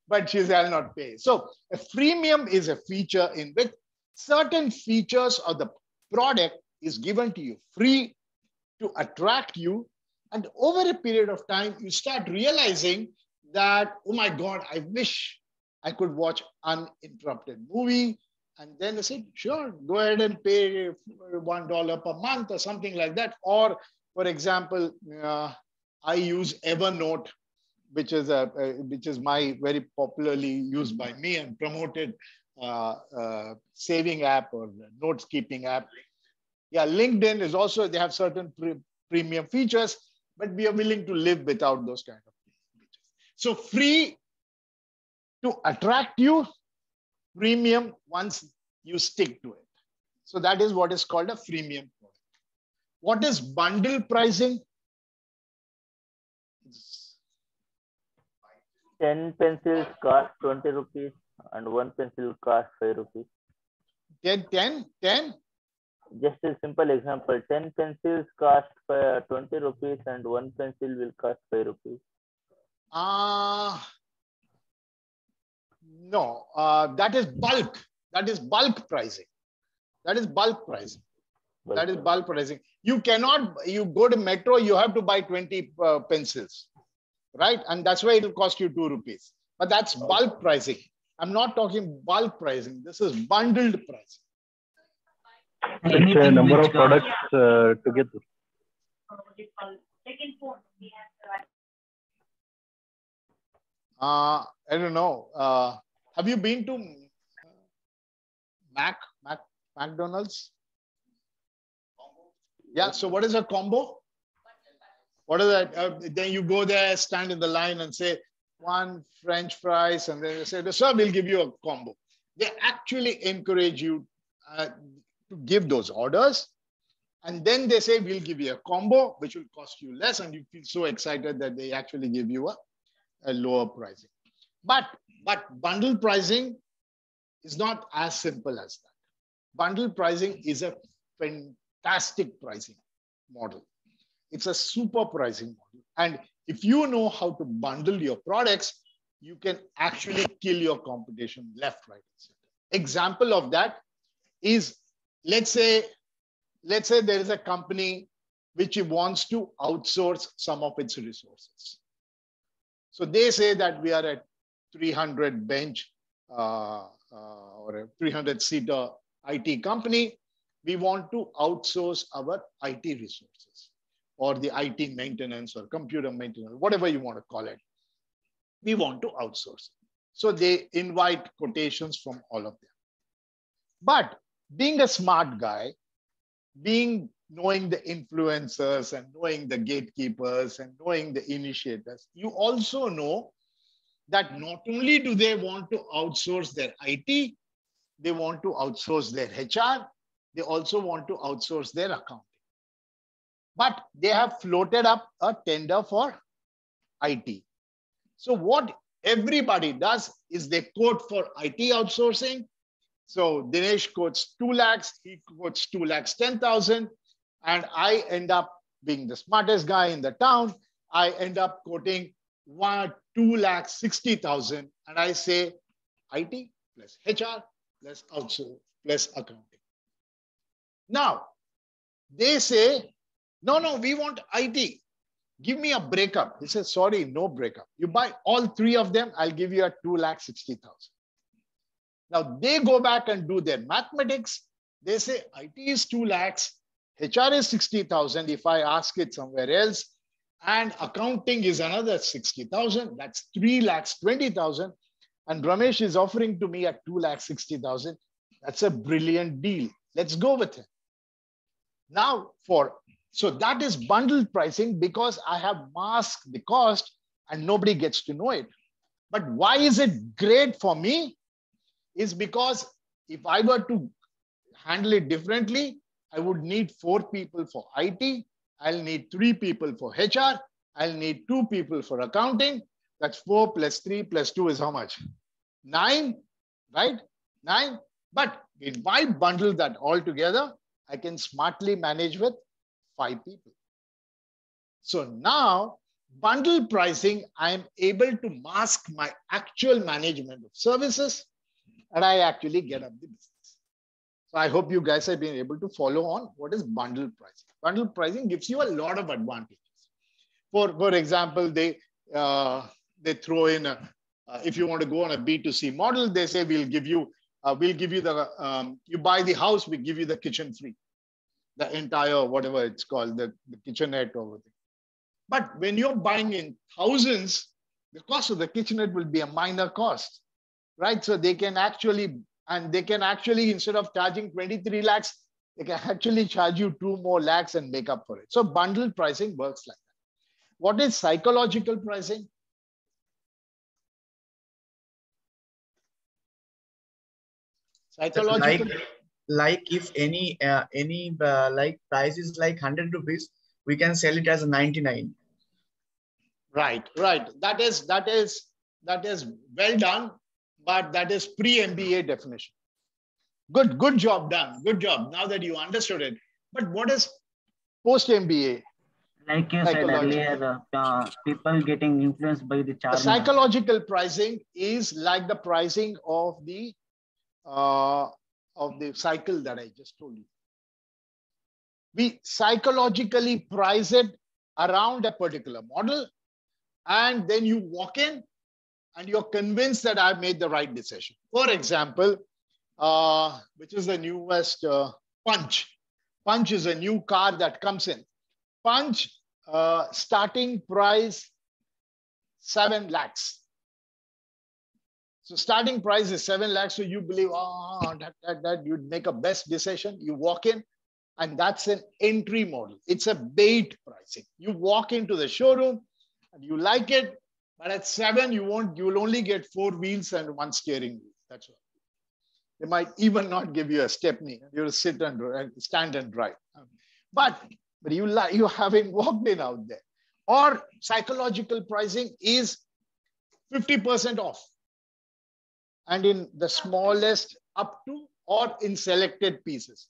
But she said, I'll not pay. So a freemium is a feature in which certain features of the product is given to you free to attract you. And over a period of time, you start realizing that, oh my God, I wish I could watch uninterrupted movie. And then they said, sure, go ahead and pay $1 per month or something like that. Or, for example, I use Evernote, which is my very popularly used by me and promoted saving app or notes keeping app. Yeah, LinkedIn is also, they have certain premium features, but we are willing to live without those kind of features. So free to attract you, premium once you stick to it. So that is what is called a freemium product. What is bundle pricing? 10 pencils cost 20 rupees and 1 pencil cost 5 rupees. 10? Just a simple example, 10 pencils cost 20 rupees and 1 pencil will cost 5 rupees. No, that is bulk. That is bulk pricing. That is bulk pricing. That is bulk pricing. You go to Metro, you have to buy 20 pencils, right? And that's why it will cost you 2 rupees. But that's bulk pricing. I'm not talking bulk pricing. This is bundled pricing. It's a number of products together. I don't know. Have you been to McDonald's? Yeah. So what is a combo? What is that? Then you go there, stand in the line and say, 1 French fries. And then they say, sir, we'll give you a combo. They actually encourage you to give those orders. And then they say, we'll give you a combo, which will cost you less. And you feel so excited that they actually give you a lower pricing. But bundle pricing is not as simple as that. Bundle pricing is a fantastic pricing model. It's a super pricing model. And if you know how to bundle your products, you can actually kill your competition left, right, and center. Example of that is, let's say there is a company which wants to outsource some of its resources. So they say that we are a 300 bench or a 300-seater IT company. We want to outsource our IT resources or the IT maintenance or computer maintenance, whatever you want to call it. We want to outsource. So they invite quotations from all of them. But being a smart guy, knowing the influencers and knowing the gatekeepers and knowing the initiators, you also know that not only do they want to outsource their IT, they want to outsource their HR, they also want to outsource their accounting. But they have floated up a tender for IT. So what everybody does is they quote for IT outsourcing. So Dinesh quotes 2 lakhs, he quotes 2,10,000, and I end up being the smartest guy in the town. I end up quoting 2,60,000, and I say IT plus HR plus outsource plus accounting. Now they say, no, we want IT. Give me a breakup. He says, sorry, no breakup. You buy all 3 of them, I'll give you a 2,60,000. Now they go back and do their mathematics. They say IT is 2 lakhs, HR is 60,000 if I ask it somewhere else, and accounting is another 60,000. That's 3,20,000. And Ramesh is offering to me at 2,60,000. That's a brilliant deal. Let's go with it. Now so that is bundled pricing because I have masked the cost and nobody gets to know it. But why is it great for me? Is because if I were to handle it differently, I would need 4 people for IT. I'll need 3 people for HR. I'll need 2 people for accounting. That's 4 plus 3 plus 2 is how much? 9, right? 9. But if I bundle that all together, I can smartly manage with 5 people. So now, bundle pricing, I'm able to mask my actual management of services, and I actually get up the business. So I hope you guys have been able to follow on what is bundle pricing. Bundle pricing gives you a lot of advantages. For example, they throw in if you want to go on a B2C model, they say we'll give you the you buy the house, we give you the kitchen free, the entire whatever it's called, the kitchenette or whatever. But when you're buying in thousands, the cost of the kitchenette will be a minor cost, right? So they can actually instead of charging 23 lakhs, they can actually charge you 2 more lakhs and make up for it. So bundle pricing works like that. What is psychological pricing? Psychological. Like if any like price is like 100 rupees, we can sell it as 99. Right. That is well done, but that is pre-MBA definition. Good job done. Good job. Now that you understood it. But what is post-MBA? Like you said earlier, people getting influenced by the charm. Psychological pricing is like the pricing of the cycle that I just told you. We psychologically price it around a particular model, and then you walk in and you're convinced that I've made the right decision. For example, which is the newest Punch. Punch is a new car that comes in. Punch starting price 7 lakhs. So starting price is 7 lakhs. So you believe, that you'd make a best decision. You walk in, and that's an entry model. It's a bait pricing. You walk into the showroom and you like it, but at 7, you'll only get 4 wheels and 1 steering wheel. That's all. They might even not give you a stepney. You'll sit and stand and drive. But you haven't walked in out there. Or psychological pricing is 50% off. And in the smallest up to or in selected pieces.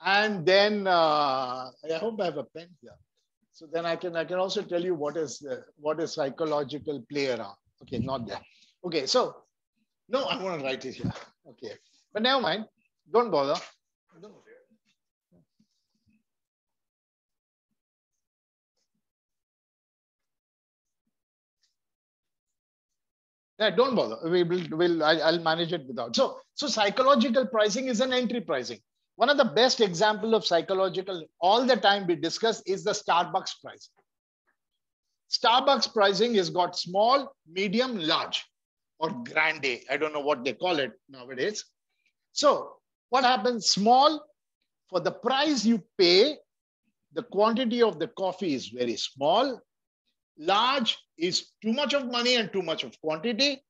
And then I hope I have a pen here. So then I can also tell you what is psychological play around. Okay, not there. Okay, so no, I want to write it here. Okay, but never mind. Don't bother. Yeah, don't bother. I'll manage it without. So psychological pricing is an entry pricing. One of the best example of psychological all the time we discuss is the Starbucks pricing. Starbucks pricing has got small, medium, large, or grande. I don't know what they call it nowadays. So what happens? Small, for the price you pay, the quantity of the coffee is very small. Large is too much of money and too much of quantity.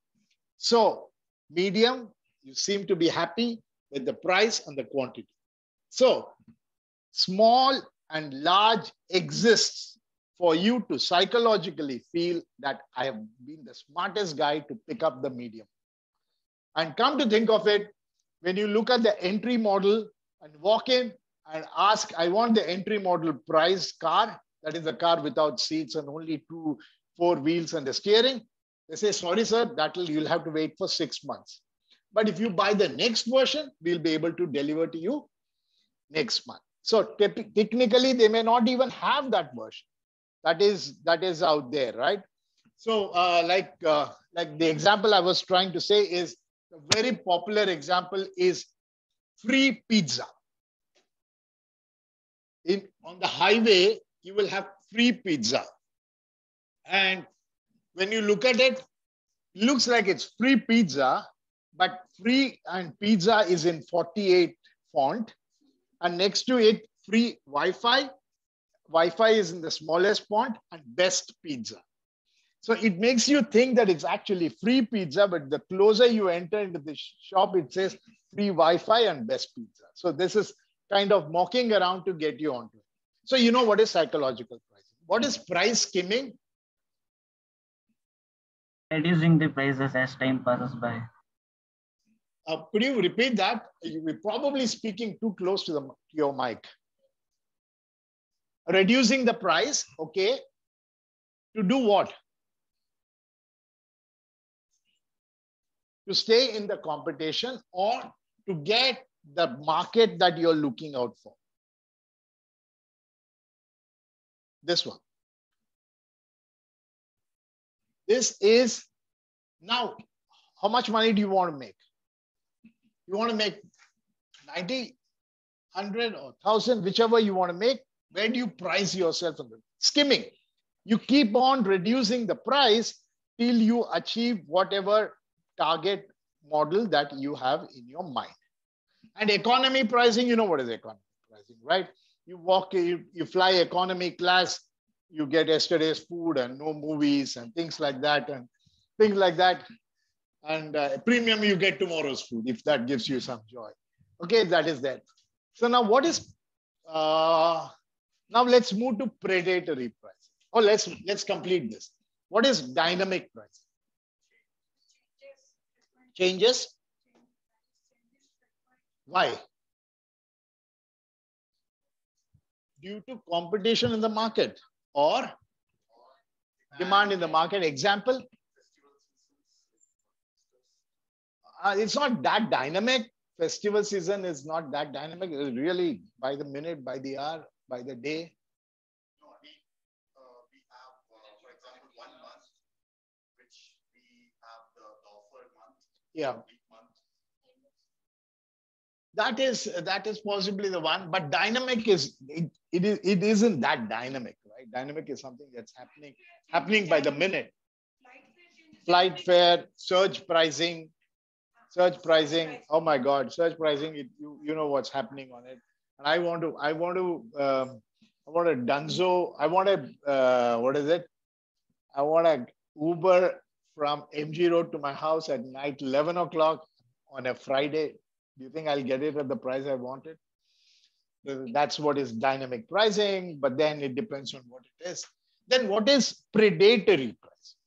So medium, you seem to be happy with the price and the quantity. So small and large exists for you to psychologically feel that I have been the smartest guy to pick up the medium. And come to think of it, when you look at the entry model and walk in and ask, I want the entry model price car, that is a car without seats and only 4 wheels and a steering. They say, sorry, sir, you'll have to wait for 6 months. But if you buy the next version, we'll be able to deliver to you next month. So technically, they may not even have that version. That is out there, right? So like the example I was trying to say is, a very popular example is free pizza. On the highway, you will have free pizza. And when you look at it, it looks like it's free pizza, but free and pizza is in 48 font. And next to it, free Wi-Fi. Wi-Fi is in the smallest font and best pizza. So it makes you think that it's actually free pizza, but the closer you enter into the shop, it says free Wi-Fi and best pizza. So this is kind of mocking around to get you onto it. So you know what is psychological pricing. What is price skimming? Reducing the prices as time passes by. Could you repeat that? You're probably speaking too close to your mic. Reducing the price, okay. To do what? To stay in the competition or to get the market that you're looking out for. This one. This is, now, how much money do you want to make? You want to make 90, 100 or 1,000, whichever you want to make. Where do you price yourself? Skimming. You keep on reducing the price till you achieve whatever target model that you have in your mind. And economy pricing, you know what is economy pricing, right? You fly economy class, you get yesterday's food and no movies and things like that. And premium, you get tomorrow's food, if that gives you some joy. Okay, that is that. So now what is, now let's move to predatory pricing. Oh, let's complete this. What is dynamic pricing? Changes? Why? Due to competition in the market or demand in the market. Example? It's not that dynamic. Festival season is not that dynamic. It's really by the minute, by the hour, by the day. No, we have, for example, 1 month, which we have the offer month. Yeah. Month. That is possibly the one, but dynamic is it isn't that dynamic, right? Dynamic is something that's happening by the minute. Flight fare, surge pricing. Oh my God, surge pricing. You know what's happening on it. And I want a Dunzo. I want a what is it? I want a Uber from MG Road to my house at night, 11 o'clock on a Friday. Do you think I'll get it at the price I wanted? That's what is dynamic pricing, but then it depends on what it is. Then what is predatory pricing?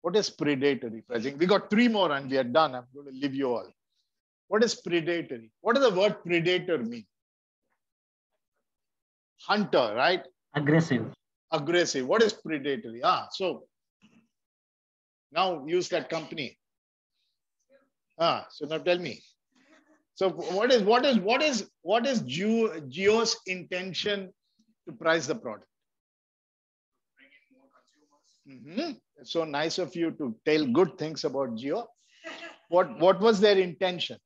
What is predatory pricing? We got 3 more and we are done. I'm going to leave you all. What is predatory? What does the word predator mean? Hunter, right? Aggressive. Aggressive. What is predatory? So now use that company. So now tell me. So what is Geo's intention to price the product? It's so nice of you to tell good things about Geo. What was their intention?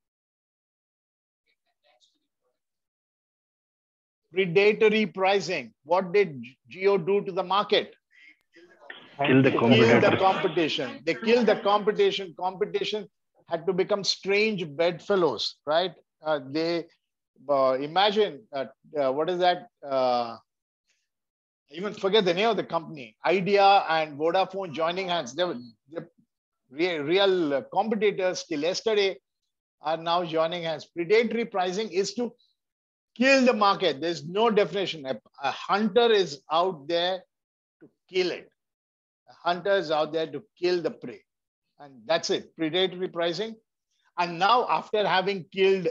Predatory pricing. What did Geo do to the market? Kill the competition. They killed the competition. Competition had to become strange bedfellows, right? They imagine what is that? I even forget the name of the company. Idea and Vodafone joining hands. They were real competitors till yesterday are now joining hands. Predatory pricing is to kill the market. There's no definition. A hunter is out there to kill it. A hunter is out there to kill the prey. And that's it, predatory pricing. And now after having killed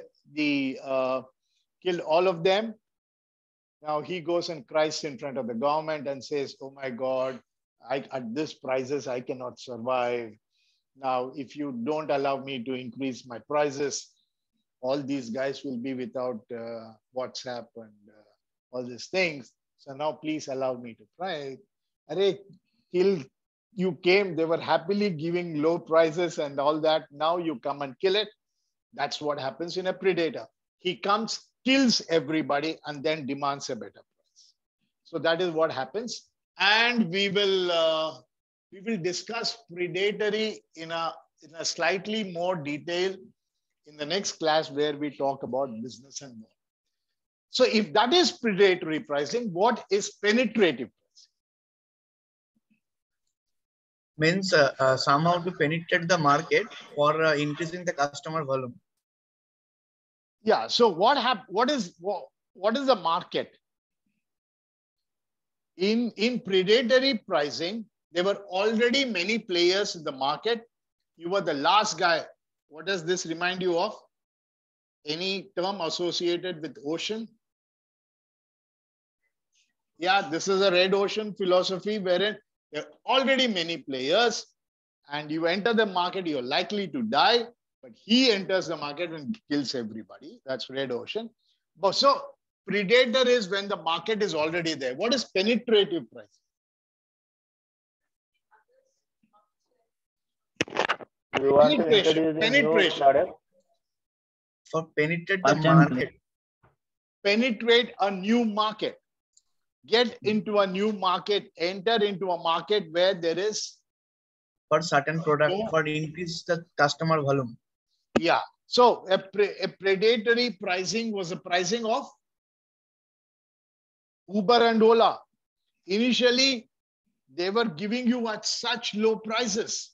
all of them, now he goes and cries in front of the government and says, oh my God, at this prices, I cannot survive. Now, if you don't allow me to increase my prices, all these guys will be without WhatsApp and all these things. So now please allow me to try. Arey, till you came, they were happily giving low prices and all that. Now you come and kill it. That's what happens in a predator. He comes, kills everybody, and then demands a better price. So that is what happens. And we will discuss predatory in a slightly more detail in the next class where we talk about business and more. So if that is predatory pricing, what is penetrative pricing? Means somehow to penetrate the market for increasing the customer volume. Yeah. So what is the market? In predatory pricing, there were already many players in the market. You were the last guy. What does this remind you of? Any term associated with ocean? Yeah, this is a red ocean philosophy wherein there are already many players and you enter the market, you're likely to die, but he enters the market and kills everybody. That's red ocean. But so predator is when the market is already there. What is penetrative pricing? You want to introduce a new product? For penetrate the market. Penetrate a new market. Get into a new market. Enter into a market where there is for certain product for increase the customer volume. Yeah. So a predatory pricing was the pricing of Uber and Ola. Initially, they were giving you at such low prices.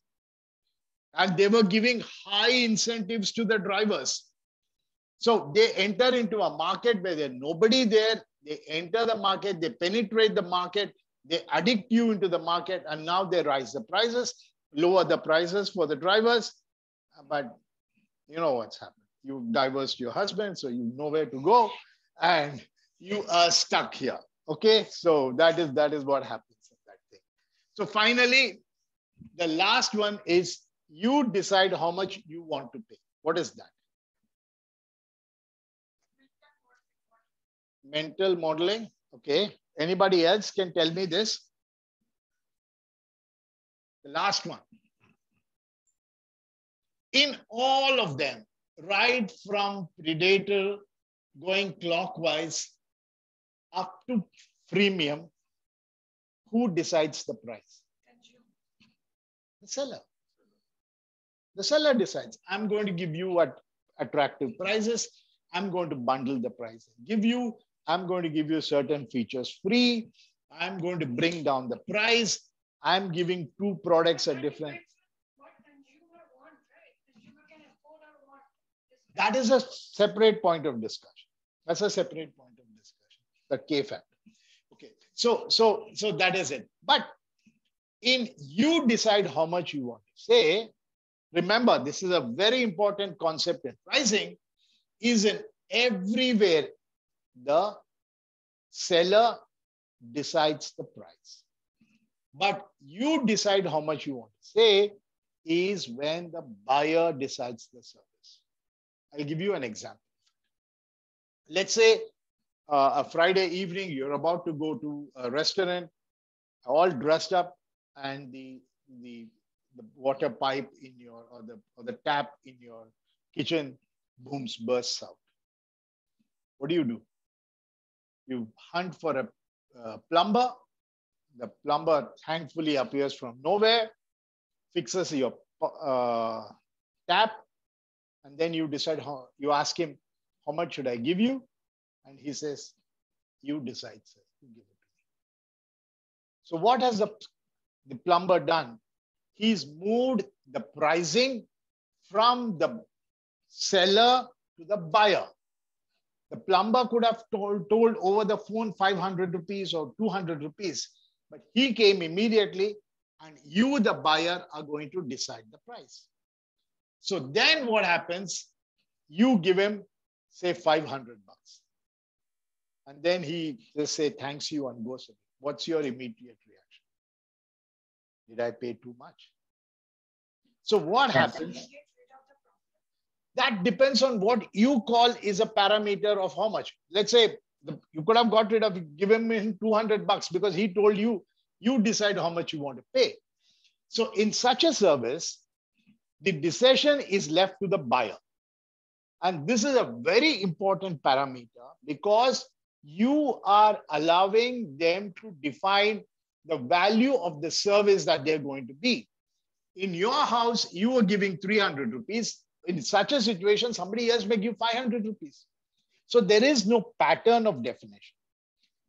And they were giving high incentives to the drivers. So they enter into a market where there's nobody there. They enter the market, they penetrate the market, they addict you into the market, and now they rise the prices, lower the prices for the drivers. But you know what's happened. You divorced your husband, so you know where to go, and you are stuck here. Okay, so that is what happens in that thing. So finally, the last one is you decide how much you want to pay. What is that? Mental modeling. Okay. Anybody else can tell me this? The last one. In all of them, right from predator going clockwise up to freemium, who decides the price? The seller. The seller decides, I'm going to give you attractive prices. I'm going to bundle the price and give you. I'm going to give you certain features free. I'm going to bring down the price. I'm giving 2 products at different. That is a separate point of discussion. That's a separate point of discussion, the K factor. Okay, so that is it. But you decide how much you want to say. Remember, this is a very important concept in pricing, is in everywhere the seller decides the price. But you decide how much you want to say is when the buyer decides the service. I'll give you an example. Let's say a Friday evening, you're about to go to a restaurant, all dressed up, and the water pipe in your, or the tap in your kitchen bursts out. What do? You hunt for a plumber. The plumber thankfully appears from nowhere, fixes your tap, and then you decide you ask him, how much should I give you? And he says, you decide, sir. You give it to me. So what has the plumber done? He's moved the pricing from the seller to the buyer. The plumber could have told over the phone 500 rupees or 200 rupees, but he came immediately, and you, the buyer, are going to decide the price. So then what happens? You give him, say, 500 bucks. And then he just say, thanks you, and goes away. What's your immediate reaction? Did I pay too much? So what happens? That depends on what you call is a parameter of how much. Let's say you could have got rid of, given him 200 bucks because he told you, you decide how much you want to pay. So in such a service, the decision is left to the buyer. And this is a very important parameter because you are allowing them to define the value of the service that they're going to be. In your house, you are giving 300 rupees. In such a situation, somebody else may give 500 rupees. So there is no pattern of definition.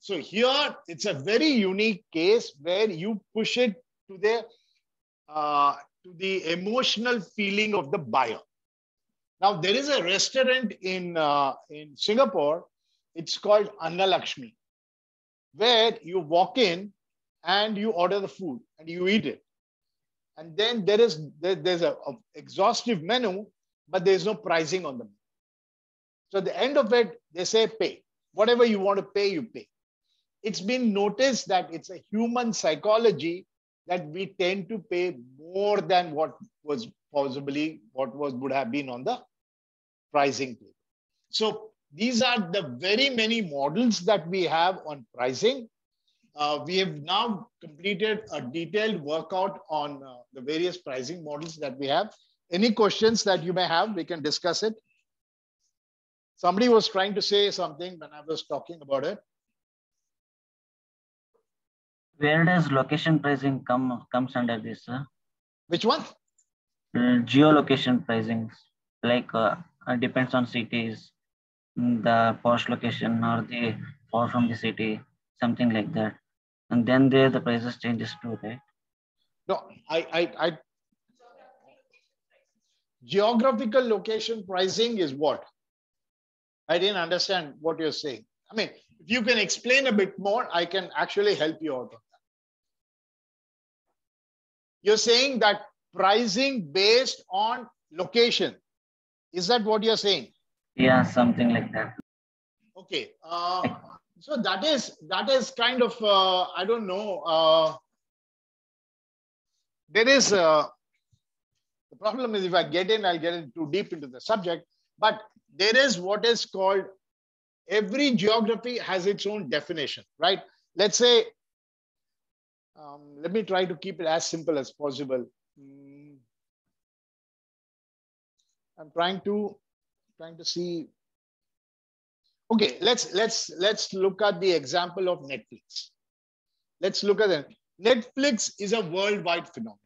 So here, it's a very unique case where you push it to the emotional feeling of the buyer. Now, there is a restaurant in Singapore. It's called Annalakshmi, where you walk in and you order the food and you eat it. And then there's an exhaustive menu, but there's no pricing on the menu. So at the end of it, they say pay. Whatever you want to pay, you pay. It's been noticed that it's a human psychology that we tend to pay more than what was possibly would have been on the pricing table. So these are the very many models that we have on pricing. We have now completed a detailed workout on the various pricing models that we have. Any questions that you may have, we can discuss it. Somebody was trying to say something when I was talking about it. Where does location pricing comes under this, sir? Which one? Geolocation pricing, like depends on cities, the posh location or the far from the city, something like that. And then there the prices changes too, right? No, geographical location pricing is what? I didn't understand what you're saying. I mean, if you can explain a bit more, I can actually help you out on that. You're saying that pricing based on location. Is that what you're saying? Yeah, something like that. Okay. So that is kind of, I don't know. There is, the problem is if I get in, I'll get in too deep into the subject. But there is what is called, every geography has its own definition, right? Let's say, let me try to keep it as simple as possible. I'm trying to see. Okay, let's look at the example of Netflix. Let's look at it. Netflix is a worldwide phenomenon.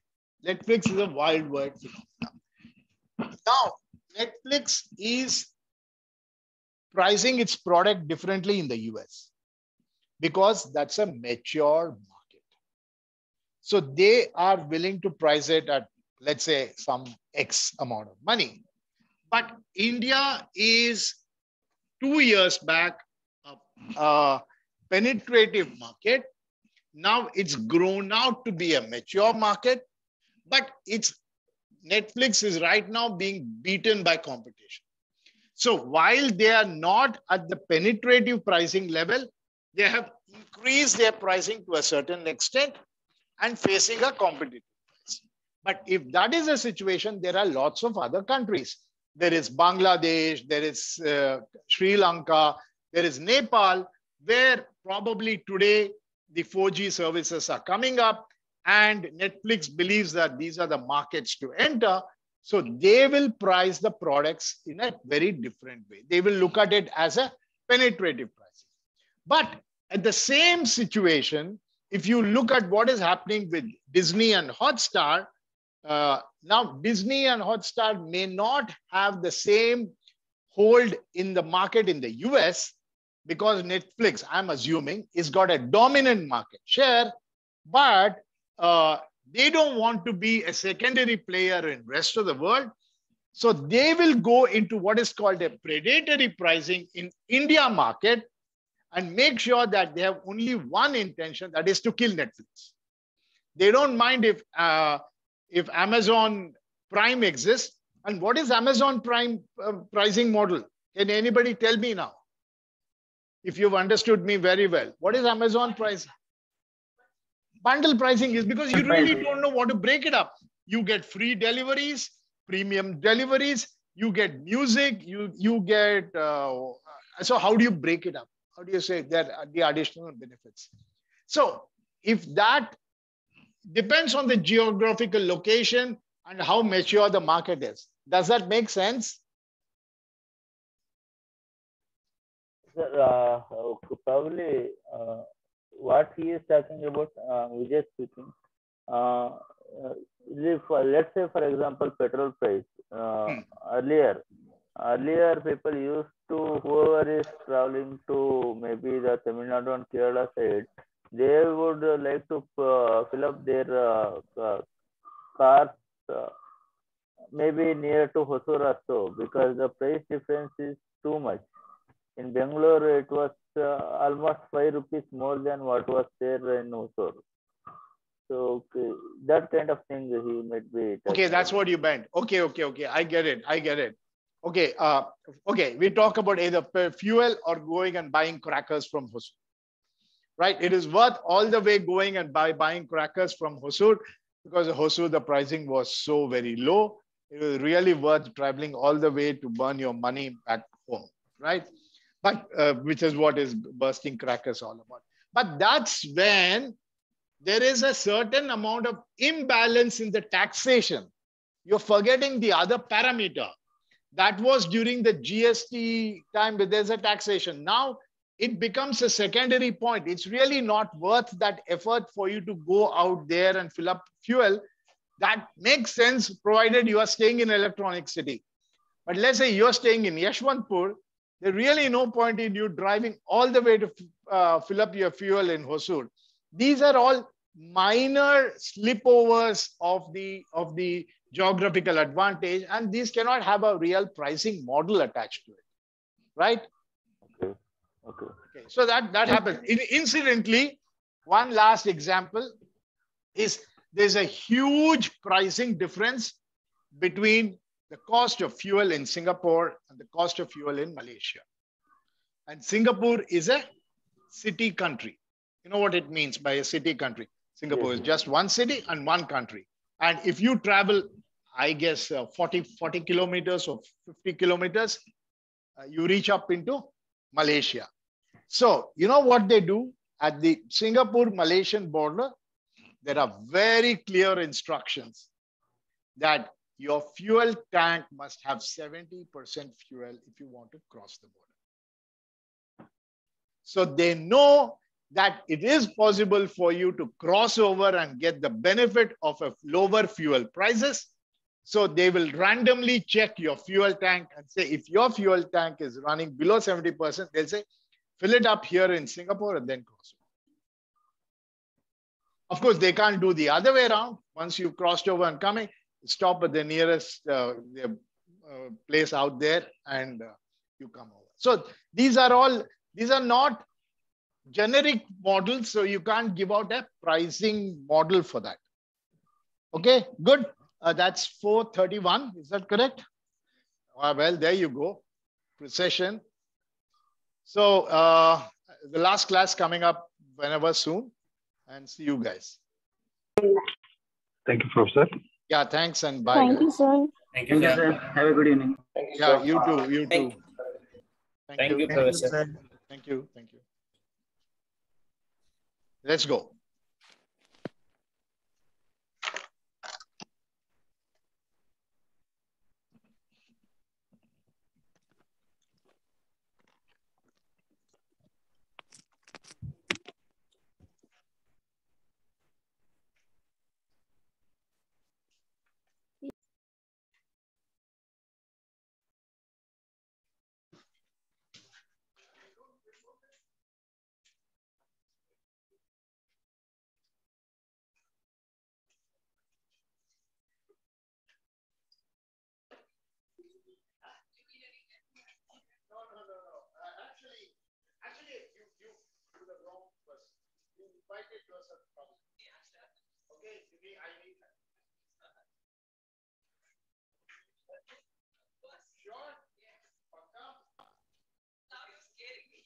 Netflix is a worldwide phenomenon. Now, Netflix is pricing its product differently in the US because that's a mature market. So they are willing to price it at, let's say, some X amount of money. But India is 2 years back a penetrative market. Now it's grown out to be a mature market, but Netflix is right now being beaten by competition. So while they are not at the penetrative pricing level, they have increased their pricing to a certain extent and facing a competitive price. But if that is the situation, there are lots of other countries. There is Bangladesh, there is Sri Lanka, there is Nepal, where probably today the 4G services are coming up and Netflix believes that these are the markets to enter. So they will price the products in a very different way. They will look at it as a penetrative pricing. But at the same situation, if you look at what is happening with Disney and Hotstar, now Disney and Hotstar may not have the same hold in the market in the US because Netflix, I'm assuming, has got a dominant market share, but they don't want to be a secondary player in the rest of the world. So they will go into what is called a predatory pricing in India market and make sure that they have only one intention, that is to kill Netflix. They don't mind if Amazon Prime exists. And what is Amazon Prime pricing model? Can anybody tell me now? If you've understood me very well, what is Amazon pricing? Bundle pricing is because you really don't know what to break it up. You get free deliveries, premium deliveries, you get music, you get, so how do you break it up? How do you say that the additional benefits? So if that depends on the geographical location and how mature the market is. Does that make sense? Sir, probably what he is talking about, Vijay speaking. Let's say, for example, petrol price. Earlier, people used to, whoever is traveling to maybe the Tamil Nadu and Kerala side, they would like to fill up their cars maybe near to Hosur also, because the price difference is too much. In Bangalore, it was almost 5 rupees more than what was there in Hosur. So that kind of thing he might be. Okay, that's what you meant. Okay. I get it. Okay, okay. We talk about either fuel or going and buying crackers from Hosur. Right? It is worth all the way going and buying crackers from Hosur, because Hosur, the pricing was so very low. It was really worth traveling all the way to burn your money back home, right? But which is what is bursting crackers all about. But that's when there is a certain amount of imbalance in the taxation. You're forgetting the other parameter. That was during the GST time, but there's a taxation. Now it becomes a secondary point. It's really not worth that effort for you to go out there and fill up fuel. That makes sense provided you are staying in Electronic City. But let's say you're staying in Yeshwantpur, there's really no point in you driving all the way to fill up your fuel in Hosur. These are all minor slipovers of the geographical advantage, and these cannot have a real pricing model attached to it, right? Okay. So that happens. Incidentally, one last example is there's a huge pricing difference between the cost of fuel in Singapore and the cost of fuel in Malaysia. And Singapore is a city country. You know what it means by a city country? Singapore is just one city and one country. And if you travel, I guess, 40 kilometers or 50 kilometers, you reach up into Malaysia. So, you know what they do? At the Singapore-Malaysian border, there are very clear instructions that your fuel tank must have 70% fuel if you want to cross the border. So they know that it is possible for you to cross over and get the benefit of a lower fuel prices. So they will randomly check your fuel tank and say, if your fuel tank is running below 70%, they'll say, fill it up here in Singapore and then cross over. Of course, they can't do the other way around. Once you've crossed over and coming, stop at the nearest place out there and you come over. So these are not generic models, so you can't give out a pricing model for that. Okay, good. That's 431. Is that correct? Well, there you go. Precession. So the last class coming up whenever soon, and see you guys. Thank you, Professor. Yeah, thanks and bye. Thank you, Guys. sir. Thank you, sir. Have a good evening. Yeah, you too. You Thank, too. thank you, Thank you, Professor. sir. Thank you. Thank you. Let's go. Actually, you do the wrong person. You invited yourself probably. Okay, to me, I need that. Sure? Pakka? Now you're scaring me.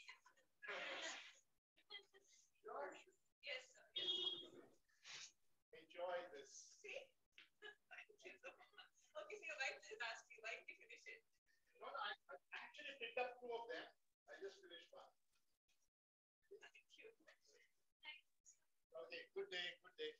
Sure? Yes, sir. Enjoy this. Okay, so your wife just asked me, why did you finish it? No, I actually picked up two of them. I just finished one. Thank you. Okay, good day, good day.